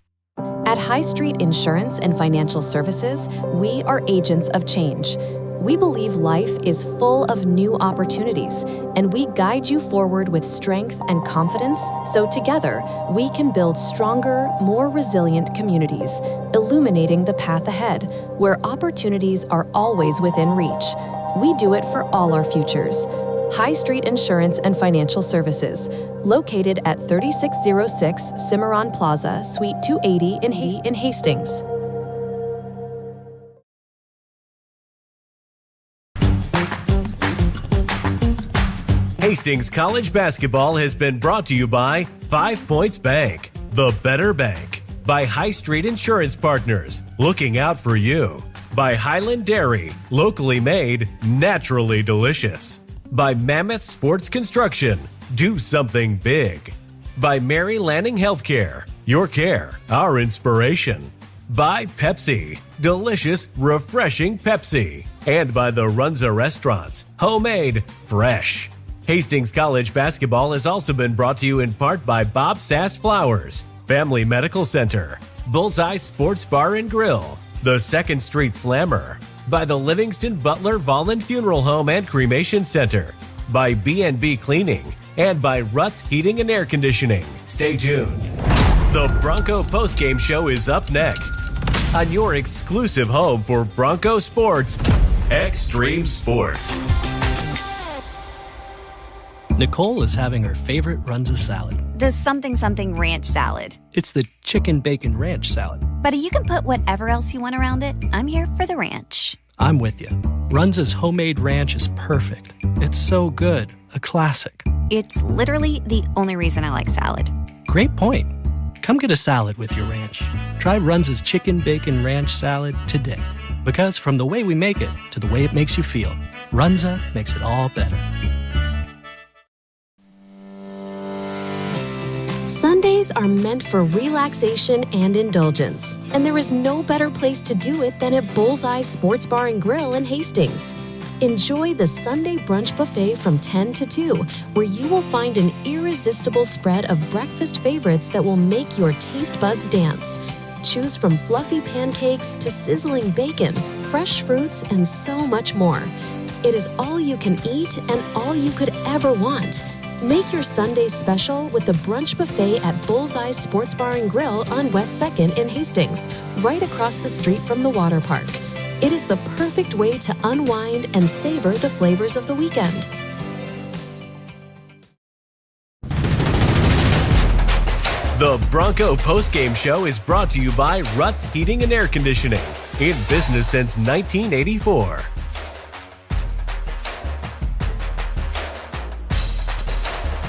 At High Street Insurance and Financial Services, we are agents of change. We believe life is full of new opportunities, and we guide you forward with strength and confidence so together we can build stronger, more resilient communities, illuminating the path ahead, where opportunities are always within reach. We do it for all our futures. High Street Insurance and Financial Services, located at 3606 Cimarron Plaza, Suite 280 in Hastings. Hastings College Basketball has been brought to you by 5 Points Bank, the better bank, by High Street Insurance Partners, looking out for you, by Highland Dairy, locally made, naturally delicious, by Mammoth Sports Construction, do something big, by Mary Lanning Healthcare, your care, our inspiration, by Pepsi, delicious, refreshing Pepsi, and by the Runza Restaurants, homemade, fresh. Hastings College Basketball has also been brought to you in part by Bob Sass Flowers, Family Medical Center, Bullseye Sports Bar and Grill, the 2nd Street Slammer, by the Livingston Butler Volland Funeral Home and Cremation Center, by B&B Cleaning, and by Ruts Heating and Air Conditioning. Stay tuned. The Bronco Postgame Show is up next on your exclusive home for Bronco Sports, Extreme Sports. Nicole is having her favorite Runza salad. The something ranch salad. It's the chicken bacon ranch salad. But you can put whatever else you want around it. I'm here for the ranch. I'm with you. Runza's homemade ranch is perfect. It's so good. A classic. It's literally the only reason I like salad. Great point. Come get a salad with your ranch. Try Runza's Chicken Bacon Ranch Salad today. Because from the way we make it to the way it makes you feel, Runza makes it all better. Sundays are meant for relaxation and indulgence, and there is no better place to do it than at Bullseye Sports Bar and Grill in Hastings. Enjoy the Sunday brunch buffet from 10 to 2, where you will find an irresistible spread of breakfast favorites that will make your taste buds dance. Choose from fluffy pancakes to sizzling bacon, fresh fruits, and so much more. It is all you can eat and all you could ever want. Make your Sundays special with the brunch buffet at Bullseye Sports Bar and Grill on West 2nd in Hastings, right across the street from the water park. It is the perfect way to unwind and savor the flavors of the weekend. The Bronco postgame show is brought to you by Ruts Heating and Air Conditioning, in business since 1984.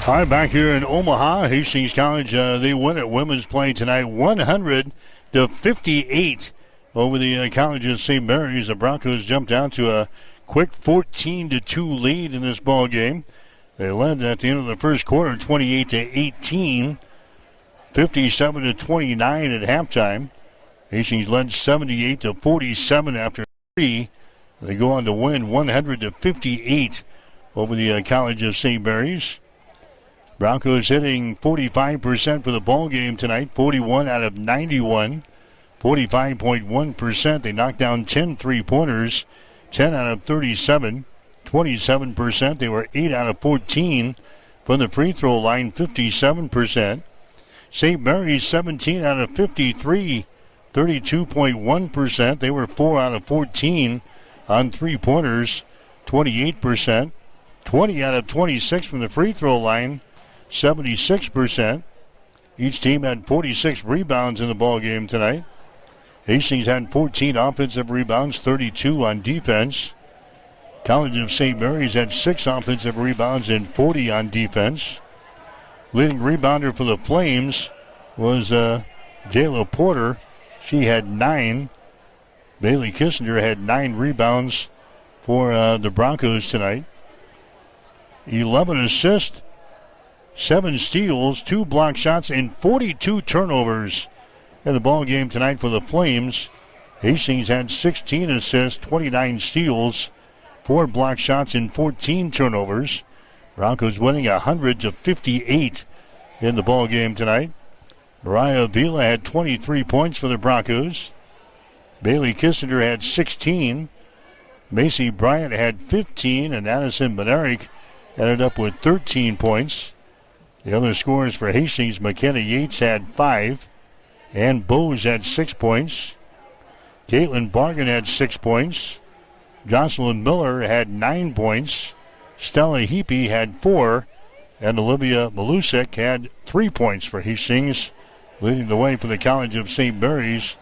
All right, back here in Omaha, Hastings College, they win at women's play tonight, 100-58 over the College of St. Mary's. The Broncos jumped down to a quick 14-2 lead in this ball game. They led at the end of the first quarter, 28-18, 57-29 at halftime. Hastings led 78-47 after 3. They go on to win 100-58 over the College of St. Mary's. Broncos hitting 45% for the ball game tonight, 41 out of 91, 45.1%. They knocked down 10 3-pointers, 10 out of 37, 27%. They were 8 out of 14 from the free throw line, 57%. St. Mary's 17 out of 53, 32.1%. They were 4 out of 14 on 3-pointers, 28%. 20 out of 26 from the free throw line, 76%. Each team had 46 rebounds in the ball game tonight. Hastings had 14 offensive rebounds, 32 on defense. College of St. Mary's had 6 offensive rebounds and 40 on defense. Leading rebounder for the Flames was Jayla Porter. She had 9. Bailey Kissinger had 9 rebounds for the Broncos tonight. 11 assists, 7 steals, 2 block shots, and 42 turnovers in the ball game tonight for the Flames. Hastings had 16 assists, 29 steals, 4 block shots, and 14 turnovers. Broncos winning 100-58 in the ball game tonight. Mariah Avila had 23 points for the Broncos. Bailey Kissinger had 16. Macy Bryant had 15, and Addison Benerick ended up with 13 points. The other scorers for Hastings, McKenna Yates had 5. Ann Bowes had 6 points. Caitlin Bargan had 6 points. Jocelyn Miller had 9 points. Stella Heapy had 4. And Olivia Malusek had 3 points for Hastings. Leading the way for the College of St. Mary's,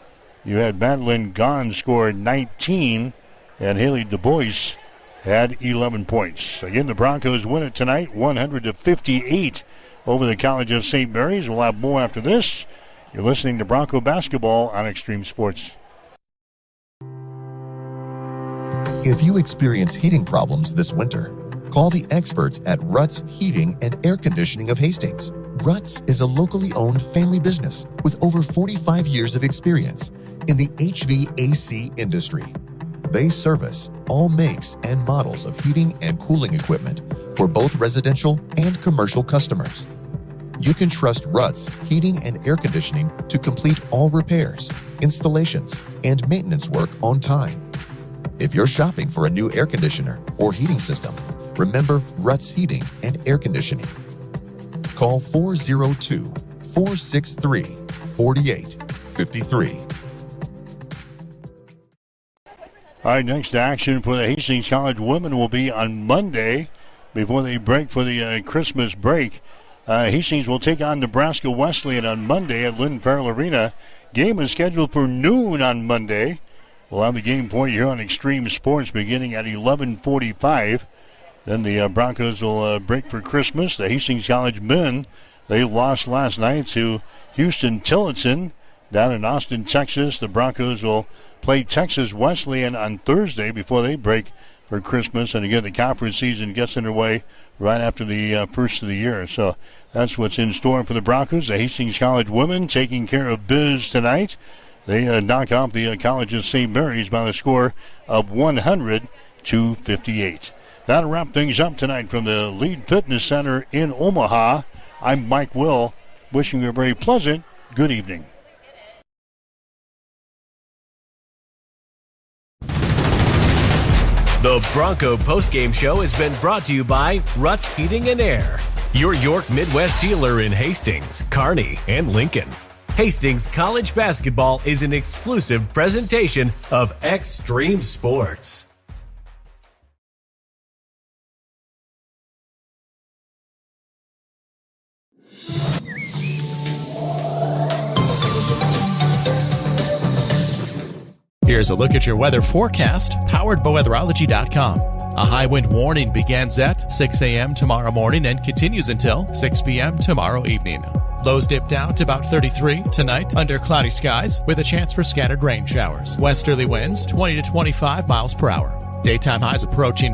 you had Madeline Gahn scored 19. And Haley DuBois had 11 points. Again, the Broncos win it tonight, 100-58 over the College of St. Mary's. We'll have more after this. You're listening to Bronco Basketball on Extreme Sports. If you experience heating problems this winter, call the experts at Ruts Heating and Air Conditioning of Hastings. Ruts is a locally owned family business with over 45 years of experience in the HVAC industry. They service all makes and models of heating and cooling equipment for both residential and commercial customers. You can trust Ruts Heating and Air Conditioning to complete all repairs, installations, and maintenance work on time. If you're shopping for a new air conditioner or heating system, remember Ruts Heating and Air Conditioning. Call 402-463-4853. All right, next action for the Hastings College women will be on Monday before they break for the Christmas break. Hastings will take on Nebraska Wesleyan on Monday at Lynn Farrell Arena. Game is scheduled for noon on Monday. We'll have the game for you here on Extreme Sports beginning at 11:45. Then the Broncos will break for Christmas. The Hastings College men, they lost last night to Houston Tillotson down in Austin, Texas. The Broncos will play Texas Wesleyan on Thursday before they break for Christmas. And again, the conference season gets underway right after the first of the year. So that's what's in store for the Broncos. The Hastings College women taking care of biz tonight. They knock off the College of St. Mary's by the score of 100-58. That'll wrap things up tonight from the Lead Fitness Center in Omaha. I'm Mike Will, wishing you a very pleasant good evening. The Bronco postgame show has been brought to you by Ruts Heating and Air, your York Midwest dealer in Hastings, Kearney, and Lincoln. Hastings College Basketball is an exclusive presentation of Extreme Sports. Here's a look at your weather forecast, powered by weatherology.com. A high wind warning begins at 6 a.m. tomorrow morning and continues until 6 p.m. tomorrow evening. Lows dip down to about 33 tonight under cloudy skies with a chance for scattered rain showers. Westerly winds 20 to 25 miles per hour. Daytime highs approaching